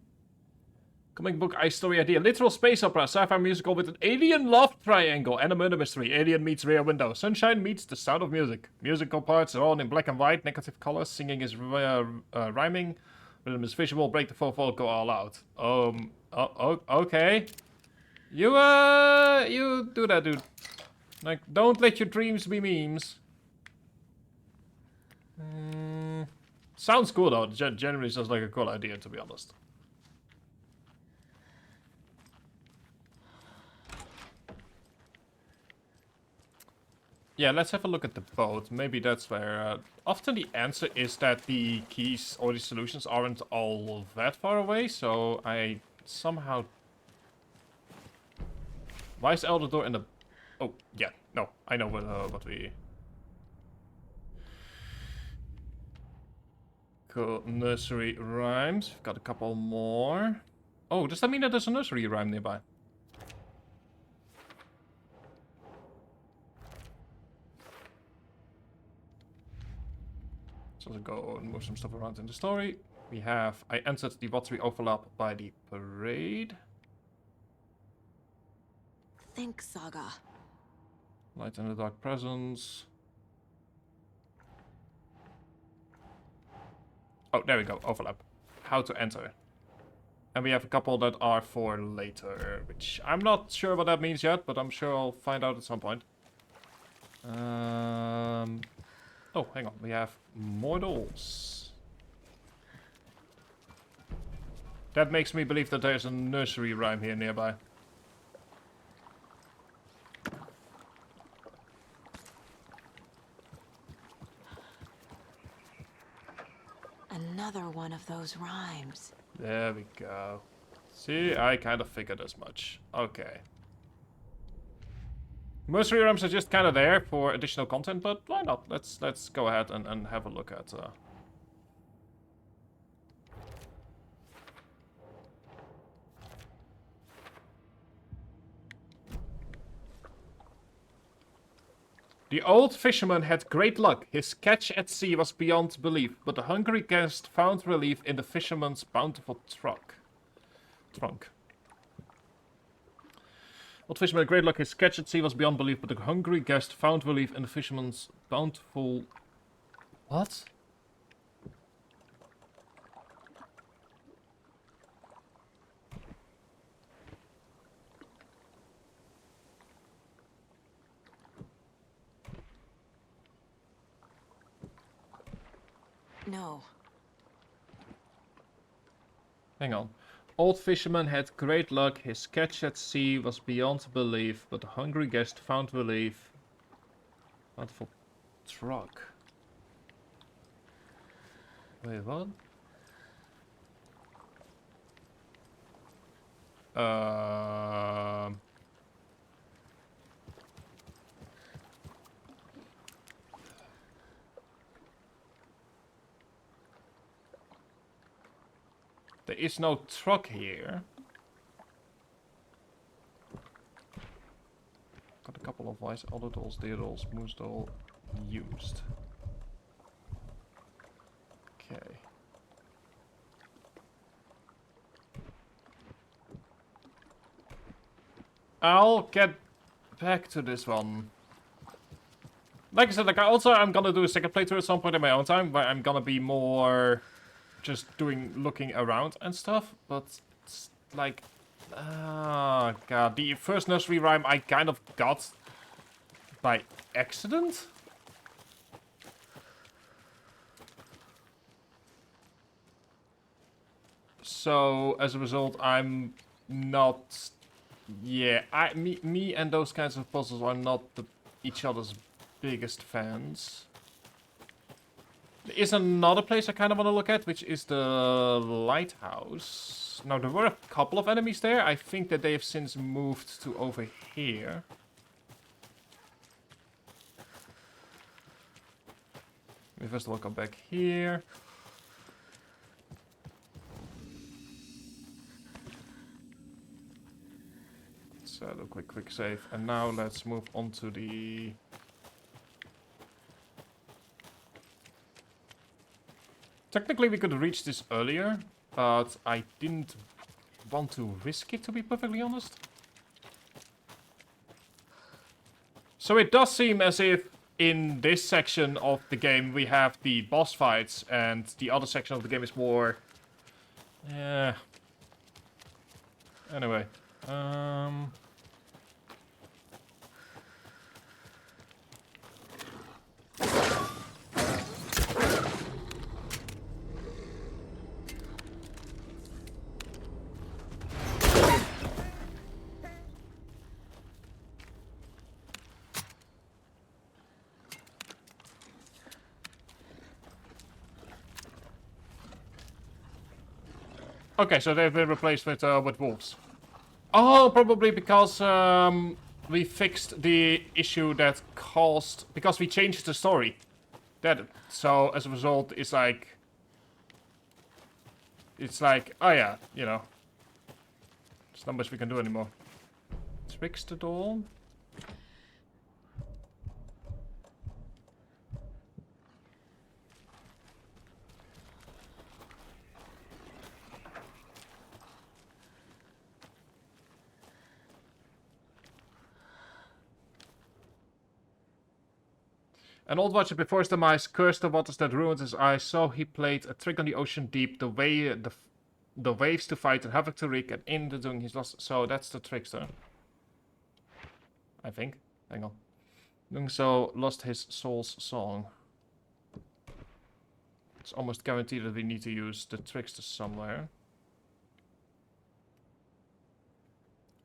Comic book story idea. Literal space opera, sci-fi musical with an alien love triangle and a murder mystery. Alien meets Rear Window. Sunshine meets The Sound of Music. Musical parts are all in black and white. Negative colors. Singing is rhyming. Rhythm is visual. Break the fourth wall. Go all out. Okay. You do that, dude. Like, don't let your dreams be memes. Sounds cool though. Generally sounds like a cool idea, to be honest. Yeah, let's have a look at the boat. Maybe that's where... often the answer is that the keys or the solutions aren't all that far away, so I somehow... Why is Elder Door in the... Oh, yeah. No, I know what we... Cool. Nursery rhymes. We've got a couple more. Oh, does that mean that there's a nursery rhyme nearby? So let's go and move some stuff around in the story. We have... I entered the watery overlap by the parade. Think, Saga. Light in the dark presence. Oh, there we go. Overlap. How to enter. And we have a couple that are for later, which I'm not sure what that means yet, but I'm sure I'll find out at some point. Oh, hang on. We have more dolls. That makes me believe that there's a nursery rhyme here nearby. Another one of those rhymes. There we go. See, I kind of figured as much. Okay. Nursery rhymes are just kind of there for additional content, but why not? Let's go ahead and have a look at... The old fisherman had great luck. His catch at sea was beyond belief, but the hungry guest found relief in the fisherman's bountiful trunk. Old fisherman had great luck. His catch at sea was beyond belief, but the hungry guest found relief in the fisherman's bountiful... What? No. Hang on. Old fisherman had great luck. His catch at sea was beyond belief, but the hungry guest found relief. Bountiful truck. Wait, what? There is no truck here. Got a couple of wise other dolls, deer dolls, moose doll used. Okay. I'll get back to this one. Like I said, I'm gonna do a second playthrough at some point in my own time, where I'm gonna be more just looking around and stuff, but it's like, oh god, the first nursery rhyme I kind of got by accident. So as a result, I'm not, yeah, me and those kinds of puzzles are not each other's biggest fans. There is another place I kind of want to look at, which is the lighthouse. Now, there were a couple of enemies there. I think that they have since moved to over here. Okay, first of all, come back here. So do a quick save, and now let's move on to the. Technically, we could reach this earlier, but I didn't want to risk it, to be perfectly honest. So it does seem as if in this section of the game we have the boss fights, and the other section of the game is more. Anyway, okay, so they've been replaced with wolves. Oh, probably because we fixed the issue that caused, because we changed the story. So as a result, it's like, oh yeah, you know, there's not much we can do anymore. Fix the door. An old watcher before his demise cursed the waters that ruined his eyes, so he played a trick on the ocean deep, the waves to fight and havoc to wreak, and in the doing he's lost. So that's the trickster, I think. Hang on. Doing so lost his soul's song. It's almost guaranteed that we need to use the trickster somewhere.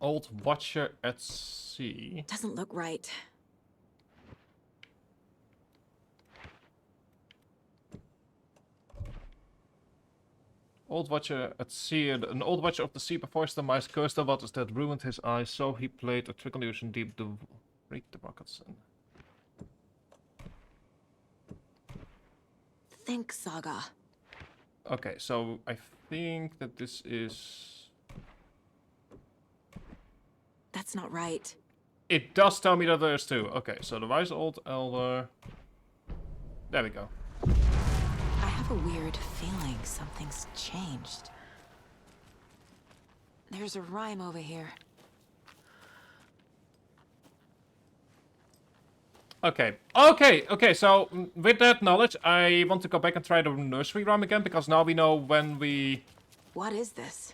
Old watcher at sea. Doesn't look right. Old watcher at sea. An old watcher of the sea before his demise cursed the waters that ruined his eyes, so he played a trick on the ocean deep to break the buckets. Think Saga. Okay, so I think that this is. That's not right. It does tell me that there's two. Okay, so the wise old elder. There we go. I have a weird feeling something's changed. There's a rhyme over here. Okay, so with that knowledge, I want to go back and try the nursery rhyme again, because now we know when we... What is this?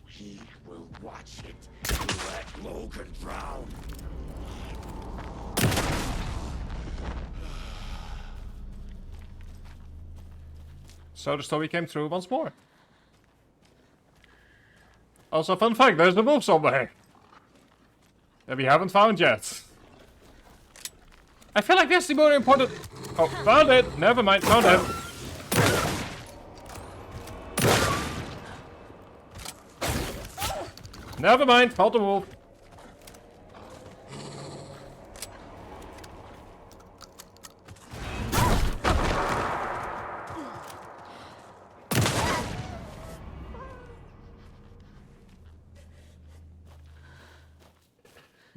He will watch it and let Logan drown. So the story came through once more. Also, fun fact, there's the wolf somewhere. That we haven't found yet. I feel like that's the more important... Oh, found it! Never mind, found it. Never mind, found the wolf.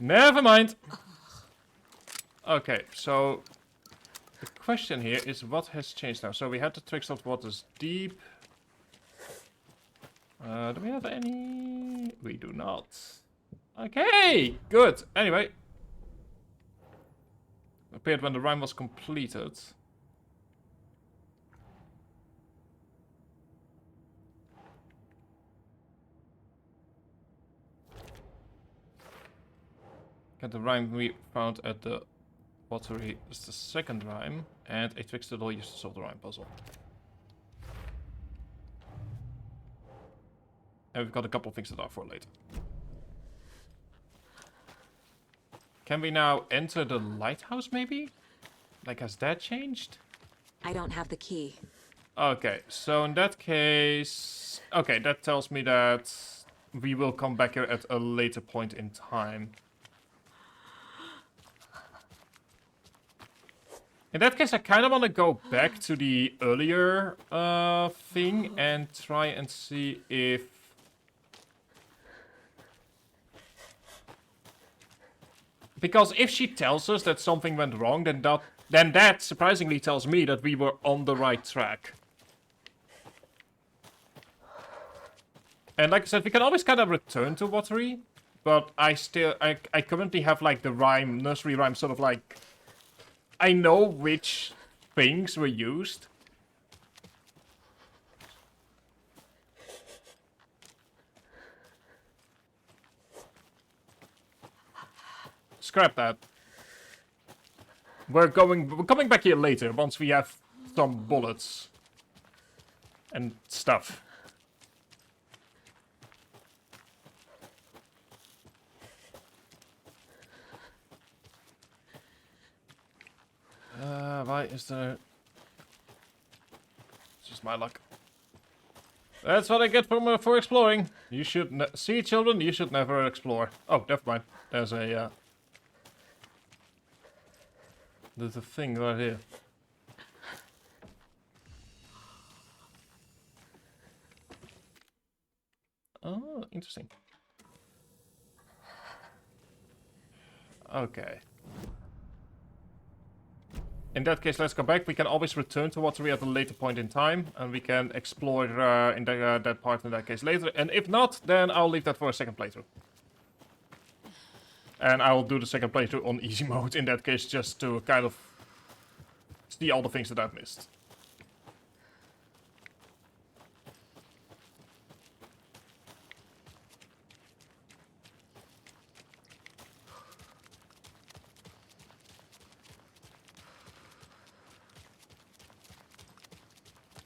Never mind. Okay, so the question here is what has changed now? So we had the tricks of waters deep. Do we have any? We do not. Okay, good. Anyway. Appeared when the rhyme was completed. Get the rhyme we found at the watery is the second rhyme, and a trickster doll used to solve the rhyme puzzle. And we've got a couple of things that are for later. Can we now enter the lighthouse, maybe? Like, has that changed? I don't have the key. Okay, so in that case... Okay, that tells me that we will come back here at a later point in time. In that case, I kind of want to go back to the earlier thing and try and see if... Because if she tells us that something went wrong, then that surprisingly tells me that we were on the right track. And like I said, we can always kind of return to Watery, but I currently have like the rhyme, nursery rhyme, sort of like... I know which things were used. Scrap that. We're coming back here later once we have some bullets and stuff. Why is there... It's just my luck. That's what I get for exploring. You should see, children, you should never explore. Oh, never mind. There's a there's a thing right here. Oh, interesting. Okay. In that case, let's go back. We can always return to Watery at a later point in time, and we can explore in that part in that case later. And if not, then I'll leave that for a second playthrough. And I will do the second playthrough on easy mode in that case, just to kind of see all the things that I've missed.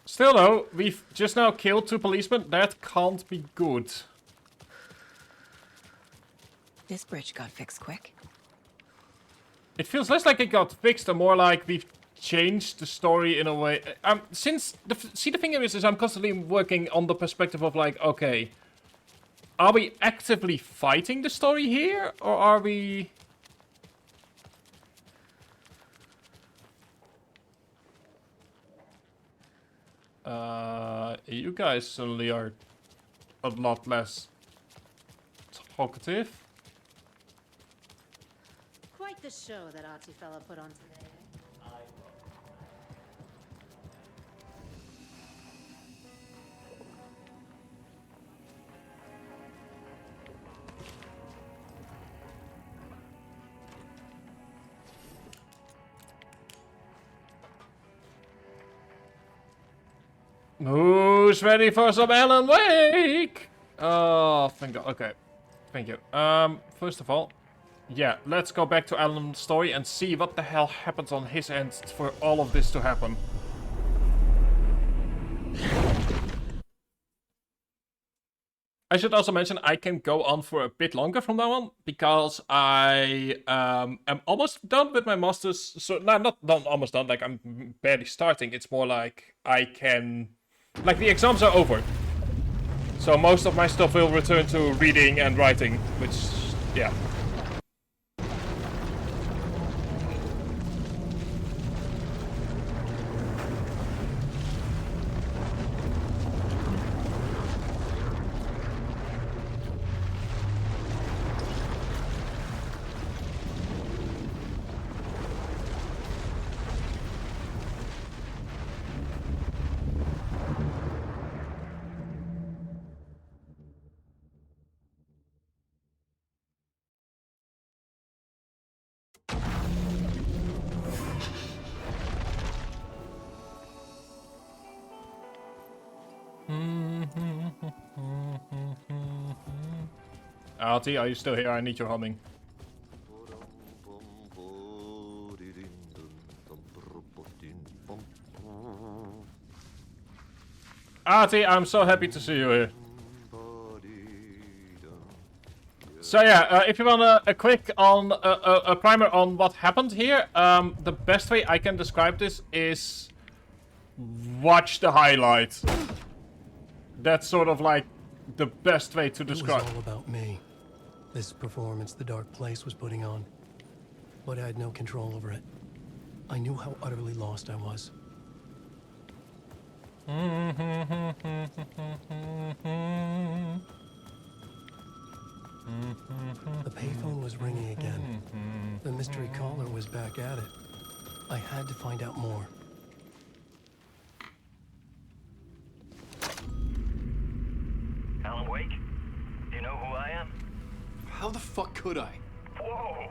Still though, we've just now killed 2 policemen. That can't be good. This bridge got fixed quick. It feels less like it got fixed and more like we've changed the story in a way. Since the thing is I'm constantly working on the perspective of like, okay, are we actively fighting the story here, or are we? You guys suddenly are a lot less talkative. Quite the show that artsy fella put on today. Who's ready for some Alan Wake? Oh, thank God. Okay. Thank you. First of all, yeah, let's go back to Alan's story and see what the hell happens on his end for all of this to happen. I should also mention I can go on for a bit longer from now on, because I am almost done with my masters. So, no, I'm not done, almost done, like I'm barely starting. It's more like I can... Like, the exams are over. So most of my stuff will return to reading and writing, which, yeah. Artie, are you still here? I need your humming. Artie, I'm so happy to see you here. So yeah, if you want a quick on a primer on what happened here, the best way I can describe this is watch the highlights. That's sort of like the best way to It was describe. all about me. This performance the Dark Place was putting on. But I had no control over it. I knew how utterly lost I was. The payphone was ringing again. The mystery caller was back at it. I had to find out more. Alan Wake? Do you know who I am? How the fuck could I? Whoa!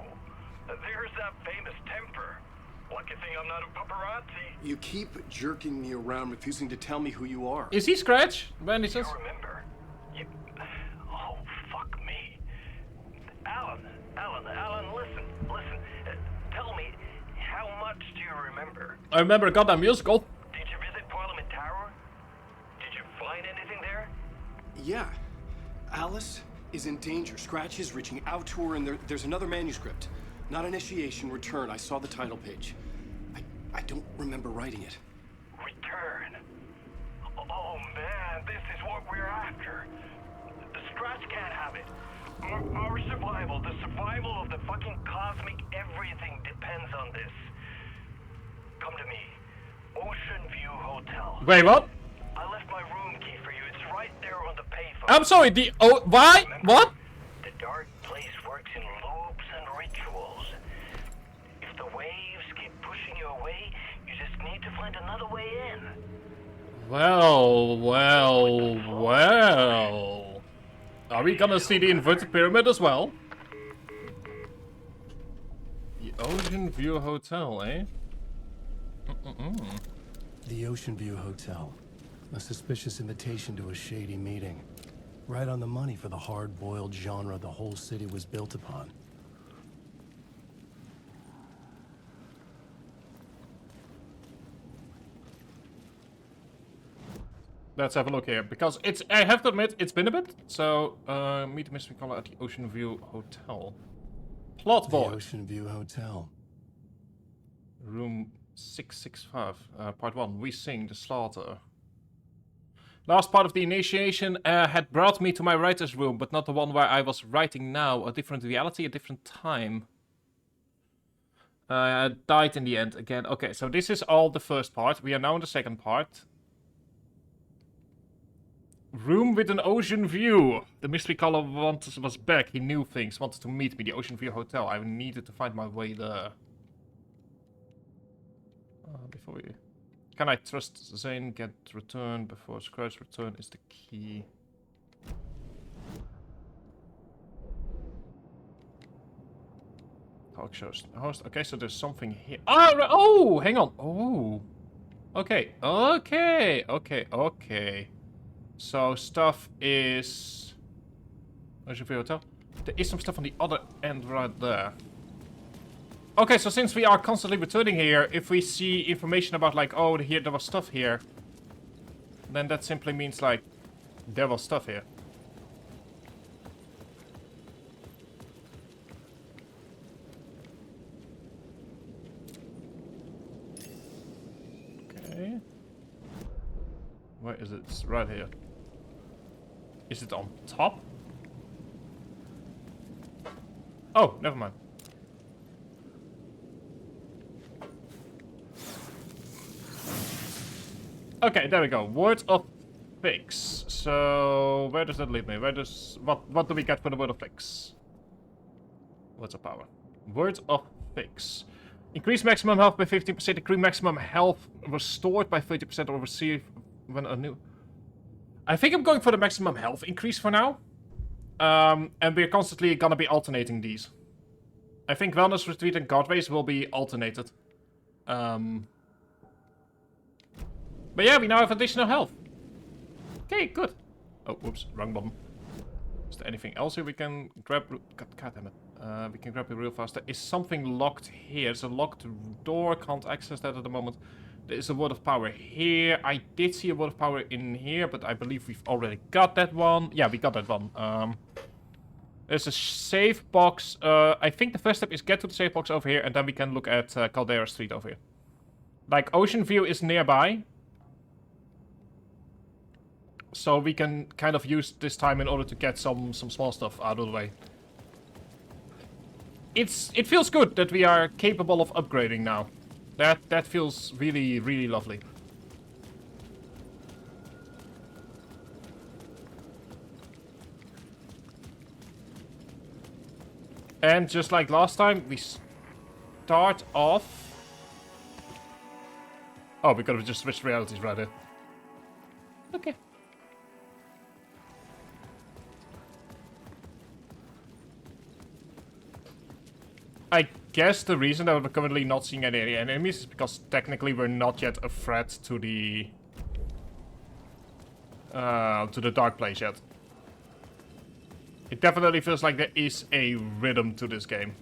There's that famous temper. Lucky thing I'm not a paparazzi. You keep jerking me around, refusing to tell me who you are. Is he Scratch? When he says? You remember? You... Oh, fuck me. Alan, listen. Tell me, how much do you remember? I remember a goddamn musical. Did you visit Parliament Tower? Did you find anything there? Yeah. Alice is in danger. Scratch is reaching out to her, and there's another manuscript. Not initiation, return. I saw the title page. I don't remember writing it. Return? Oh man, this is what we're after. The Scratch can't have it. Our survival, the survival of the fucking cosmic everything depends on this. Come to me. Ocean View Hotel. Wait, what? I left my room key for you. It's right there on the payphone. I'm sorry, why? Remember, What? The Dark Place works in loops and rituals. If the waves keep pushing you away, you just need to find another way in. Well. Are we gonna see the inverted pyramid as well? The Ocean View Hotel, eh? The Ocean View Hotel. A suspicious invitation to a shady meeting. Right on the money for the hard-boiled genre the whole city was built upon. Let's have a look here, because I have to admit, it's been a bit. So, meet the mystery caller at the Ocean View Hotel. Plot The board. Ocean View Hotel. Room 665, part 1. We sing the slaughter. Last part of the initiation had brought me to my writer's room, but not the one where I was writing now. A different reality, a different time. Died in the end again. Okay, so this is all the first part. We are now in the second part. Room with an ocean view. The mystery caller was back. He knew things. Wanted to meet me. The Ocean View Hotel. I needed to find my way there. Before we... Can I trust Zane? Get return before Scratch. Return is the key. Talk shows. Host. Okay, so there's something here. Oh, hang on. Oh. Okay. So stuff is... Ocean View Hotel. There is some stuff on the other end right there. Okay, so since we are constantly returning here, if we see information about like, oh, here there was stuff here, then that simply means like, there was stuff here. Okay. Where is it? It's right here. Is it on top? Oh, never mind. Okay, there we go. Word of fix. So where does that lead me? Where does what do we get for the word of fix? Words of power. Word of fix. Increase maximum health by 15%. Increase maximum health restored by 30% or receive when a new. I think I'm going for the maximum health increase for now. And we're constantly gonna be alternating these. I think Wellness Retreat and Godways will be alternated. But yeah, we now have additional health. Okay, good. Oh, whoops, wrong button. Is there anything else here we can grab? God damn it. We can grab it real fast. There is something locked here. It's a locked door. Can't access that at the moment. There is a word of power here. I did see a word of power in here, but I believe we've already got that one. Yeah, we got that one. There's a save box. I think the first step is get to the save box over here, and then we can look at Caldera Street over here. Like, Ocean View is nearby. So we can kind of use this time in order to get some small stuff out of the way. It feels good that we are capable of upgrading now. That feels really, really lovely. And just like last time, we start off... Oh, we could have just switched realities right there. Okay. I guess the reason that we're currently not seeing any enemies is because technically we're not yet a threat to the dark place yet. It definitely feels like there is a rhythm to this game.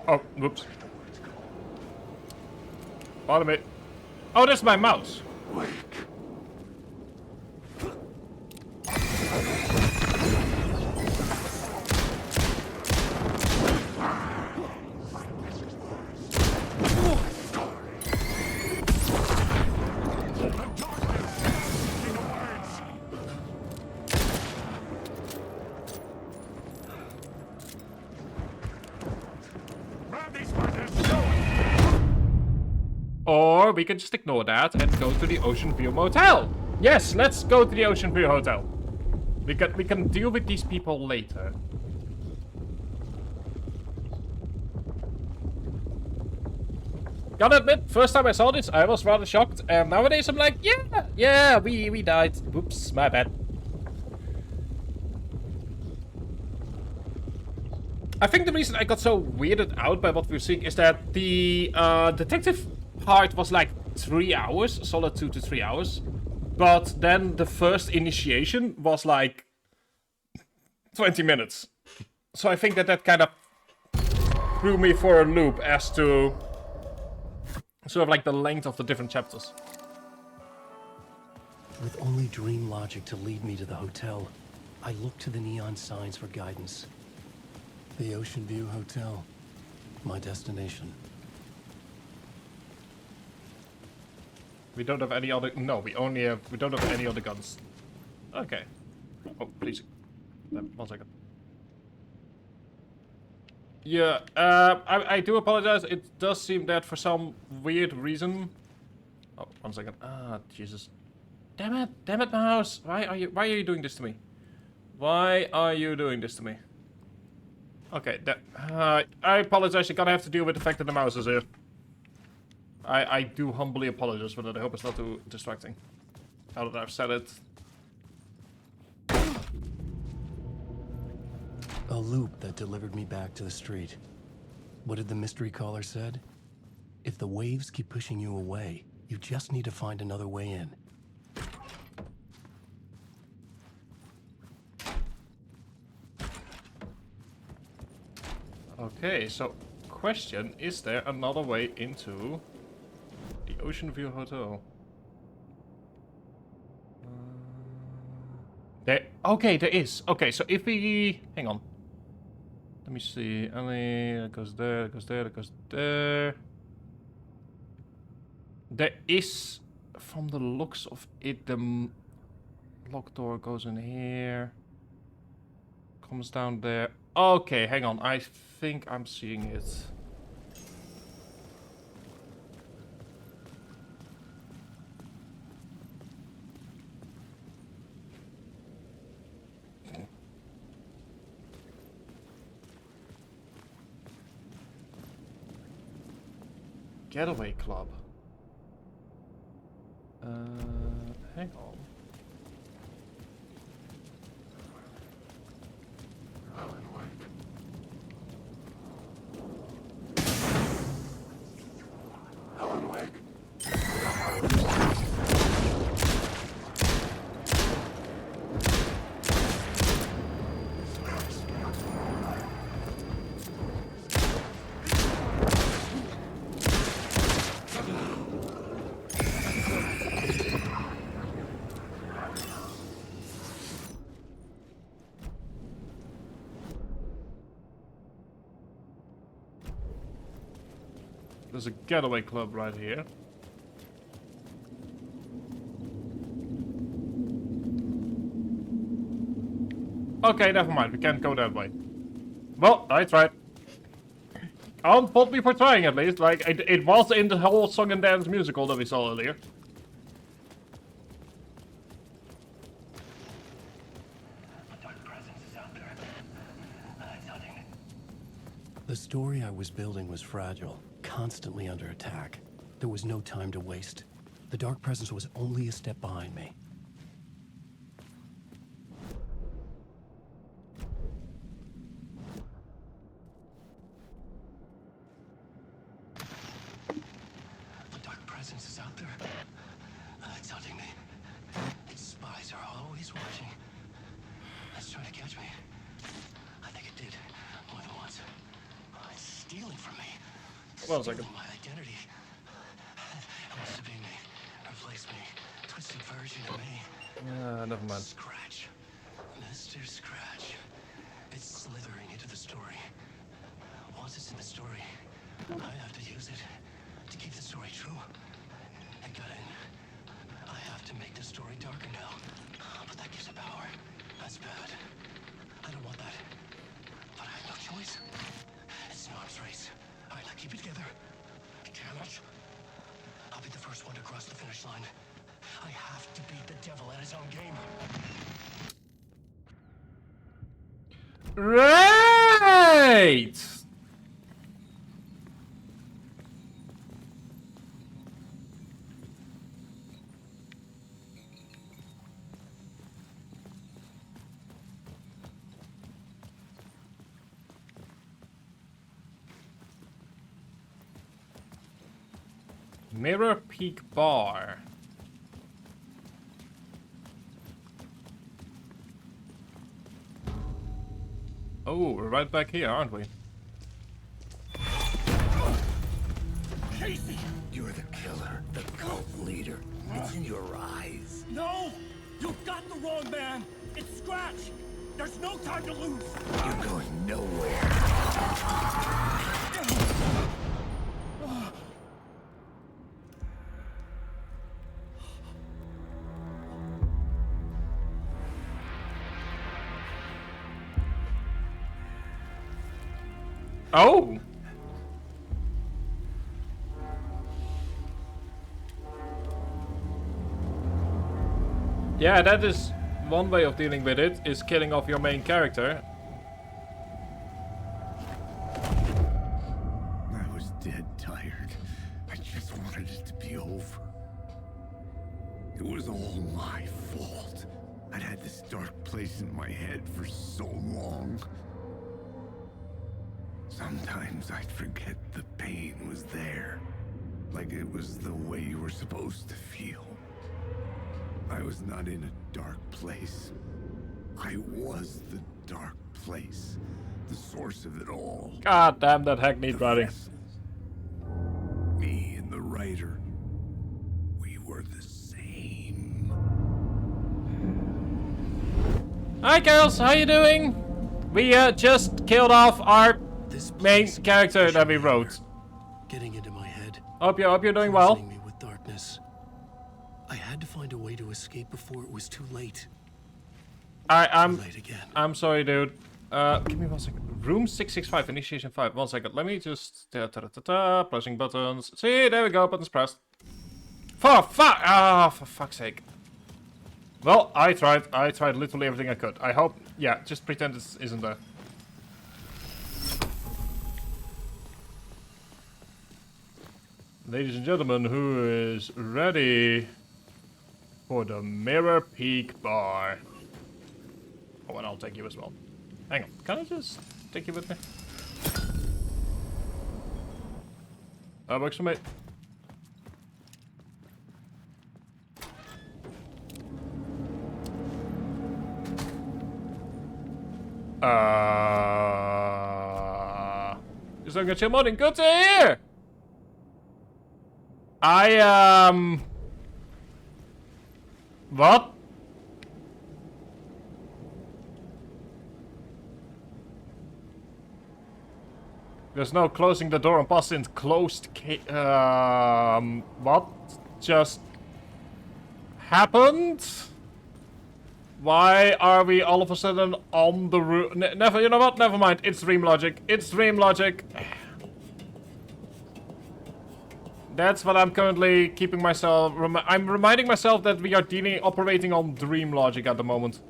Oh, whoops. Pardon me. Oh, that's my mouse. Or we can just ignore that and go to the Ocean View Motel. Yes, let's go to the Ocean View Hotel. We can deal with these people later. Gotta admit, first time I saw this, I was rather shocked. Nowadays I'm like, yeah, we died. Whoops, my bad. I think the reason I got so weirded out by what we were seeing is that the detective part was like 3 hours, solid 2 to 3 hours. But then the first initiation was like 20 minutes. So I think that kind of threw me for a loop as to sort of like the length of the different chapters. With only dream logic to lead me to the hotel, I looked to the neon signs for guidance. The Ocean View Hotel, my destination. We don't have any other... No, we don't have any other guns. Okay. Oh, please. 1 second. Yeah, I do apologize. It does seem that for some weird reason... Oh, 1 second. Ah, Jesus. Damn it, mouse. Why are you doing this to me? Why are you doing this to me? Okay, I apologize. You're gonna have to deal with the fact that the mouse is here. I do humbly apologize for that. I hope it's not too distracting. Now that I've said it. A loop that delivered me back to the street. What did the mystery caller said? If the waves keep pushing you away, you just need to find another way in. Okay, so question, is there another way into the Ocean View Hotel? Okay, there is. Okay, so if we... Hang on. Let me see. That goes there, that goes there, that goes there. There is, from the looks of it, the lock door goes in here. Comes down there. Okay, hang on. I think I'm seeing it. Getaway club. Hang on. There's a getaway club right here. Okay, never mind. We can't go that way. Well, I tried. Don't fault me for trying at least. Like, it was in the whole song and dance musical that we saw earlier. The story I was building was fragile, constantly under attack. There was no time to waste. The dark presence was only a step behind me. The dark presence is out there. It's hunting me. Its spies are always watching. It's trying to catch me. I think it did more than once. It's stealing from me. Well, a second. My identity. It wants to be me. Replace me. Twisted version of me. Never mind. Scratch. Mr. Scratch. It's slithering into the story. Once it's in the story, I have to use it to keep the story true. It got in. I have to make the story darker now. But that gives it power. That's bad. I don't want that. But I have no choice. It's an arms race. All right, now keep it together. Damn it. I'll be the first one to cross the finish line. I have to beat the devil at his own game. Right! Mirror Peak Bar. Oh, we're right back here, aren't we? Casey! You're the killer, the cult leader. It's in your eyes. No! You got the wrong man! It's Scratch! There's no time to lose! You're going nowhere. Oh! Yeah, that is one way of dealing with it, is killing off your main character. I was dead tired. I just wanted it to be over. It was all my fault. I'd had this dark place in my head for so long. Sometimes I'd forget the pain was there. Like it was the way you were supposed to feel. I was not in a dark place. I was the dark place. The source of it all. God damn, that hackneyed writing. Me and the writer. We were the same. Hi girls, how you doing? We just killed off our main character that we wrote. Getting into my head. Hope you're doing well. Me with darkness. I had to find a way to escape before it was too late. I'm Too late again. I'm sorry, dude. Give me 1 second. Room 665, initiation 5. 1 second. Let me just pressing buttons. See, there we go. Buttons pressed. For fuck's sake. Well, I tried. I tried literally everything I could. I hope. Yeah, just pretend this isn't there. Ladies and gentlemen, who is ready for the Mirror Peak Bar? Oh, and I'll take you as well. Hang on, can I just take you with me? That works for me. Just don't get your morning. Good to hear! What? There's no closing the door on past in closed what just happened? Why are we all of a sudden on the roof? Never, you know what? Never mind. It's dream logic. It's dream logic. That's what I'm currently keeping myself... I'm reminding myself that we are operating on dream logic at the moment.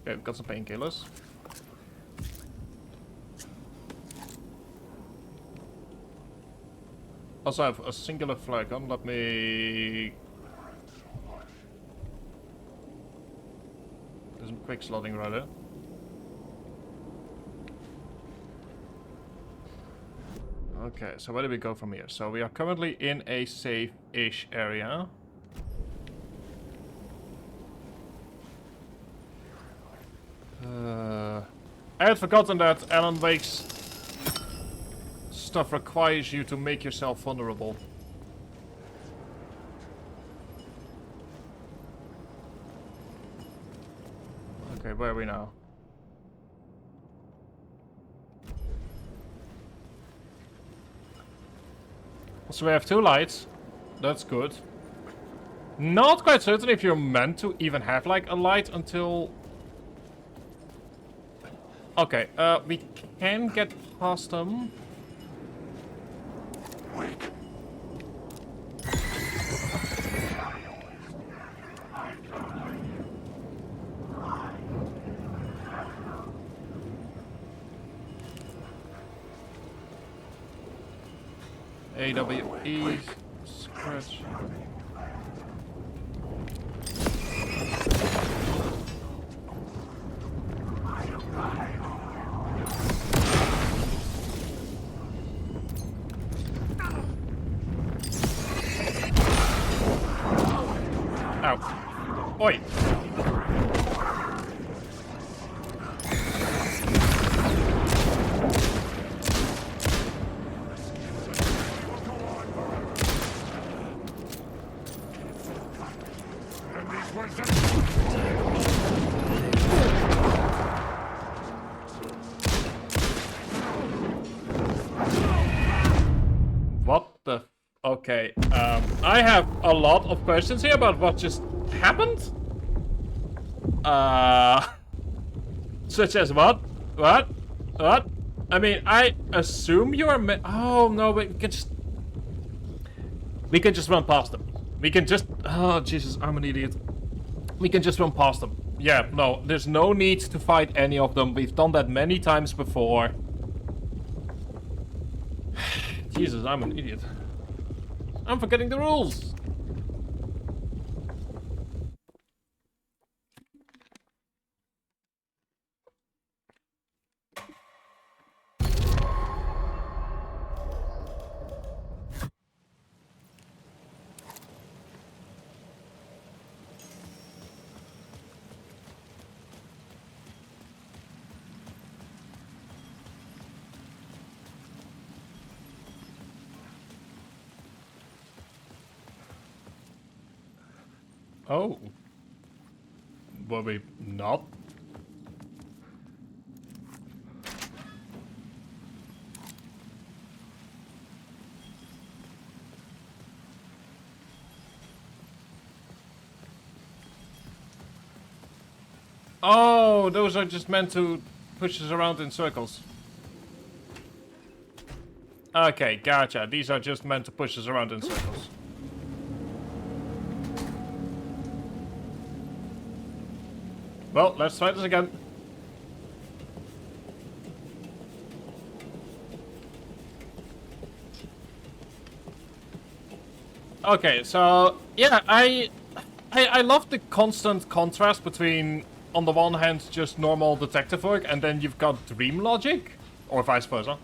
Okay, we've got some painkillers. Also, I have a singular flag on. Let me... There's some quick slotting right there. Okay, so where do we go from here? So we are currently in a safe-ish area. I had forgotten that Alan Wake's stuff requires you to make yourself vulnerable. Okay, where are we now? So we have 2 lights. That's good. Not quite certain if you're meant to even have like a light until... Okay, we can get past them. AWE, scratch. Ow. Oi. What the... Okay, I have a lot of questions here about what just happened. Such as what? What? What? I mean, I assume you are oh, no, we can just... We can just run past them. We can just... Oh, Jesus, I'm an idiot. We can just run past them. Yeah, no, there's no need to fight any of them. We've done that many times before. Jesus, I'm an idiot. I'm forgetting the rules. Oh. Were we not? Oh, those are just meant to push us around in circles. Okay, gotcha. These are just meant to push us around in circles. Well, let's try this again. Okay, so yeah, I love the constant contrast between, on the one hand, just normal detective work, and then you've got dream logic, or vice versa.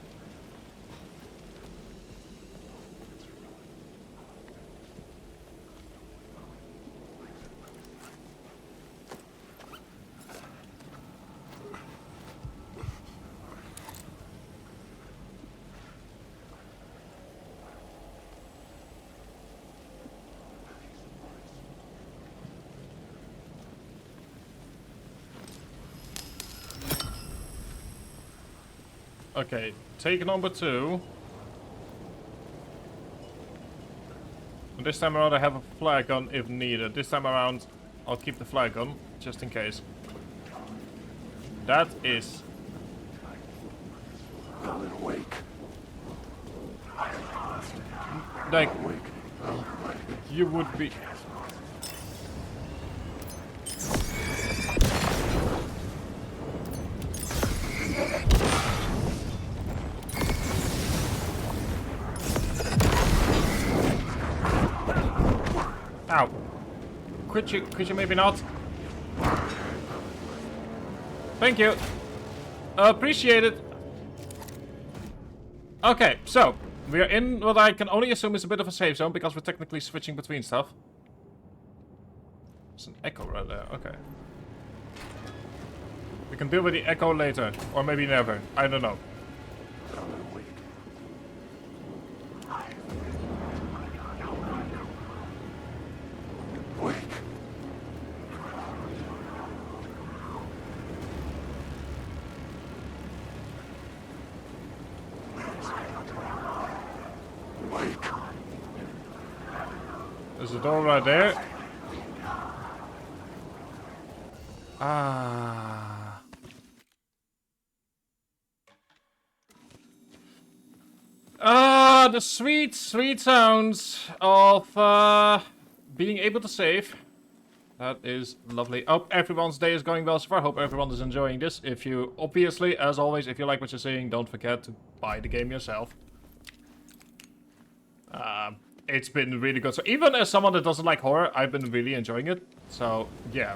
Okay, take number 2. This time around I have a flag on if needed. This time around I'll keep the flag on, just in case. That is... like... you would be... Ow. Could you maybe not? Thank you. Appreciate it. Okay, so we are in what I can only assume is a bit of a safe zone because we're technically switching between stuff. There's an echo right there. Okay. We can deal with the echo later, or maybe never. I don't know. There's a door right there. Ah. Ah, the sweet, sweet sounds of being able to save. That is lovely. Hope everyone's day is going well so far. Hope everyone is enjoying this. If you, obviously, as always, if you like what you're seeing, don't forget to buy the game yourself. It's been really good. So even as someone that doesn't like horror, I've been really enjoying it. So, yeah.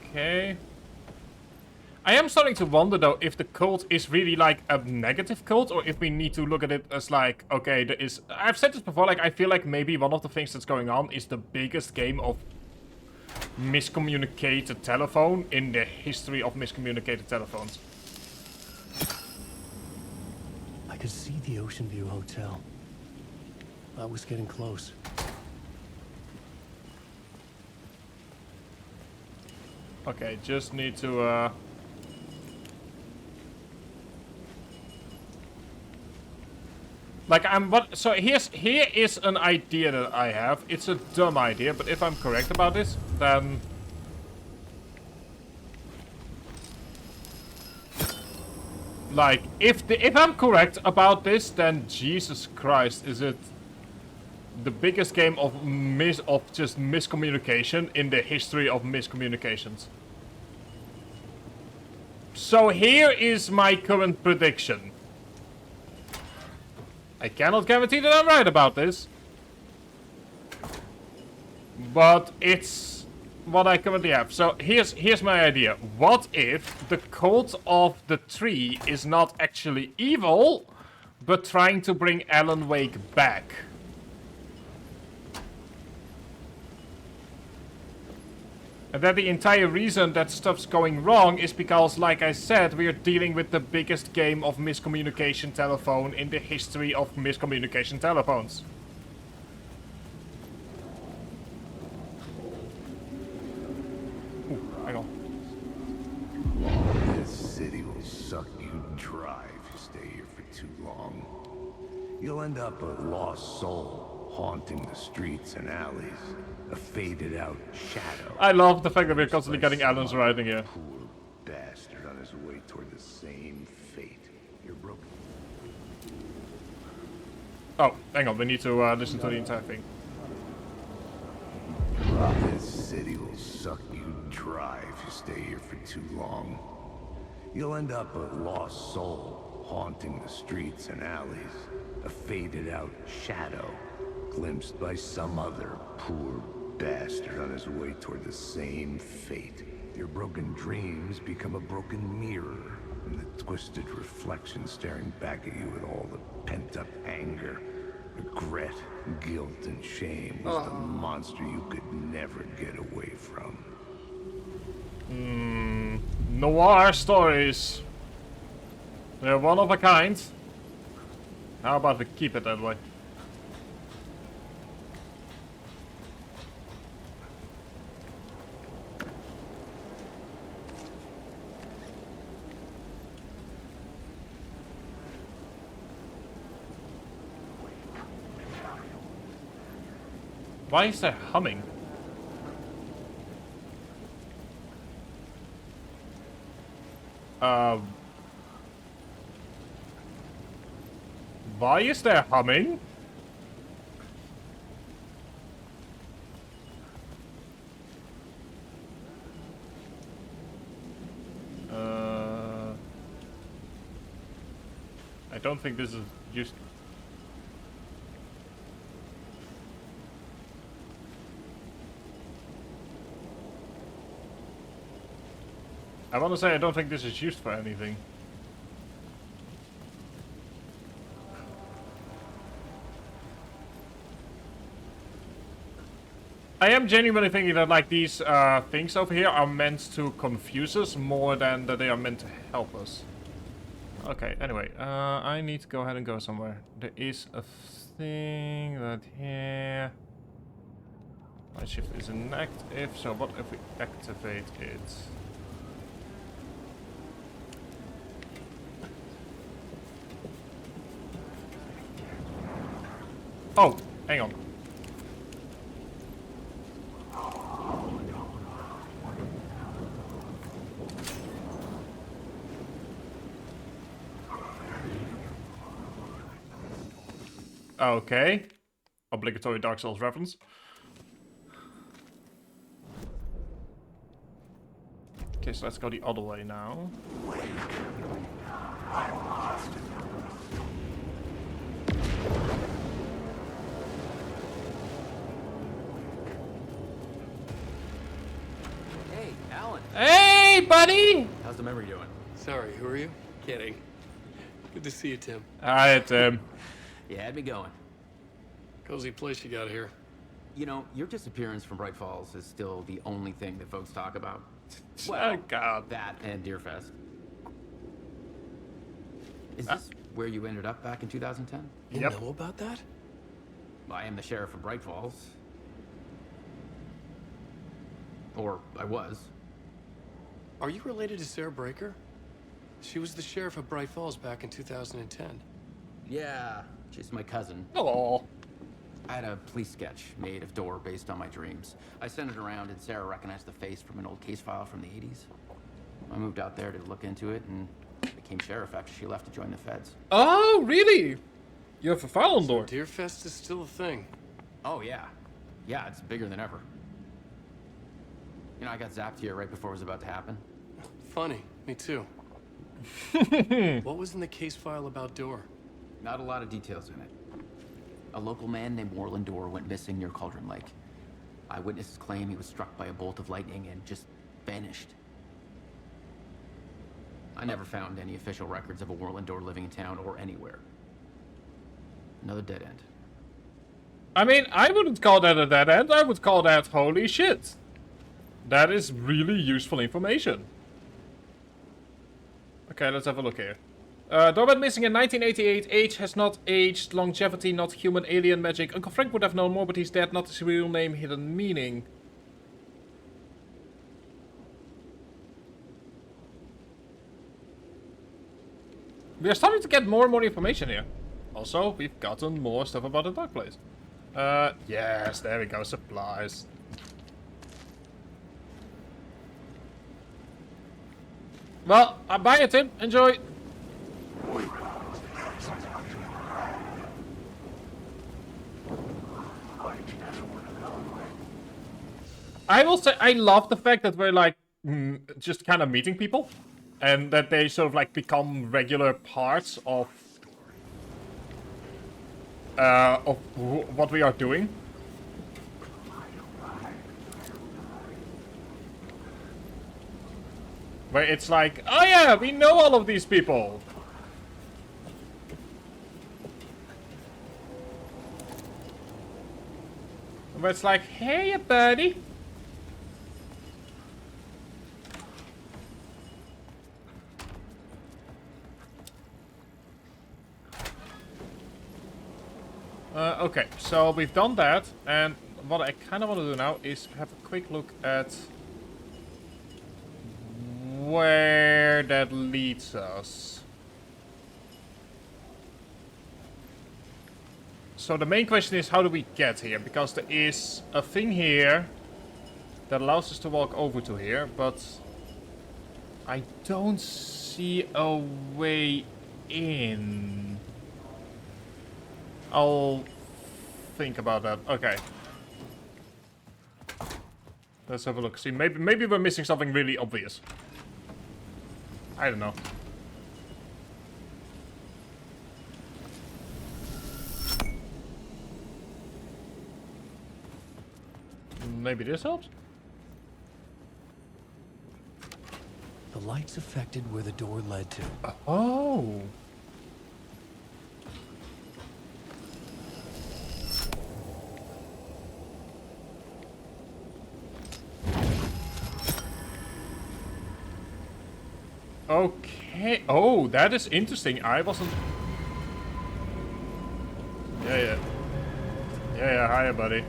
Okay. I am starting to wonder though if the cult is really like a negative cult or if we need to look at it as like, okay, there is... I've said this before, like I feel like maybe one of the things that's going on is the biggest game of miscommunicated telephone in the history of miscommunicated telephones. I could see the Ocean View Hotel. I was getting close. Okay, just need to like so here is an idea that I have. It's a dumb idea, but if I'm correct about this, then like if I'm correct about this, then Jesus Christ, is it the biggest game of just miscommunication in the history of miscommunications. So here is my current prediction. I cannot guarantee that I'm right about this, but it's what I currently have. So here's my idea. What if the cult of the tree is not actually evil, but trying to bring Alan Wake back? And that the entire reason that stuff's going wrong is because, like I said, we are dealing with the biggest game of miscommunication telephone in the history of miscommunication telephones. Ooh, hang on. This city will suck you dry if you stay here for too long. You'll end up a lost soul, haunting the streets and alleys. A faded out shadow. I love the fact that we're constantly getting Alan's writing here. Poor bastard on his way toward the same fate. You're broken. Oh, hang on, we need to listen to the entire thing. This city will suck you dry if you stay here for too long. You'll end up a lost soul, haunting the streets and alleys. A faded out shadow, glimpsed by some other poor bastard on his way toward the same fate. Your broken dreams become a broken mirror, and the twisted reflection staring back at you with all the pent-up anger, regret, guilt, and shame was the monster you could never get away from. Noir stories. They're one of a kind. How about we keep it that way? Why is there humming? Why is there humming? I don't think this is just... I want to say I don't think this is used for anything. I am genuinely thinking that like these things over here are meant to confuse us more than that they are meant to help us. Okay, anyway, I need to go ahead and go somewhere. There is a thing that here... My shift is inactive, so what if we activate it? Oh, hang on. Okay. Obligatory Dark Souls reference. Okay, so let's go the other way now. Hey, Alan. Hey, buddy! How's the memory doing? Sorry, who are you? Kidding. Good to see you, Tim. Hi, Tim. You had me going. Cozy place you got here. You know, your disappearance from Bright Falls is still the only thing that folks talk about. Oh, God. That and Deerfest. Is this where you ended up back in 2010? You know about that? I am the sheriff of Bright Falls. Or I was. Are you related to Sarah Breaker? She was the sheriff of Bright Falls back in 2010. Yeah, she's my cousin. Oh. I had a police sketch made of Door based on my dreams. I sent it around and Sarah recognized the face from an old case file from the 80s. I moved out there to look into it and became sheriff after she left to join the feds. Oh, really? You have a file on Door. Deerfest is still a thing. Oh, yeah. Yeah, it's bigger than ever. You know, I got zapped here right before it was about to happen. Funny, me too. What was in the case file about Door? Not a lot of details in it. A local man named Warland Door went missing near Cauldron Lake. Eyewitnesses claim he was struck by a bolt of lightning and just vanished. I never found any official records of a Warland Door living in town or anywhere. Another dead end. I mean, I wouldn't call that a dead end. I would call that holy shit. That is really useful information. Okay, let's have a look here. Door went missing in 1988. Age has not aged. Longevity, not human. Alien magic. Uncle Frank would have known more, but he's dead. Not his real name. Hidden meaning. We are starting to get more and more information here. Also, we've gotten more stuff about the dark place. Yes, there we go. Supplies. Well, bye it, Tim. Enjoy. I will say I love the fact that we're like just kind of meeting people, and that they sort of like become regular parts of what we are doing. Where it's like, oh yeah, we know all of these people. Where it's like, hey buddy. Okay, so we've done that, and what I kind of want to do now is have a quick look at where that leads us. So the main question is, how do we get here? Because there is a thing here that allows us to walk over to here, but I don't see a way in. I'll think about that. Okay. Let's have a look. See, maybe we're missing something really obvious. I don't know. Maybe this helps? The lights affected where the door led to. Oh. Okay. Oh, that is interesting. I wasn't... Yeah. Hiya, buddy.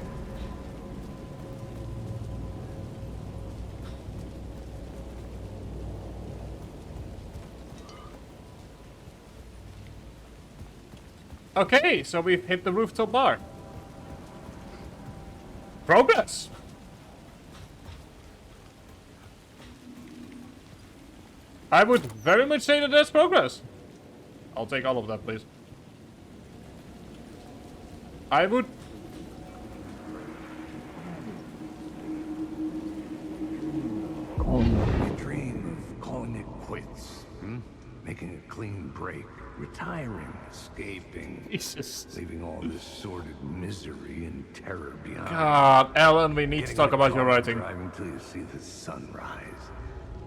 Okay, so we've hit the rooftop bar. Progress! I would very much say that that's progress. I'll take all of that, please. I would... You dream of calling it quits, making a clean break, retiring, escaping, Jesus. leaving all this sordid misery and terror behind. God, Alan, we need to talk about your writing. Driving till you see the sun rise,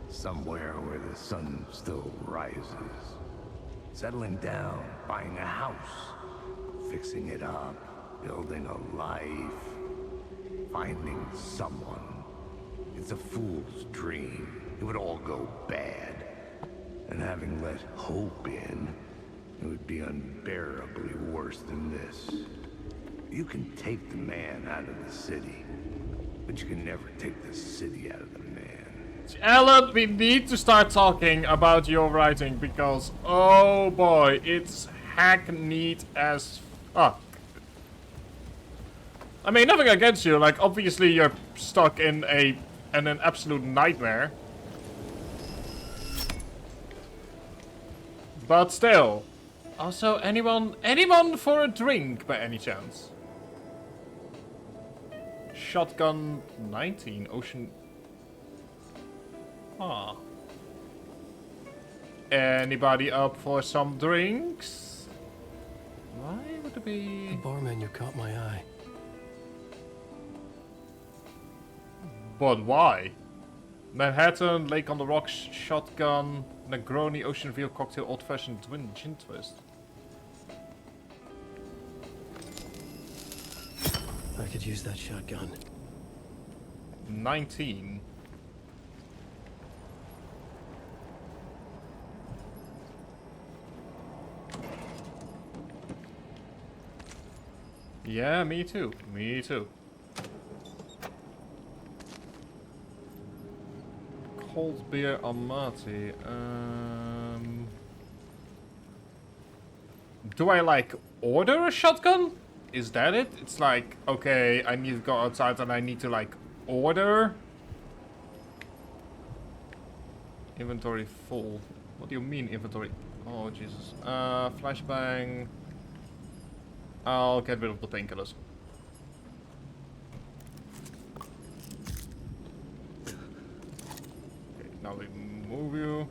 somewhere where the sun still rises. Settling down, buying a house, fixing it up, building a life, finding someone. It's a fool's dream. It would all go bad. And having let hope in, it would be unbearably worse than this. You can take the man out of the city, but you can never take the city out of the man. Alan, we need to start talking about your writing because, oh boy, it's hackneyed as fuck. I mean, nothing against you, like, obviously you're stuck in an absolute nightmare. But still. Also, anyone for a drink by any chance? Shotgun 19, Ocean... Ah. Anybody up for some drinks? Why would it be... The bar menu caught my eye. But why? Manhattan, Lake on the Rocks, Shotgun, Negroni, Ocean View, Cocktail, Old Fashioned, Twin Gin Twist. I could use that shotgun. 19. Yeah, me too. Me too. Cold beer Amati. Do I like order a shotgun? Is that it? It's like, okay, I need to go outside and I need to like order. Inventory full. What do you mean inventory? Oh Jesus. Flashbang. I'll get rid of the painkillers. Okay, now we move you.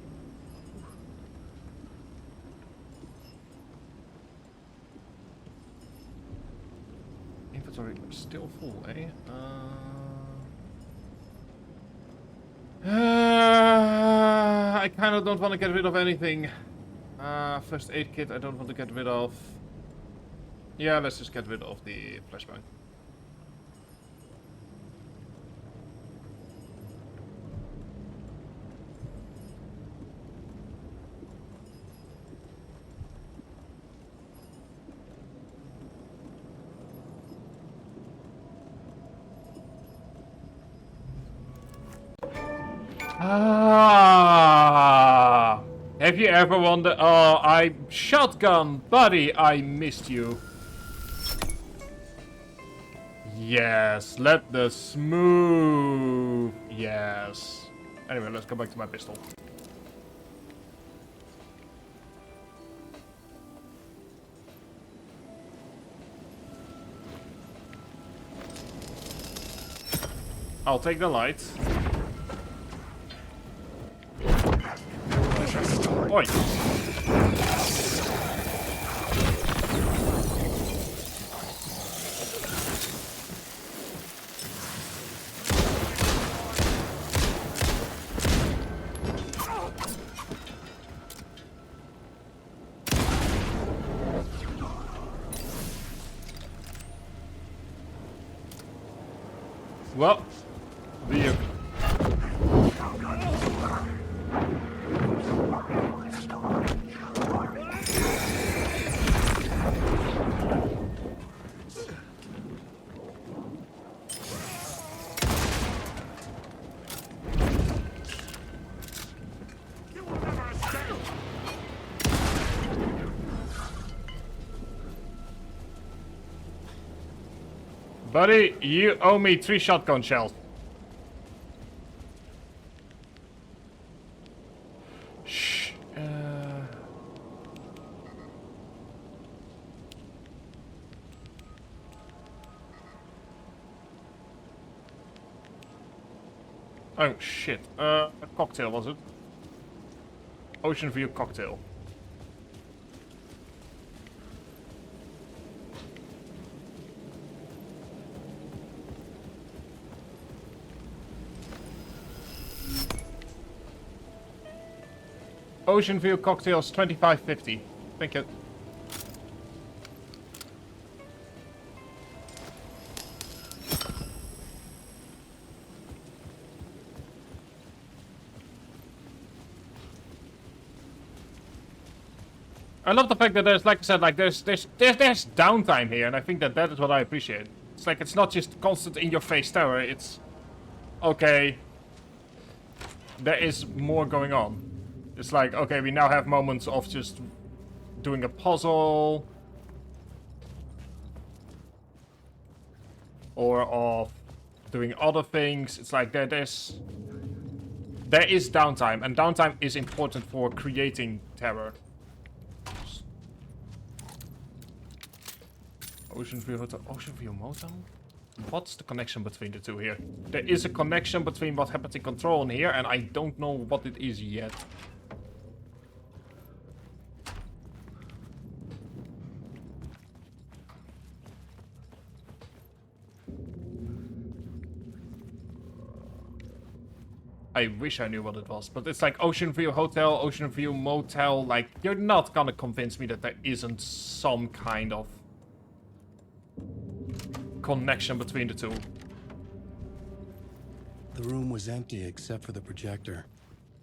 Inventory still full, eh? I kind of don't want to get rid of anything. First aid kit I don't want to get rid of. Yeah, let's just get rid of the flashbang. Ah, have you ever wondered? Oh, shotgun, buddy, I missed you. Yes, let the smooth. Yes. Anyway, let's go back to my pistol. I'll take the light. Oi. Well, the buddy, you owe me 3 shotgun shells. Shh. Oh shit. A cocktail was it? Ocean View cocktail. Ocean View cocktails 25.50. Thank you. I love the fact that there's, like I said, like there's downtime here, and I think that is what I appreciate. It's like it's not just constant in-your-face terror. It's okay. There is more going on. It's like, okay, we now have moments of just doing a puzzle. Or of doing other things. It's like there is downtime. And downtime is important for creating terror. Ocean View Hotel, Ocean View Motel? What's the connection between the two here? There is a connection between what happens in Control and here, and I don't know what it is yet. I wish I knew what it was, but it's like Ocean View Hotel, Ocean View Motel, like, you're not gonna convince me that there isn't some kind of connection between the two. The room was empty except for the projector.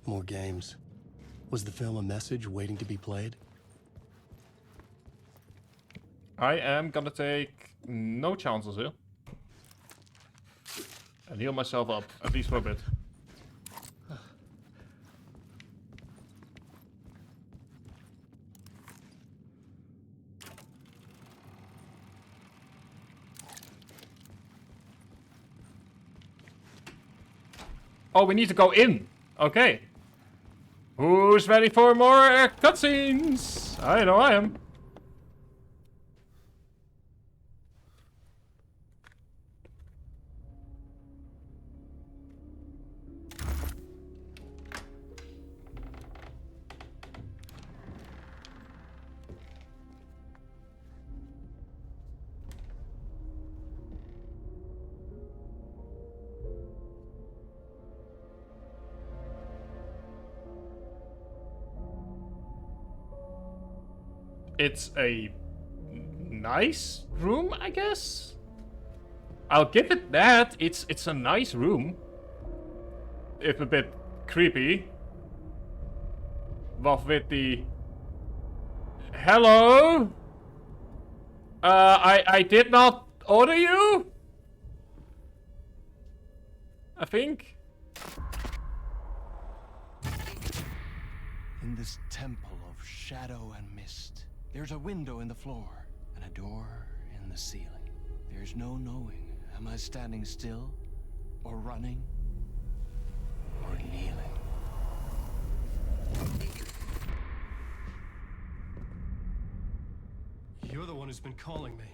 More games. Was the film a message waiting to be played? I am gonna take no chances here. And heal myself up, at least for a bit. Oh, we need to go in. Okay. Who's ready for more cutscenes? I know I am. It's a nice room, I guess. I'll give it that. It's a nice room. If a bit creepy. But with the hello? I did not order you? I think. In this temple of shadow and mist, there's a window in the floor and a door in the ceiling. There's no knowing, am I standing still, or running, or kneeling? You're the one who's been calling me.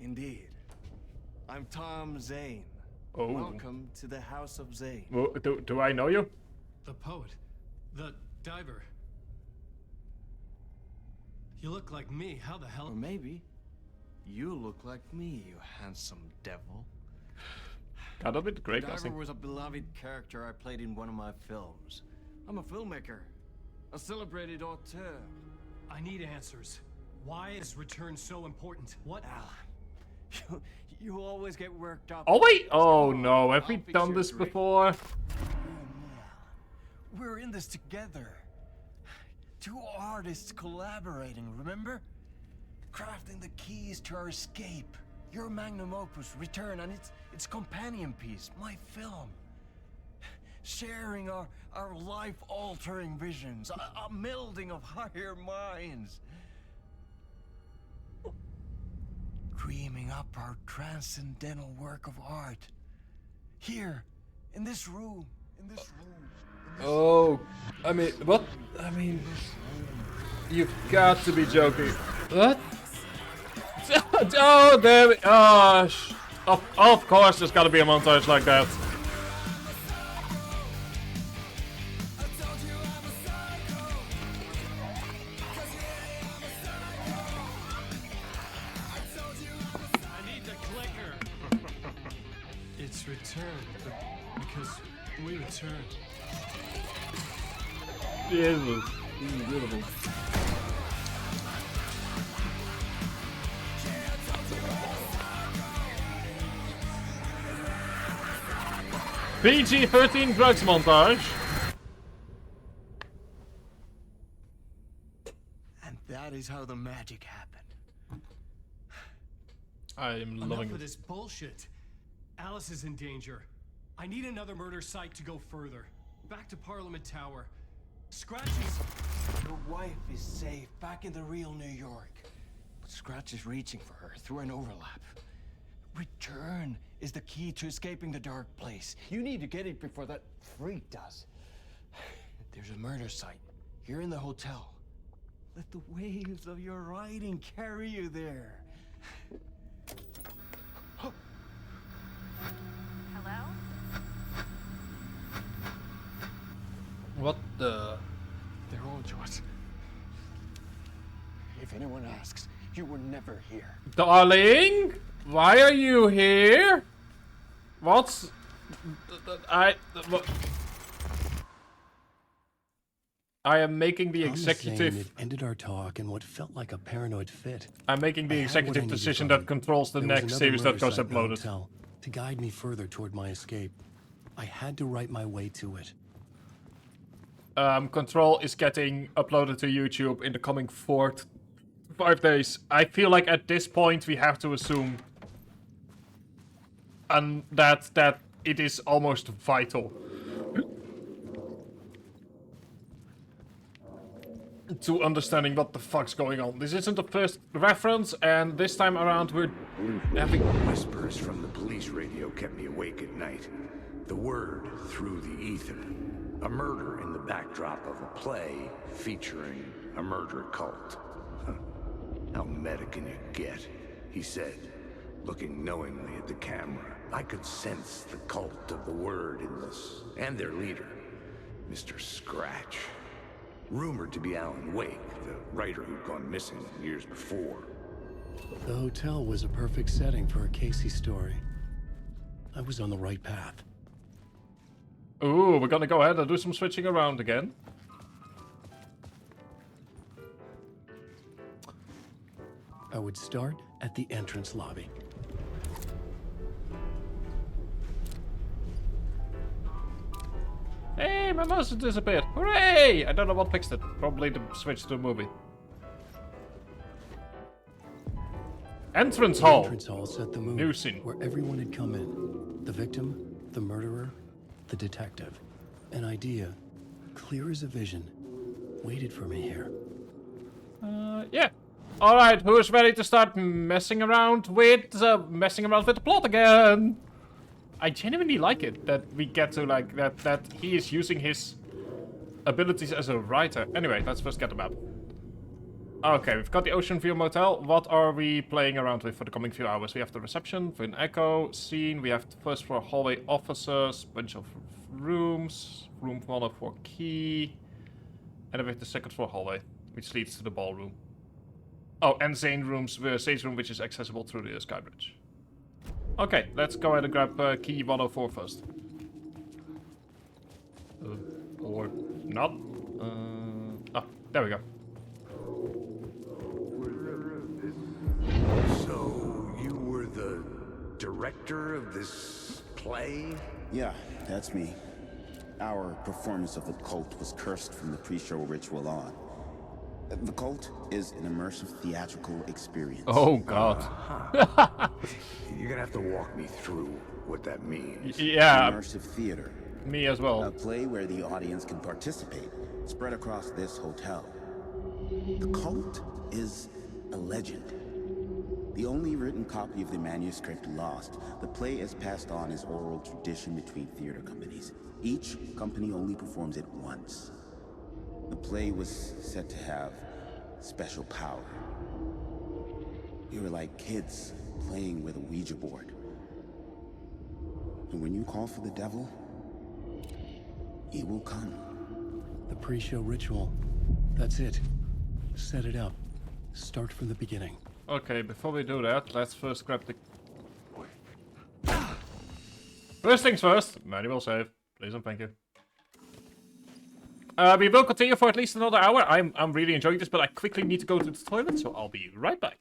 Indeed. I'm Tom Zane. Oh. Welcome to the House of Zane. Well, do I know you? The poet. The diver. You look like me. How the hell? Or maybe you look like me, you handsome devil. God, that'd be great The diver casting. was a beloved character I played in one of my films. I'm a filmmaker. A celebrated auteur. I need answers. Why is return so important? What? You always get worked up. Oh wait! Oh no, have we done this before? We're in this together. Two artists collaborating, remember? Crafting the keys to our escape. Your magnum opus, Return, and its companion piece, my film. Sharing our life-altering visions, a melding of higher minds. Dreaming up our transcendental work of art. Here, in this room, Oh, I mean, what? I mean, you've got to be joking. What? Oh, there we... Oh, of course there's gotta be a montage like that. It's returned, but because we returned. Jesus. This is beautiful. PG-13 drugs montage. And that is how the magic happened. I'm Enough loving of it. this bullshit. Alice is in danger. I need another murder site to go further. Back to Parliament Tower. Scratch is... Your wife is safe, back in the real New York. But Scratch is reaching for her through an overlap. Return is the key to escaping the dark place. You need to get it before that freak does. There's a murder site here in the hotel. Let the waves of your writing carry you there. Hello? What the... They're all yours. If anyone asks, you were never here. Darling? Why are you here? What's... I am making the executive... It ended our talk in what felt like a paranoid fit. I'm making the executive decision that controls the next series that goes uploaded. To guide me further toward my escape. I had to write my way to it. Control is getting uploaded to YouTube in the coming 5 days. I feel like at this point we have to assume that it is almost vital to understanding what the fuck's going on. This isn't the first reference, and this time around we're having... Whispers from the police radio kept me awake at night. The word through the ether. A murder in the backdrop of a play featuring a murder cult. How meta can you get? He said, looking knowingly at the camera. I could sense the cult of the word in this, and their leader, Mr. Scratch. Rumored to be Alan Wake, the writer who'd gone missing years before. The hotel was a perfect setting for a Casey story. I was on the right path. Ooh, we're gonna go ahead and do some switching around again. I would start at the entrance lobby. Hey, my mouse has disappeared. Hooray! I don't know what fixed it. Probably the switch to the movie. Entrance hall. Entrance hall set the mood. New scene. Where everyone had come in. The victim, the murderer, the detective. An idea, clear as a vision, waited for me here. Yeah. Alright, who's ready to start messing around with the plot again? I genuinely like it that we get to like that he is using his abilities as a writer. Anyway, let's first get the map. Okay, we've got the Ocean View Motel. What are we playing around with for the coming few hours? We have the reception, Twin Echo, scene. We have the first floor hallway officers, bunch of rooms, room 104 key. And then we have the second floor hallway, which leads to the ballroom. Oh, and Zane Zane's room, which is accessible through the sky bridge. Okay, let's go ahead and grab key 104 first. Or not. Oh, there we go. So, you were the director of this play? Yeah, that's me. Our performance of The Cult was cursed from the pre-show ritual on. The Cult is an immersive theatrical experience. Oh, God. You're gonna have to walk me through what that means. Yeah. Immersive theater. Me as well. A play where the audience can participate, spread across this hotel. The Cult is a legend. The only written copy of the manuscript lost, the play is passed on as oral tradition between theater companies. Each company only performs it once. The play was said to have special power. We were like kids playing with a Ouija board. And when you call for the devil, he will come. The pre-show ritual. That's it. Set it up. Start from the beginning. Okay, before we do that, let's first grab the... First things first, manual save. Please and thank you. We will continue for at least another hour. I'm really enjoying this, but I quickly need to go to the toilet, so I'll be right back.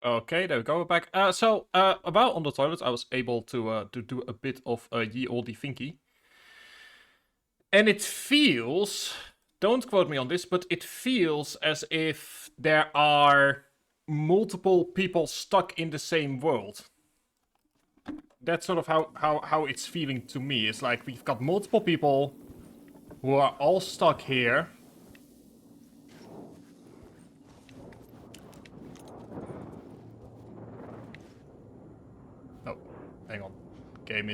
Okay, there we go. We're back. While on the toilet, I was able to do a bit of ye olde thinky, and it feels. Don't quote me on this, but it feels as if there are multiple people stuck in the same world. That's sort of how it's feeling to me. It's like we've got multiple people who are all stuck here. Game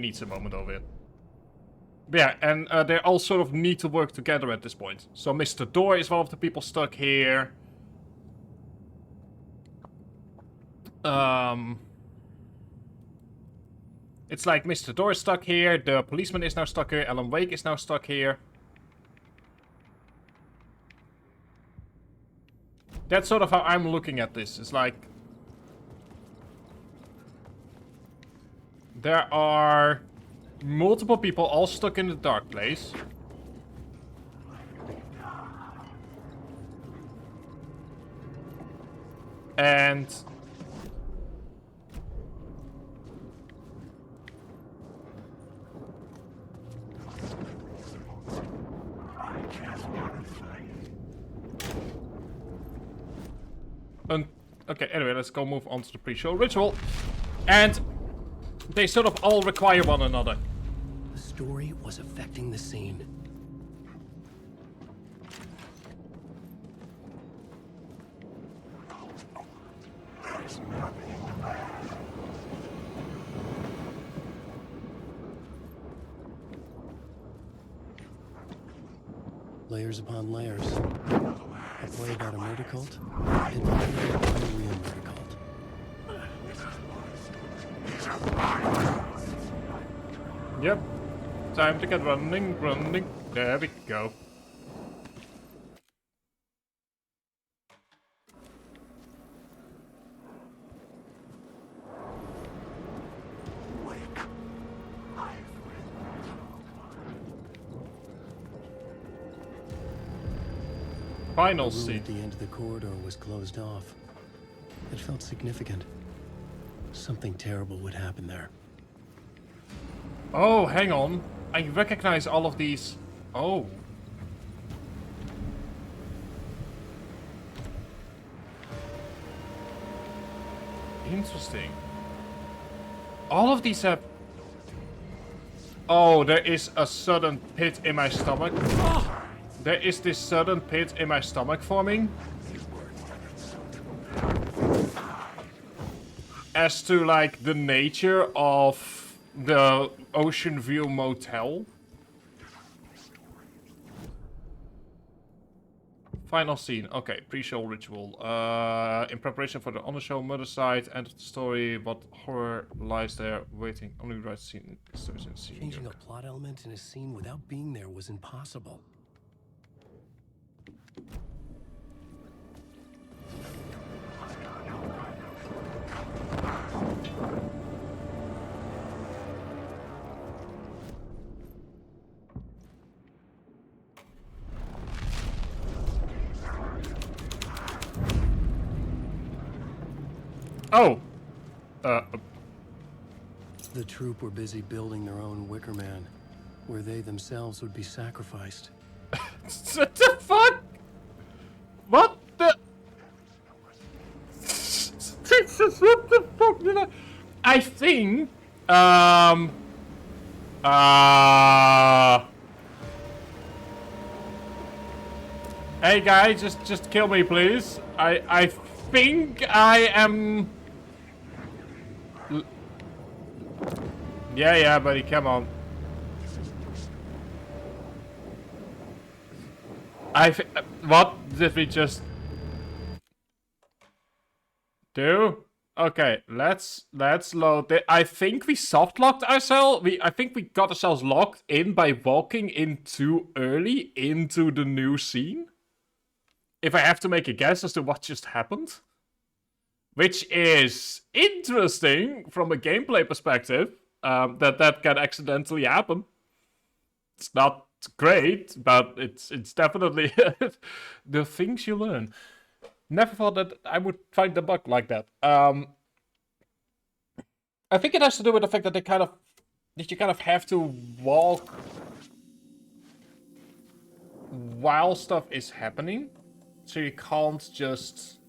needs a moment of it. But yeah, and they all sort of need to work together at this point. So Mr. Door is one of the people stuck here. It's like Mr. Door is stuck here, the policeman is now stuck here, Alan Wake is now stuck here. That's sort of how I'm looking at this. It's like... there are multiple people all stuck in the dark place. And... okay, anyway, let's go move on to the pre-show ritual. And they sort of all require one another. The story was affecting the scene. Layers upon layers. A play about a murder cult, and a real murder cult. Yep. Time to get running. There we go. Final scene. The room scene. at the end of the corridor was closed off. It felt significant. Something terrible would happen there. Oh, hang on. I recognize all of these. Oh. Interesting. All of these have... oh, there is a sudden pit in my stomach. There is this sudden pit in my stomach forming. As to, like, the nature of the Ocean View Motel. Final scene. Okay, pre-show ritual. In preparation for the honor show, murder site, end of the story. What horror lies there waiting? Only the right scene. Changing a plot element in a scene without being there was impossible. Oh! The troop were busy building their own Wicker Man, where they themselves would be sacrificed. What the fuck? What the... Jesus, what the fuck did I think... Hey guys, just kill me, please. I think I am... Yeah, buddy, come on. What did we just do? Okay, let's load it. I think we soft locked ourselves. I think we got ourselves locked in by walking in too early into the new scene. If I have to make a guess as to what just happened. Which is interesting from a gameplay perspective. That can accidentally happen. It's not great, but it's definitely the things you learn. Never thought that I would find a bug like that. I think it has to do with the fact that you kind of have to walk while stuff is happening, so you can't just.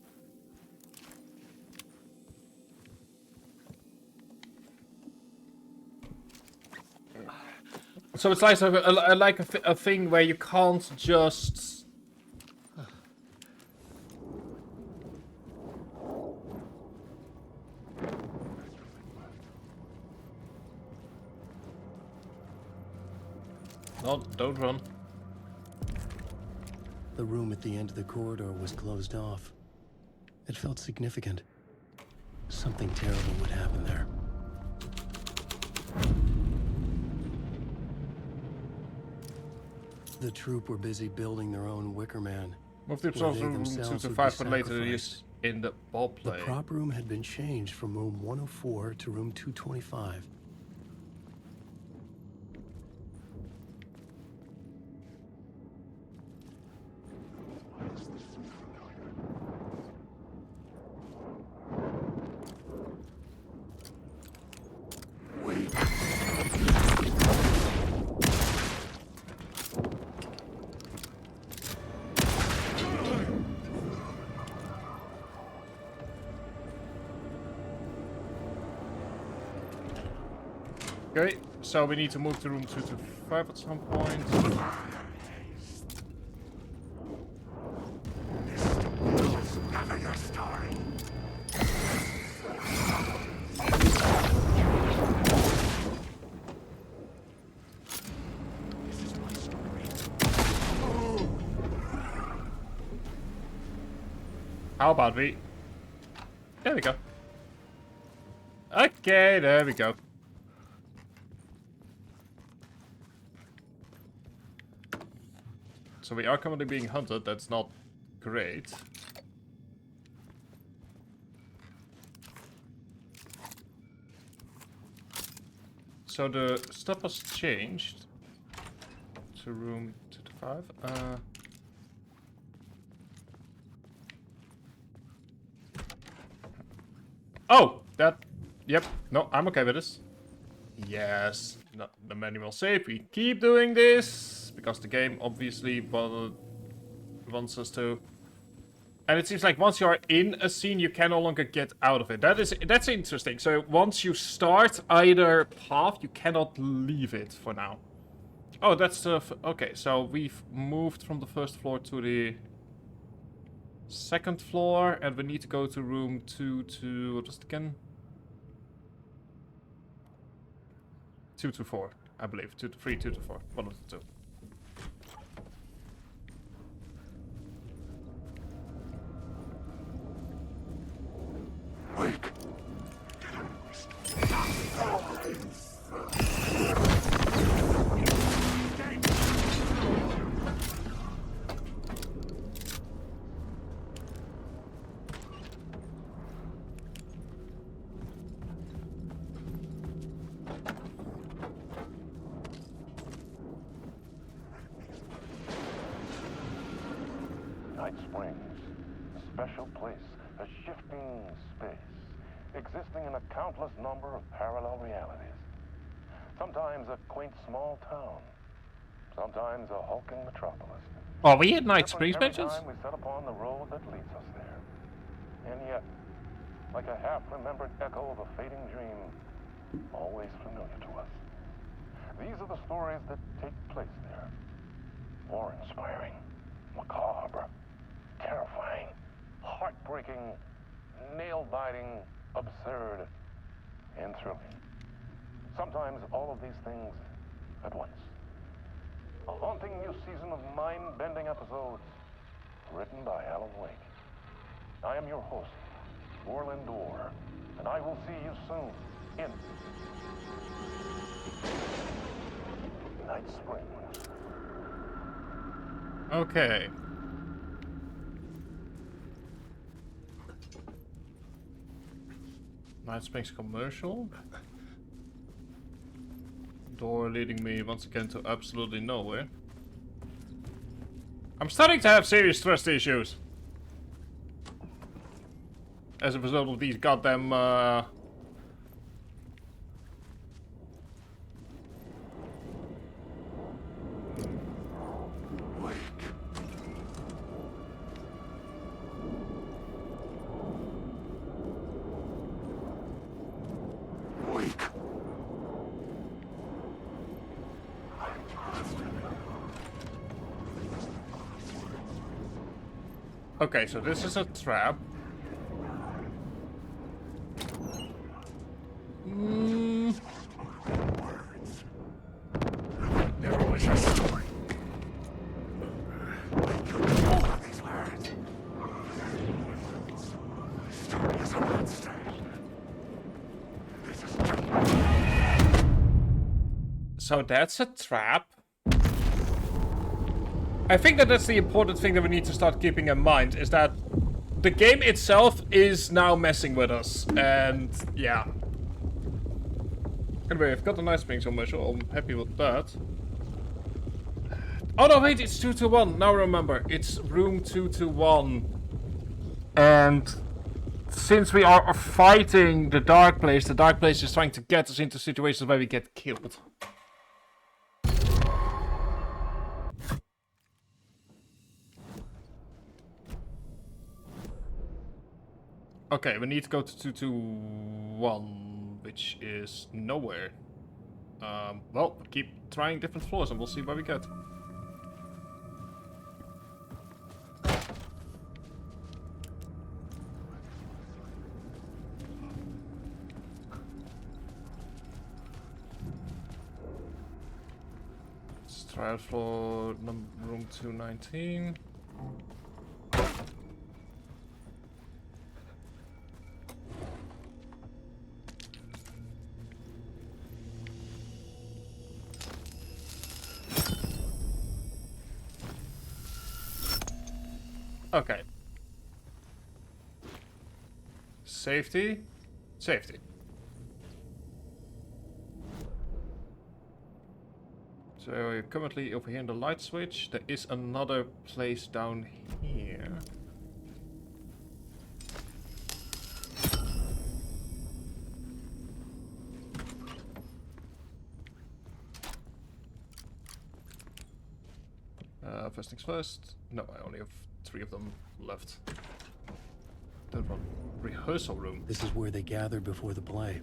So it's like a thing where you can't just... No, don't run. The room at the end of the corridor was closed off. It felt significant. Something terrible would happen there. The troop were busy building their own Wicker Man. Move where themselves they to room themselves would 225 be for later sacrificed. use in the ball play. The prop room had been changed from room 104 to room 225. Okay, so we need to move to room 225 at some point. How about we... There we go. Okay, there we go. So we are currently being hunted, that's not great. So the stuff was changed to room 225. Oh, that, yep, no, I'm okay with this. Yes, not the manual save, we keep doing this, because the game obviously wants us to. And it seems like once you are in a scene, you can no longer get out of it. That's interesting. So once you start either path, you cannot leave it for now. Oh, that's okay. So we've moved from the first floor to the second floor, and we need to go to room 2 what was it again? 224, I believe. 223, 224. One of the two. Night Springs, a special place, a shifting space, existing in a countless number of parallel realities. Sometimes a quaint small town, sometimes a hulking metropolis. Oh, we hit Night Springs Every mentions? time we set upon the road that leads us there. And yet, like a half-remembered echo of a fading dream, always familiar to us. These are the stories that take place there. Awe-inspiring, macabre, terrifying, heartbreaking, nail-biting, absurd, and thrilling. Sometimes all of these things at once. A haunting new season of mind-bending episodes written by Alan Wake. I am your host, Orlin Dorr, and I will see you soon in Night Springs. Okay. Night Springs commercial. Door leading me once again to absolutely nowhere. I'm starting to have serious trust issues. As a result of these goddamn Okay, so this is a trap. There was a So that's a trap. I think that that's the important thing that we need to start keeping in mind, is that the game itself is now messing with us, and yeah. Anyway, I've got a nice spring somewhere, so I'm happy with that. Oh no, wait, it's 221. Now I remember, it's room 221. And since we are fighting the dark place is trying to get us into situations where we get killed. Okay, we need to go to 221, which is nowhere. Well, keep trying different floors and we'll see where we get. Let's try out floor room 219. Okay. Safety. Safety. So you're currently over here in the light switch. There is another place down here. First things first. No, I only have 3 of them left. Third one. Rehearsal room. This is where they gathered before the play.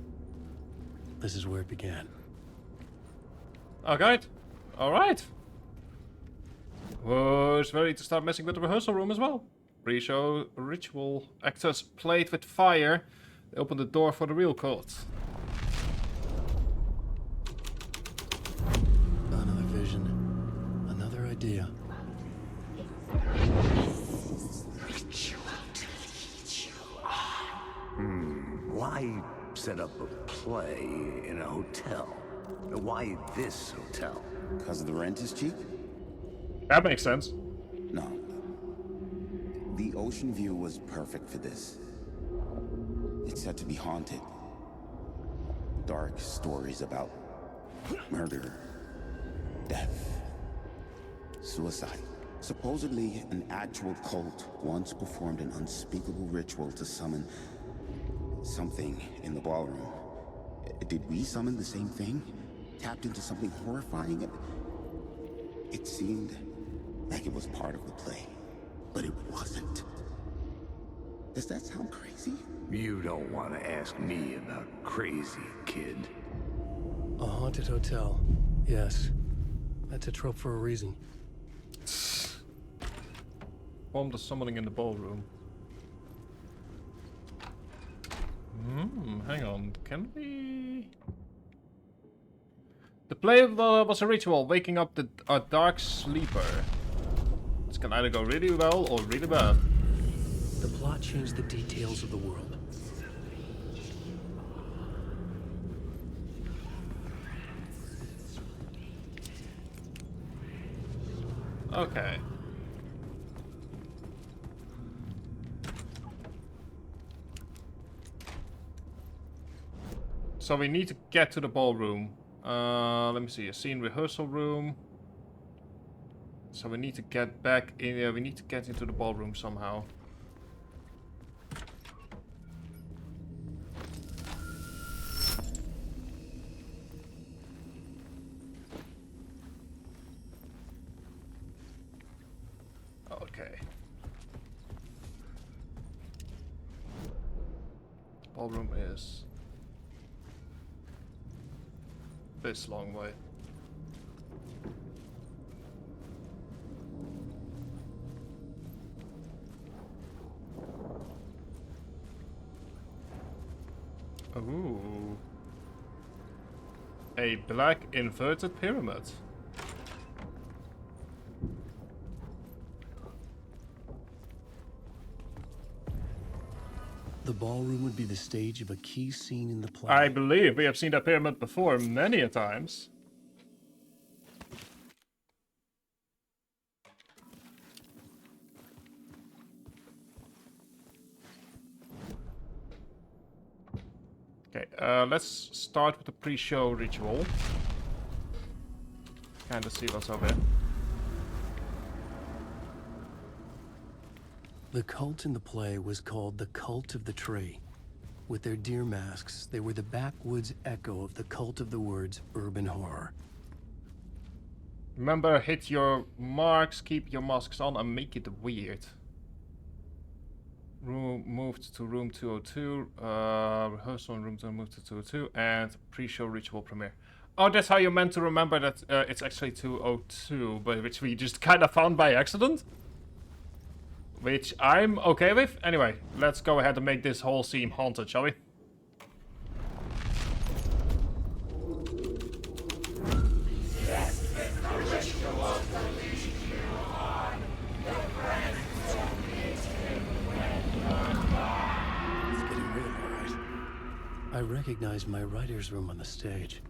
This is where it began. Okay. Alright. Was ready to start messing with the rehearsal room as well. Pre-show ritual. Actors played with fire. They opened the door for the real cult. Another vision. Another idea. Why set up a play in a hotel? Why this hotel? Because the rent is cheap? That makes sense. No. The ocean view was perfect for this. It's said to be haunted. Dark stories about murder, death, suicide. Supposedly, an actual cult once performed an unspeakable ritual to summon something in the ballroom. Did we summon the same thing? Tapped into something horrifying? It seemed like it was part of the play, but it wasn't. Does that sound crazy? You don't want to ask me about crazy, kid. A haunted hotel. Yes. That's a trope for a reason. Form the summoning in the ballroom. Hang on. Can we... The play was a ritual, waking up a dark sleeper. This can either go really well or really bad. The plot changed the details of the world. Okay. So we need to get to the ballroom. Let me see, a scene rehearsal room. So we need to get back in, we need to get into the ballroom somehow. Okay. Ballroom is this long way. Ooh. A black inverted pyramid. The ballroom would be the stage of a key scene in the play. I believe we have seen that pyramid before many a times. let's start with the pre-show ritual. Kinda see what's over here. The cult in the play was called the Cult of the Tree. With their deer masks, they were the backwoods echo of the cult of the woods urban horror. Remember, hit your marks, keep your masks on, and make it weird. Room moved to room 202. Rehearsal in room 2 moved to 202, and pre-show ritual premiere. Oh, that's how you're meant to remember that it's actually 202, but which we just kind of found by accident. Which I'm okay with. Anyway, let's go ahead and make this whole scene haunted, shall we? I recognized my writer's room on the stage.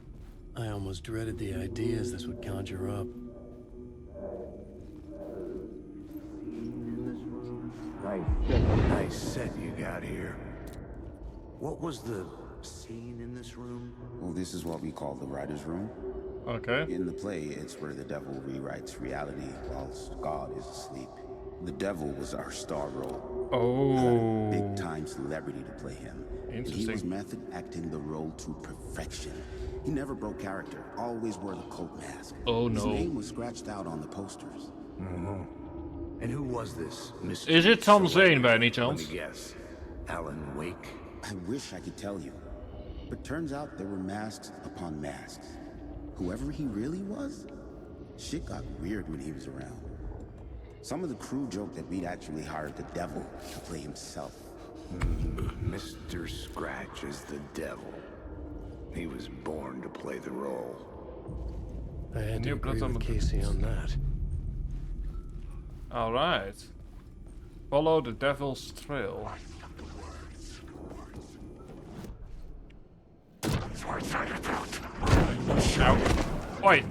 I almost dreaded the ideas this would conjure up. Nice set you got here. What was the scene in this room? Well, this is what we call the writer's room. Okay. In the play, it's where the devil rewrites reality whilst God is asleep. The devil was our star role. Oh. Big-time celebrity to play him. And he was method acting the role to perfection. He never broke character, always wore the cult mask. Oh His no. name was scratched out on the posters. And who was this Mr. Is it Tom Zane by any chance? Let me guess. Alan Wake? I wish I could tell you. But turns out there were masks upon masks. Whoever he really was, shit got weird when he was around. Some of the crew joked that we'd actually hired the devil to play himself. Mr. Scratch is the devil. He was born to play the role. I had to agree with Casey on that. Alright. Follow the devil's trail. Ow. Oi!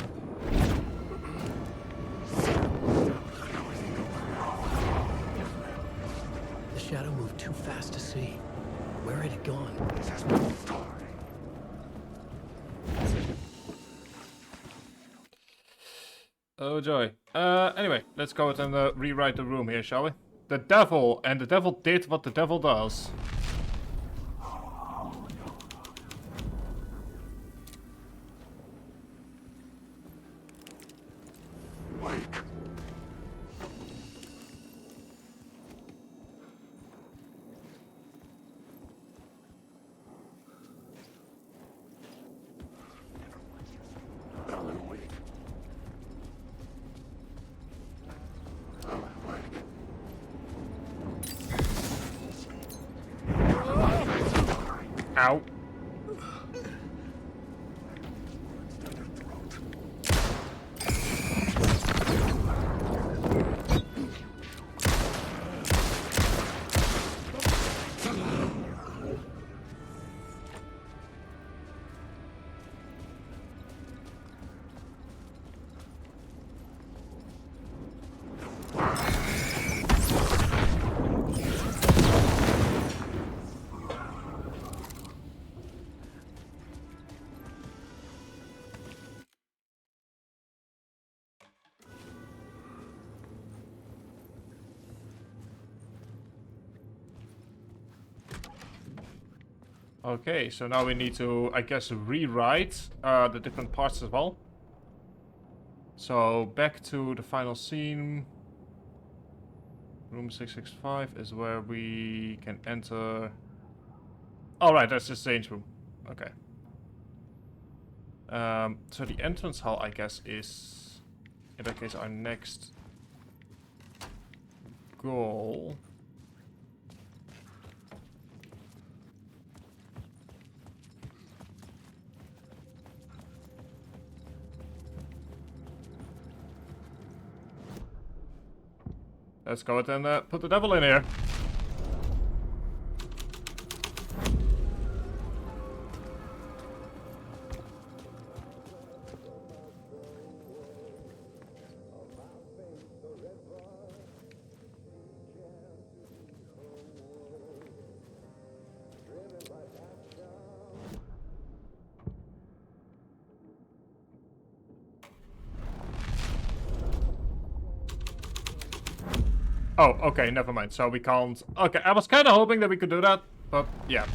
The shadow moved too fast to see. Where had it gone? Oh joy. Anyway, let's go ahead and rewrite the room here, shall we? The devil, and the devil did what the devil does. Ow. Okay, so now we need to, I guess, rewrite the different parts as well. So back to the final scene. Room 665 is where we can enter. Oh right, that's just Zane's room. Okay. So the entrance hall, I guess, is in that case our next goal. Let's go ahead and put the devil in here. Oh, okay, never mind. So we can't... Okay, I was kind of hoping that we could do that, but yeah.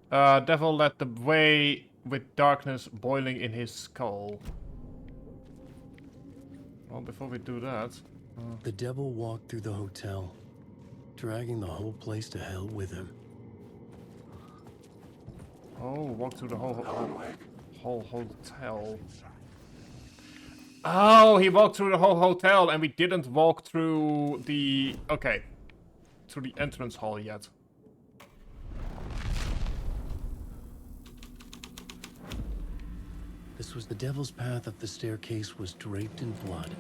Devil led the way with darkness boiling in his skull. Well, before we do that... The devil walked through the hotel, dragging the whole place to hell with him. Oh, walk through the whole hotel. Oh, he walked through the whole hotel and we didn't walk through the... Okay. Through the entrance hall yet. This was the devil's path up the staircase was draped in blood.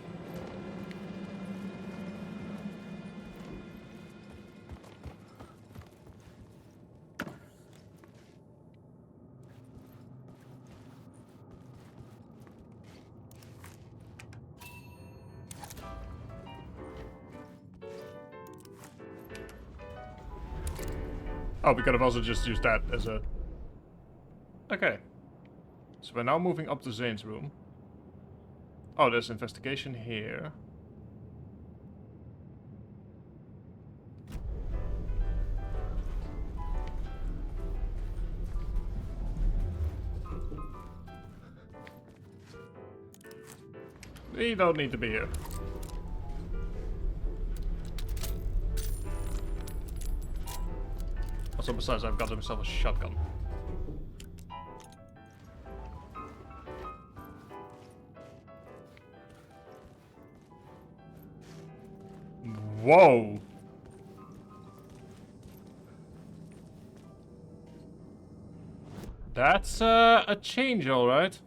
Oh, we could have also just used that as a... Okay. So we're now moving up to Zane's room. Oh, there's investigation here. We don't need to be here. Also, besides, I've got myself a shotgun. Whoa! That's a change, alright.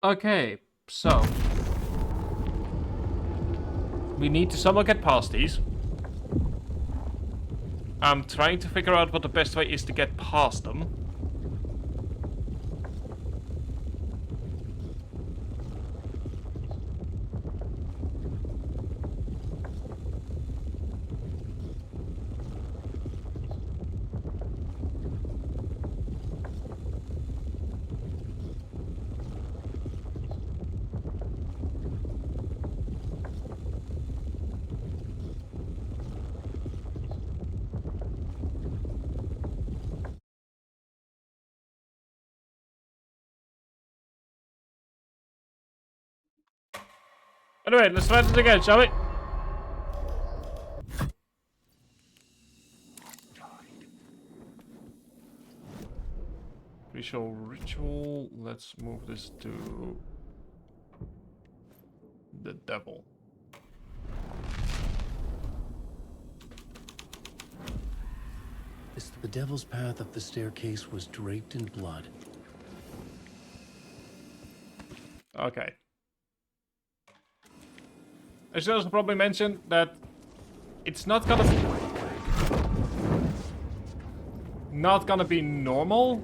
Okay, so we need to somehow get past these. I'm trying to figure out what the best way is to get past them. Anyway, let's try this again, shall we? Pre-show ritual. Let's move this to the devil. The devil's path up the staircase was draped in blood. Okay. I should also probably mention that it's not gonna be normal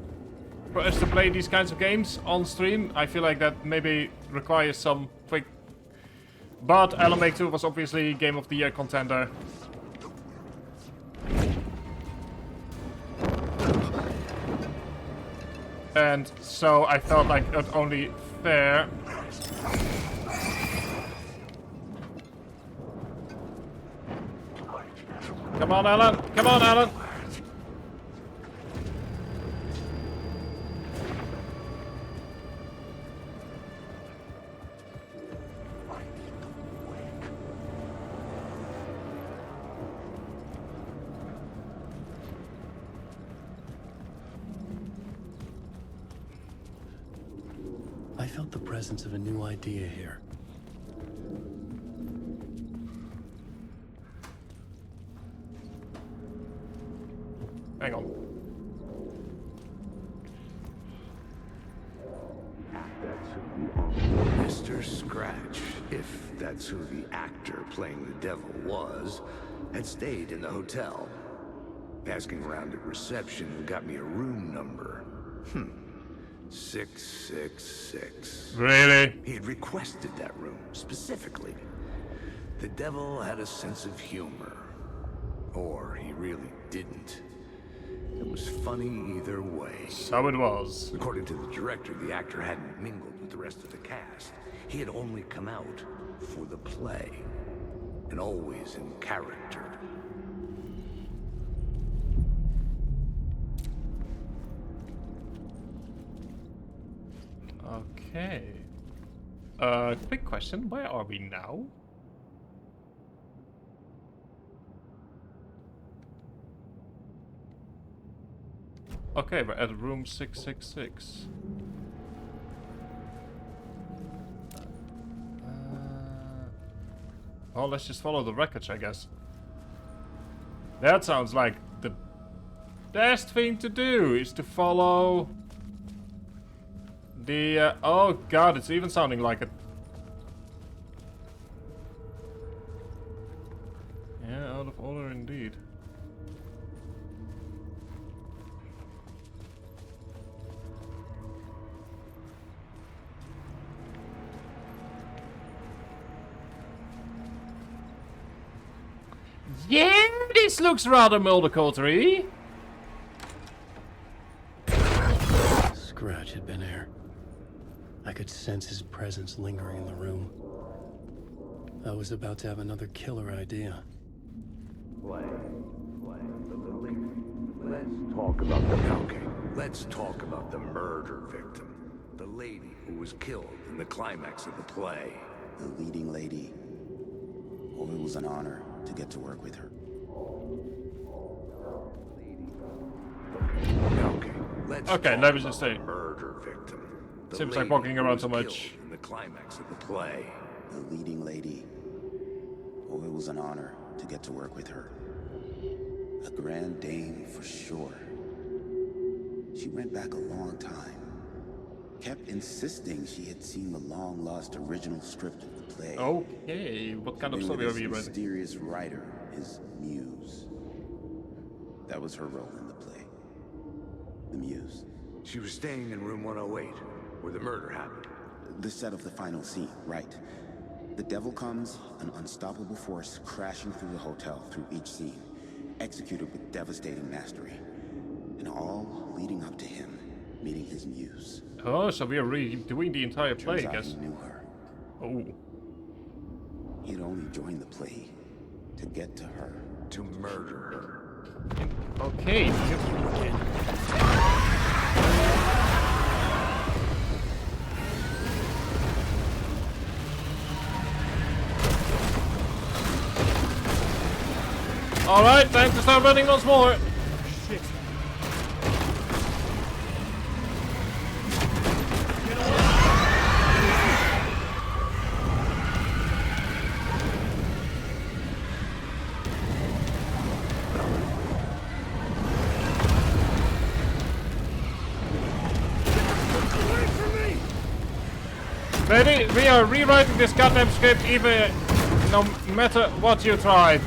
for us to play these kinds of games on stream. I feel like that maybe requires some quick... But Alan Wake 2 was obviously Game of the Year contender. And so I felt like it only fair... Come on, Alan! Come on, Alan! I felt the presence of a new idea here. Hang on. who the actor playing the devil was, had stayed in the hotel. Asking around at reception got me a room number. 666. Really? He had requested that room, specifically. The devil had a sense of humor. Or he really didn't. It was funny either way. So it was. According to the director, the actor hadn't mingled with the rest of the cast. He had only come out for the play. And always in character. Okay. Quick question. Where are we now? Okay, we're at room 666. Well, let's just follow the wreckage, I guess. That sounds like the best thing to do, is to follow the... oh god, it's even sounding like it. Yeah, out of order indeed. Yeah, this looks rather multicultural. Scratch had been here. I could sense his presence lingering in the room. I was about to have another killer idea. Play. Let's talk about the... Okay, let's talk about the murder victim. The lady who was killed in the climax of the play. The leading lady. Oh, it was an honor to get to work with her. Okay, let me just say. Murder victim. Seems like walking around so much. In the climax of the play. The leading lady. Oh, it was an honor to get to work with her. A grand dame for sure. She went back a long time. Kept insisting she had seen the long-lost original script of the play. Okay, what kind of story are we writing? Mysterious writer, his muse. That was her role in the play. The muse. She was staying in room 108, where the murder happened. The set of the final scene, right. The devil comes, an unstoppable force crashing through the hotel through each scene, executed with devastating mastery. And all leading up to him meeting his muse. Oh, so we are redoing the entire play, I Turns out guess. he knew her. Oh. He'd only joined the play to get to her. To murder her. Okay. Alright, time to start running once more. Shit. Ready? We are rewriting this goddamn script even no matter what you tried.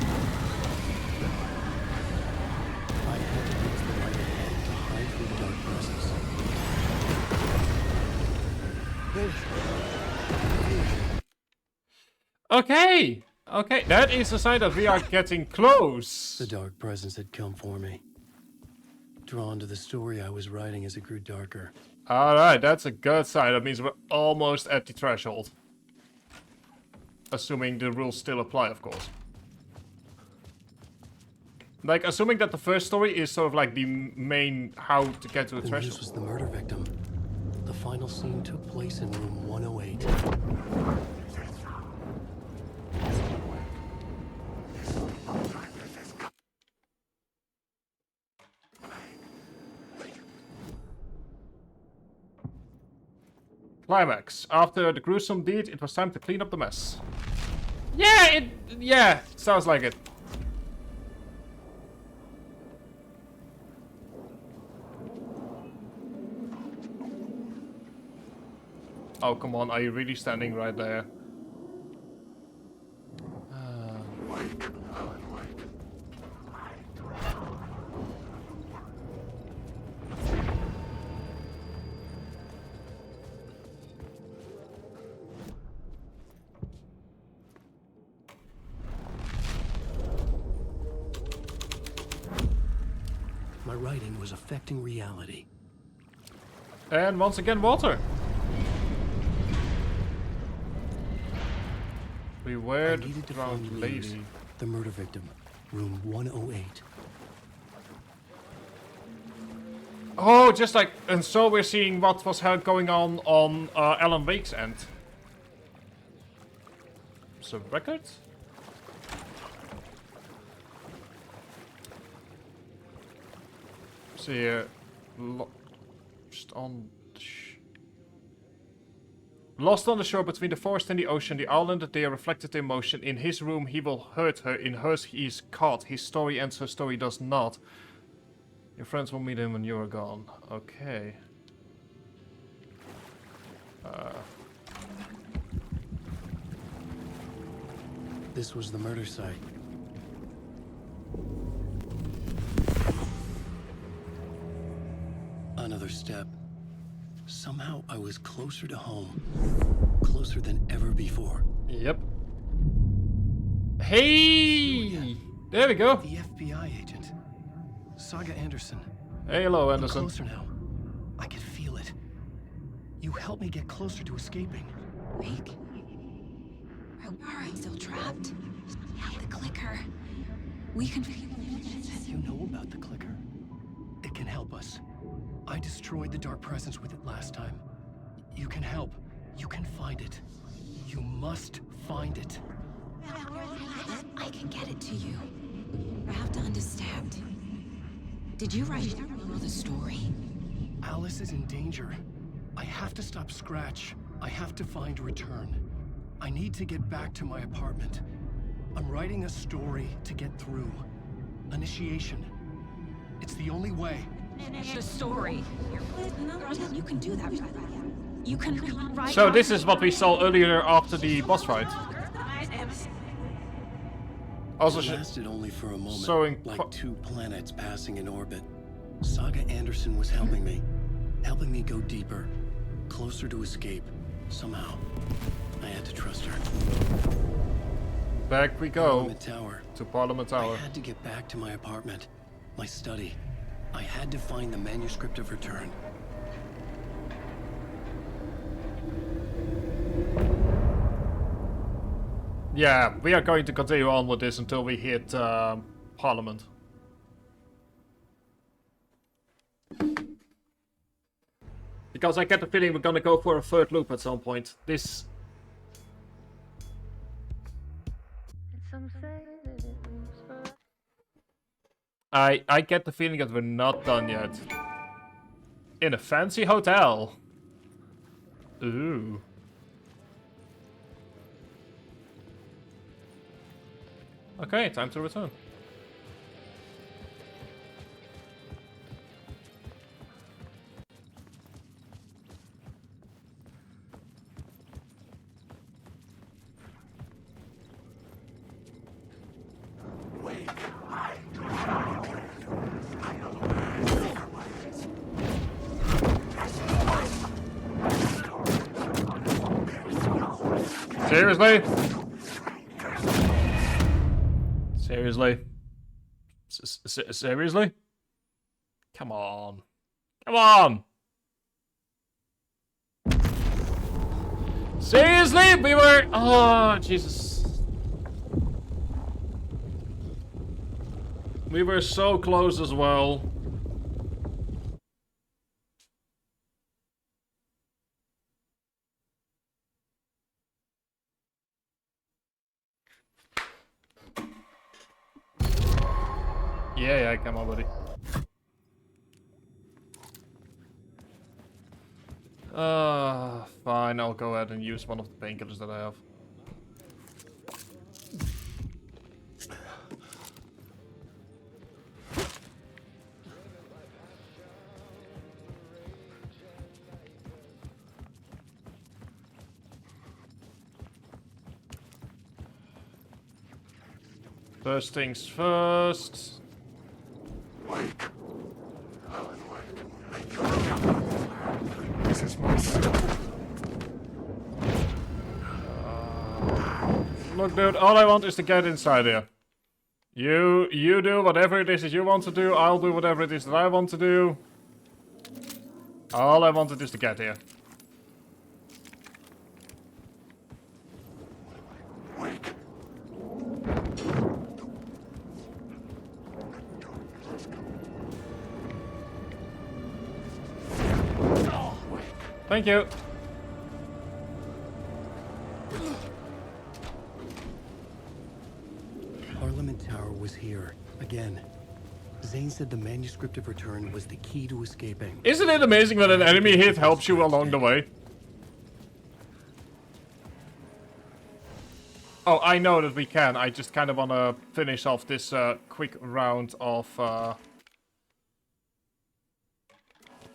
Okay, okay, that is a sign that we are getting close. The dark presence had come for me. Drawn to the story I was writing as it grew darker. Alright, that's a good sign. That means we're almost at the threshold. Assuming the rules still apply, of course. Like, assuming that the first story is sort of like the main how to get to the threshold. This was the murder victim. The final scene took place in room 108. Climax. After the gruesome deed, it was time to clean up the mess. Yeah, sounds like it. Oh, come on, are you really standing right there? My writing was affecting reality. And once again, water. Beware I the needed to drowned find Luz, lady. the murder victim, room 108. Oh, just like, and so we're seeing what was going on Alan Wake's end. So records? See here, lost on the lost on the shore between the forest and the ocean, the owl and the deer reflected the emotion. In his room he will hurt her, in hers he is caught. His story ends, her story does not. Your friends will meet him when you are gone. Okay. This was the murder site. Another step. Somehow I was closer to home. Closer than ever before. Yep. Hey! There we go. The FBI agent. Saga Anderson. Hey, hello, Anderson. I'm closer now. I can feel it. You helped me get closer to escaping. Wake? Are we still trapped? The clicker. We can... You know about the clicker. It can help us. I destroyed the dark presence with it last time. You can help. You can find it. You must find it. I can get it to you. I have to understand. Did you write the story? Alice is in danger. I have to stop Scratch. I have to find Return. I need to get back to my apartment. I'm writing a story to get through. Initiation. It's the only way. The story. You can do that. You can write. So this is what we saw earlier after the boss fight. Also, it lasted only for a moment, showing like two planets passing in orbit. Saga Anderson was helping me go deeper, closer to escape. Somehow, I had to trust her. Back we go. Parliament Tower. To Parliament Tower. I had to get back to my apartment, my study. I had to find the manuscript of Return. Yeah, we are going to continue on with this until we hit Parliament. Because I get the feeling we're gonna go for a third loop at some point. This... I get the feeling that we're not done yet. In a fancy hotel. Ooh. Okay, time to return. Seriously? Seriously? Seriously? Come on. Come on! Seriously? We were... Oh, Jesus. We were so close as well. Yeah, come on, buddy. Fine, I'll go ahead and use one of the painkillers that I have. First things first. This is my son. Look, dude, all I want is to get inside here. You do whatever it is that you want to do. I'll do whatever it is that I want to do. All I wanted is to get here. Thank you. Parliament Tower was here, again. Zane said the manuscript of return was the key to escaping. Isn't it amazing that an enemy hit helps you along the way? Oh, I know that we can. I just kind of want to finish off this quick round of...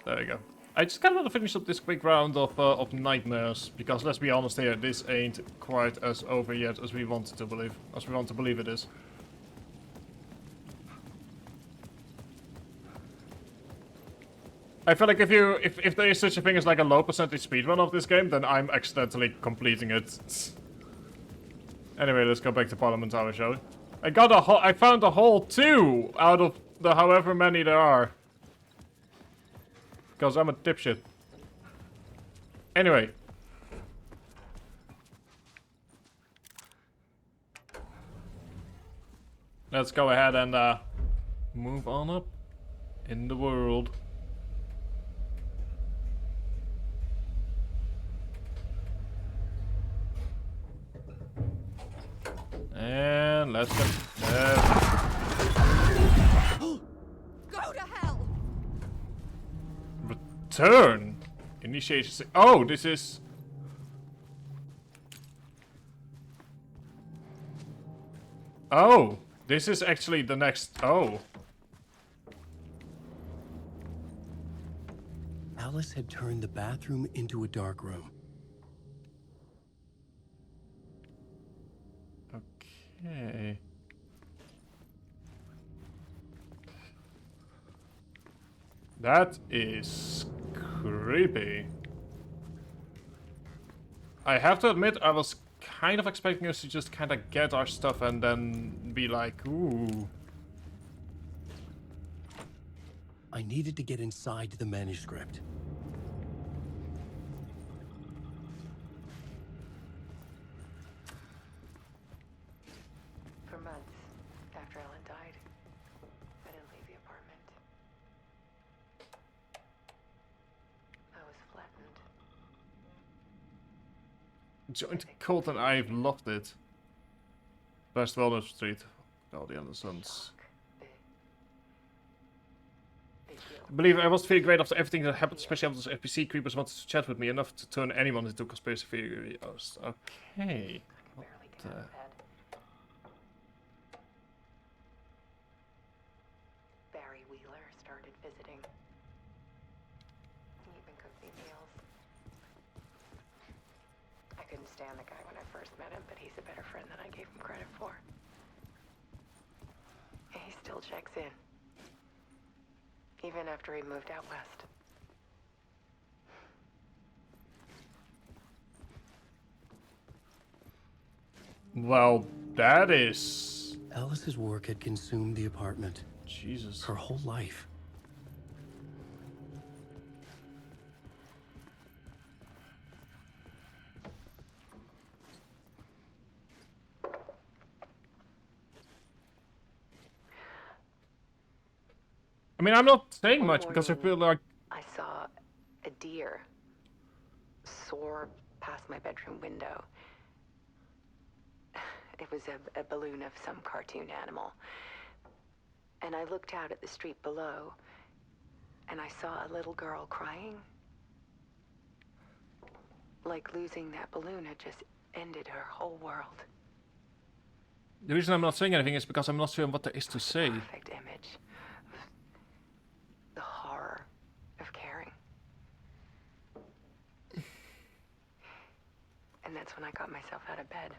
There we go. I just kind of want to finish up this quick round of nightmares, because let's be honest here, this ain't quite as over yet as we want to believe, it is. I feel like if there is such a thing as like a low percentage speedrun of this game, then I'm accidentally completing it. Anyway, let's go back to Parliament Tower, shall we? I found a whole 2 out of the however many there are. Because I'm a dipshit. Anyway. Let's go ahead and move on up in the world. And let's go. Go to hell! Return! Initiation. Oh, this is. Oh, this is actually the next. Oh. Alice had turned the bathroom into a dark room. Okay. That is creepy. I have to admit, I was kind of expecting us to just kind of get our stuff and then be like, ooh. I needed to get inside the manuscript. For months after Ellen died, I didn't leave the apartment. I was flattened. Joined cult and I've loved it. Best Wellness Street. All the Andersons. I believe I was feeling great after everything that happened, especially after those FPC creepers wanted to chat with me enough to turn anyone into conspiracy theories. Okay. Barry Wheeler started visiting. He even cooked me meals. I couldn't stand the guy when I first met him, but he's a better friend than I gave him credit for. He still checks in. Even after he moved out west. Well, that is... Alice's work had consumed the apartment. Jesus. Her whole life. I mean, I'm not saying much because I feel like... I saw a deer soar past my bedroom window. It was a balloon of some cartoon animal. And I looked out at the street below, and I saw a little girl crying. Like losing that balloon had just ended her whole world. The reason I'm not saying anything is because I'm not sure what there is to say. Perfect image. The horror of caring. And that's when I got myself out of bed.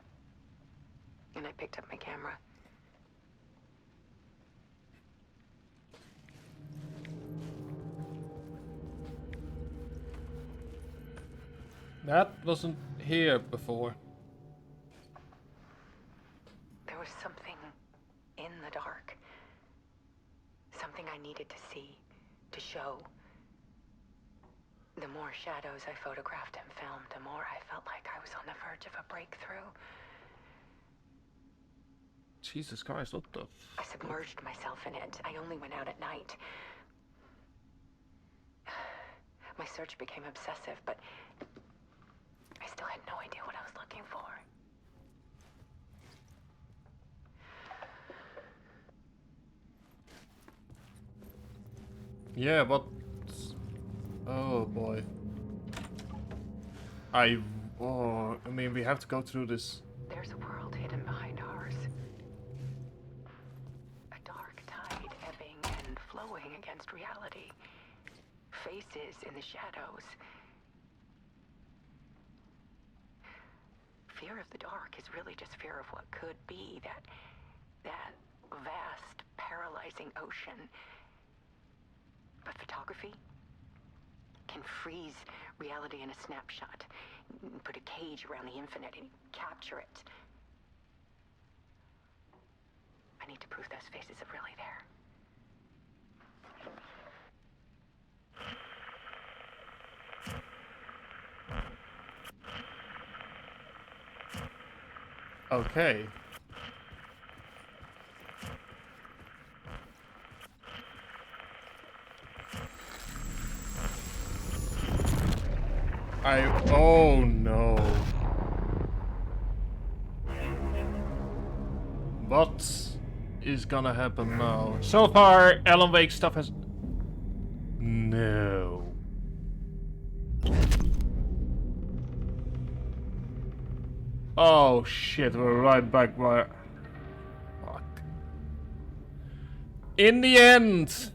And I picked up my camera. That wasn't here before. There was something in the dark. Something I needed to see, to show. The more shadows I photographed and filmed, the more I felt like I was on the verge of a breakthrough. Jesus Christ, what the I submerged myself in it. I only went out at night. My search became obsessive, but I still had no idea what I was looking for. Yeah, but... Oh boy. I mean, we have to go through this. There's a world hidden behind ours. A dark tide ebbing and flowing against reality. Faces in the shadows. Fear of the dark is really just fear of what could be, that vast, paralyzing ocean. But photography can freeze reality in a snapshot, put a cage around the infinite and capture it. I need to prove those faces are really there. Okay. Oh no. What is gonna happen now? So far, Alan Wake stuff has... No. Oh shit, we're right back where... Fuck. In the end,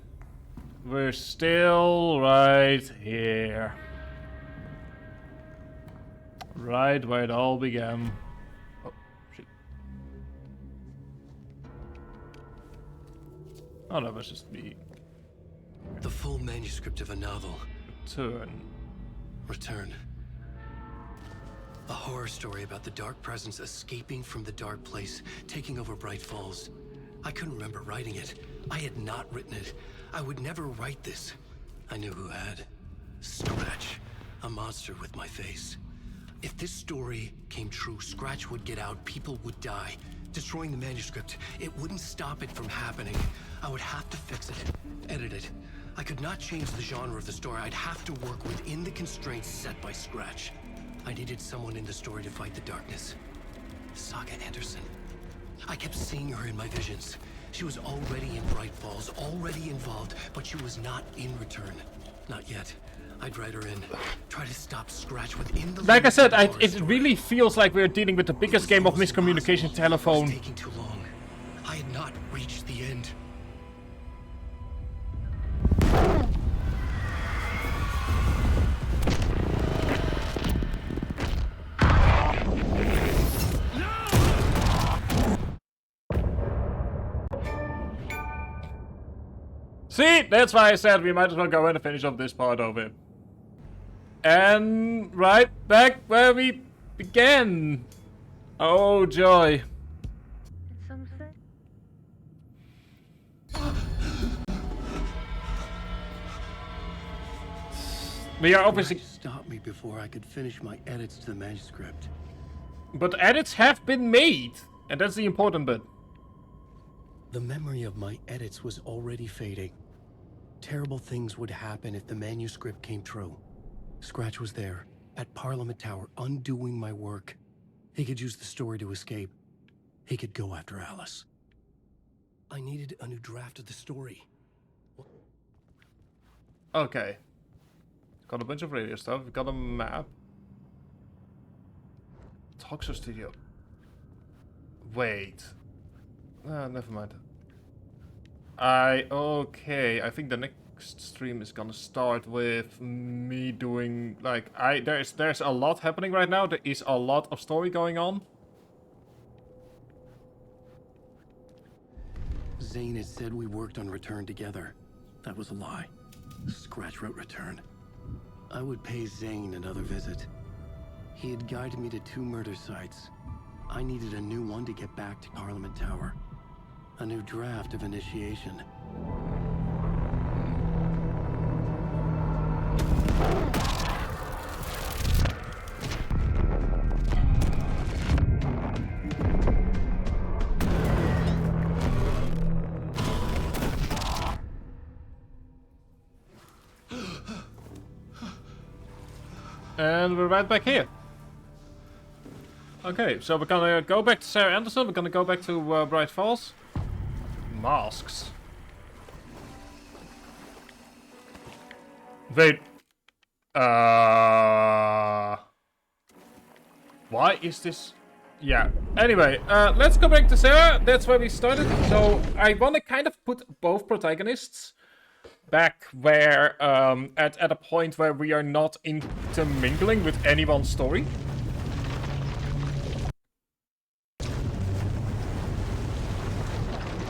we're still right here. Right where it all began. Oh, shit. Oh, that was just me. The full manuscript of a novel. Return. A horror story about the dark presence escaping from the dark place, taking over Bright Falls. I couldn't remember writing it. I had not written it. I would never write this. I knew who had. Scratch. A monster with my face. If this story came true, Scratch would get out, people would die. Destroying the manuscript, it wouldn't stop it from happening. I would have to fix it, edit it. I could not change the genre of the story. I'd have to work within the constraints set by Scratch. I needed someone in the story to fight the darkness. Saga Anderson. I kept seeing her in my visions. She was already in Bright Falls, already involved, but she was not in Return. Not yet. I'd write her in. Try to stop Scratch within the... Like I said, it really feels like we're dealing with the biggest game of miscommunication telephone. It was taking too long. I had not reached the end. See, that's why I said we might as well go in and finish off this part of it. And right back where we began. Oh joy. We are obviously... Stop me before I could finish my edits to the manuscript. But edits have been made, and that's the important bit. The memory of my edits was already fading. Terrible things would happen if the manuscript came true. Scratch was there, at Parliament Tower, undoing my work. He could use the story to escape. He could go after Alice. I needed a new draft of the story. Okay. Got a bunch of radio stuff. We've got a map. Talkshow studio. Wait. Never mind. Okay. I think the next stream is gonna start with me doing like there's a lot happening right now. There is a lot of story going on. Zane had said we worked on Return together. That was a lie. Scratch wrote Return. I would pay Zane another visit. He had guided me to 2 murder sites. I needed a new one to get back to Parliament Tower. A new draft of initiation. And we're right back here. Okay, so we're gonna go back to Sarah Anderson, we're gonna go back to Bright Falls. Masks. Wait. Why is this... Yeah, anyway, let's go back to Sarah, that's where we started. So, I wanna kind of put both protagonists back where, at a point where we are not intermingling with anyone's story.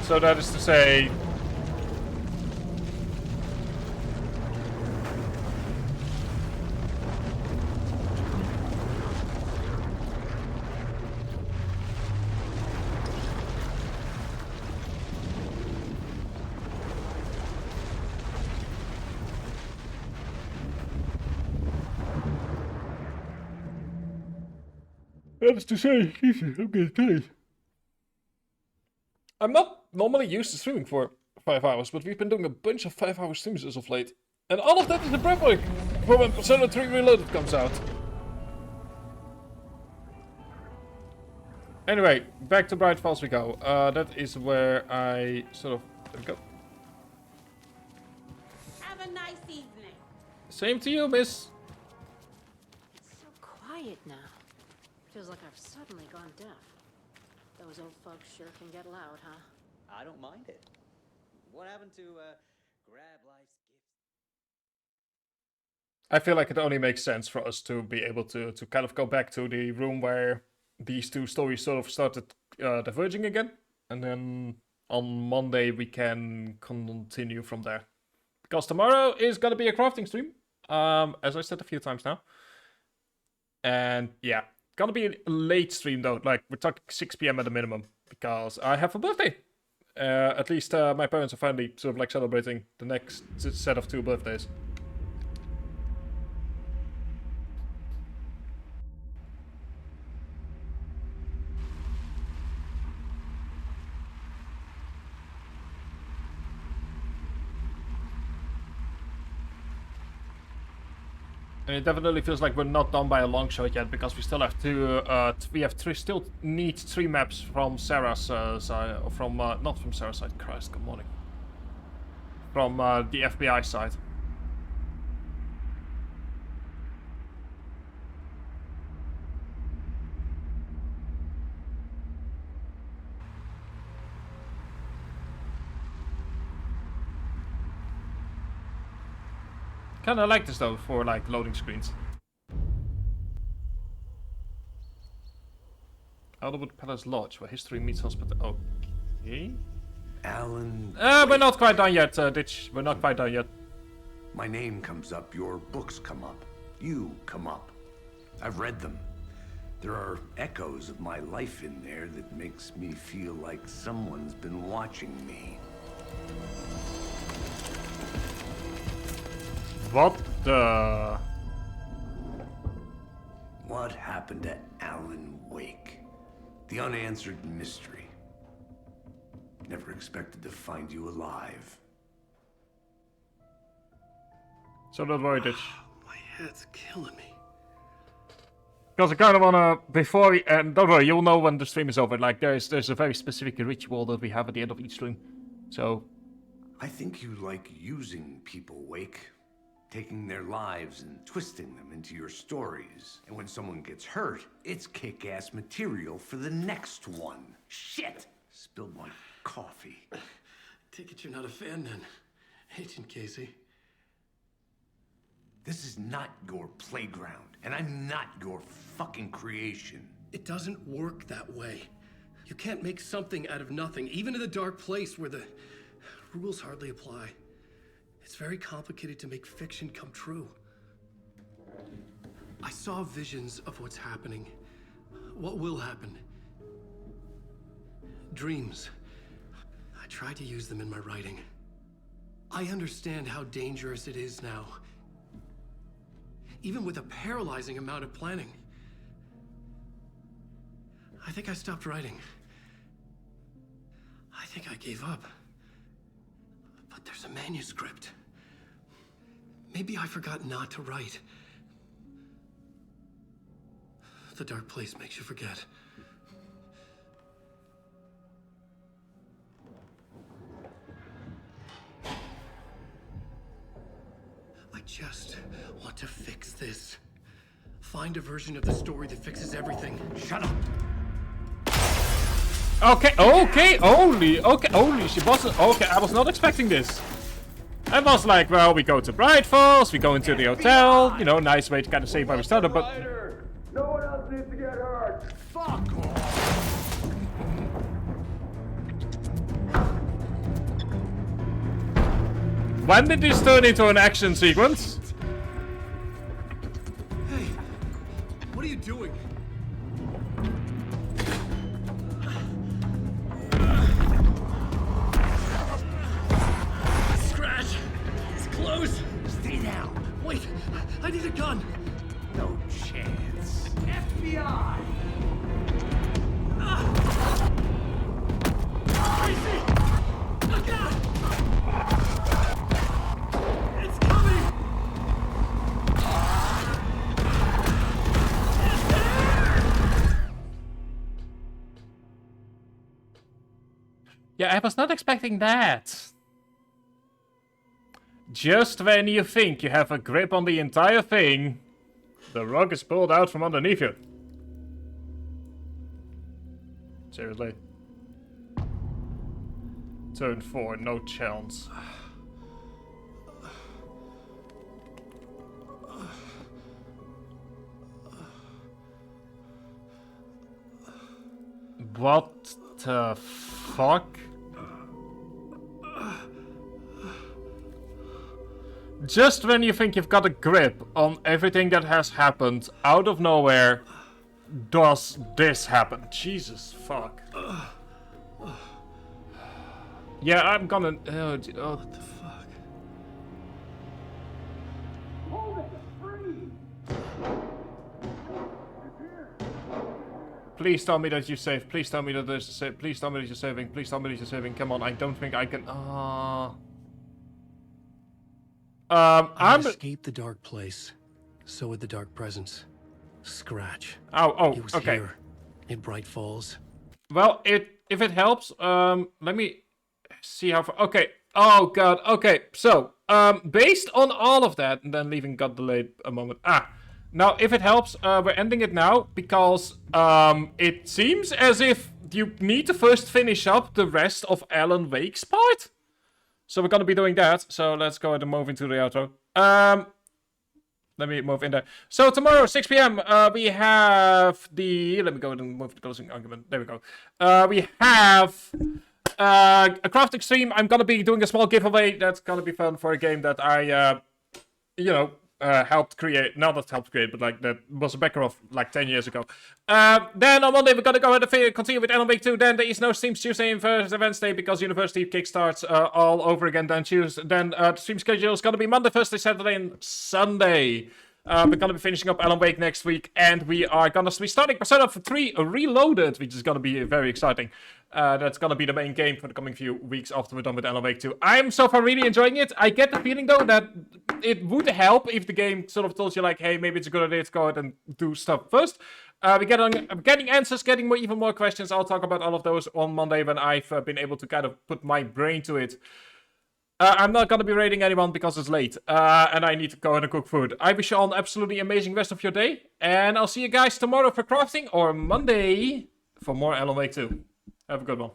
So that is to say... That is to say, Jesus, I'm getting tired. I'm not normally used to streaming for 5 hours, but we've been doing a bunch of 5-hour streams as of late. And all of that is a prep work for when Persona 3 Reloaded comes out. Anyway, back to Bright Falls we go. That is where I sort of... There we go. Have a nice evening. Same to you, miss. It's so quiet now. Feels like I've suddenly gone deaf. Those old folks sure can get loud, huh? I don't mind it. What happened to, grab life's gifts? I feel like it only makes sense for us to be able to kind of go back to the room where these two stories sort of started diverging again. And then on Monday we can continue from there. Because tomorrow is gonna be a crafting stream. As I said a few times now. And yeah. Gonna be a late stream though, like we're talking 6 PM at a minimum, because I have a birthday. At least my parents are finally sort of like celebrating the next set of 2 birthdays. And it definitely feels like we're not done by a long shot yet, because we still have still need 3 maps from Sarah's side, from not from Sarah's side. Christ, good morning. From the FBI side. Kinda like this though for like loading screens. Alderwood Palace Lodge, where history meets hospital. Okay. Alan. We're not quite done yet, Ditch. We're not quite done yet. My name comes up, your books come up. You come up. I've read them. There are echoes of my life in there that makes me feel like someone's been watching me. What the... What happened to Alan Wake? The unanswered mystery. Never expected to find you alive. So don't worry, Ditch. My head's killing me. Because I kind of wanna, before we, and don't worry, you'll know when the stream is over. Like there's a very specific ritual that we have at the end of each stream. So... I think you like using people, Wake. Taking their lives and twisting them into your stories. And when someone gets hurt, it's kick-ass material for the next one. Shit! Spilled my coffee. Take it you're not a fan then, Agent Casey. This is not your playground, and I'm not your fucking creation. It doesn't work that way. You can't make something out of nothing, even in the dark place where the rules hardly apply. It's very complicated to make fiction come true. I saw visions of what's happening. What will happen. Dreams. I tried to use them in my writing. I understand how dangerous it is now. Even with a paralyzing amount of planning. I think I stopped writing. I think I gave up. But there's a manuscript. Maybe I forgot not to write. The dark place makes you forget. I just want to fix this. Find a version of the story that fixes everything. Shut up! Okay, she wasn't, okay, I was not expecting this. I was like, well, we go to Bright Falls, we go into the hotel, you know, nice way to kind of save where we started, but... No one else needs to get hurt. Fuck off. When did this turn into an action sequence? Hey, what are you doing? Scratch! It's close! Stay down! Wait! I need a gun! No chance. FBI! Tracy! Look out! It's coming! It's there! Yeah, I was not expecting that. Just when you think you have a grip on the entire thing, the rug is pulled out from underneath you. Seriously. Turn 4, no chance. What the fuck? Just when you think you've got a grip on everything that has happened, out of nowhere, does this happen? Jesus fuck. Yeah, I'm gonna... Oh, what the fuck? Hold it! Freeze! Please tell me that you're safe. Please tell me that there's a save. Please tell me that you're saving. Please tell me that you're saving. Come on, I don't think I can... I escaped the dark place. So would the dark presence. Scratch. Oh, it was okay. Here, in Bright Falls. Well, if it helps, let me see how far... Okay. Oh, God. Okay, so, based on all of that, and then leaving got delayed a moment. Now, if it helps, we're ending it now, because, it seems as if you need to first finish up the rest of Alan Wake's part. So we're gonna be doing that, so let's go ahead and move into the outro. Let me move in there. So tomorrow, 6 p.m, we have the... Let me go ahead and move the closing argument. There we go. We have a crafting stream. I'm gonna be doing a small giveaway. That's gonna be fun for a game that I, helped create. Not that helped create, but like that was a backer of like 10 years ago. Then on Monday, we're gonna go ahead and continue with Alan Wake 2. Then there is no streams Tuesday and Wednesday because University kickstarts all over again. Then the stream schedule is gonna be Monday, Thursday, Saturday, and Sunday. We're gonna be finishing up Alan Wake next week, and we are gonna be starting Persona 3 Reloaded, which is gonna be very exciting. That's gonna be the main game for the coming few weeks after we're done with Alan Wake 2. I'm so far really enjoying it. I get the feeling though that it would help if the game sort of told you like, hey, maybe it's a good idea to go ahead and do stuff first. I'm getting answers, getting even more questions. I'll talk about all of those on Monday when I've been able to kind of put my brain to it. I'm not gonna be raiding anyone because it's late, and I need to go ahead and cook food. I wish you all an absolutely amazing rest of your day, and I'll see you guys tomorrow for crafting, or Monday for more Alan Wake 2. Have a good one.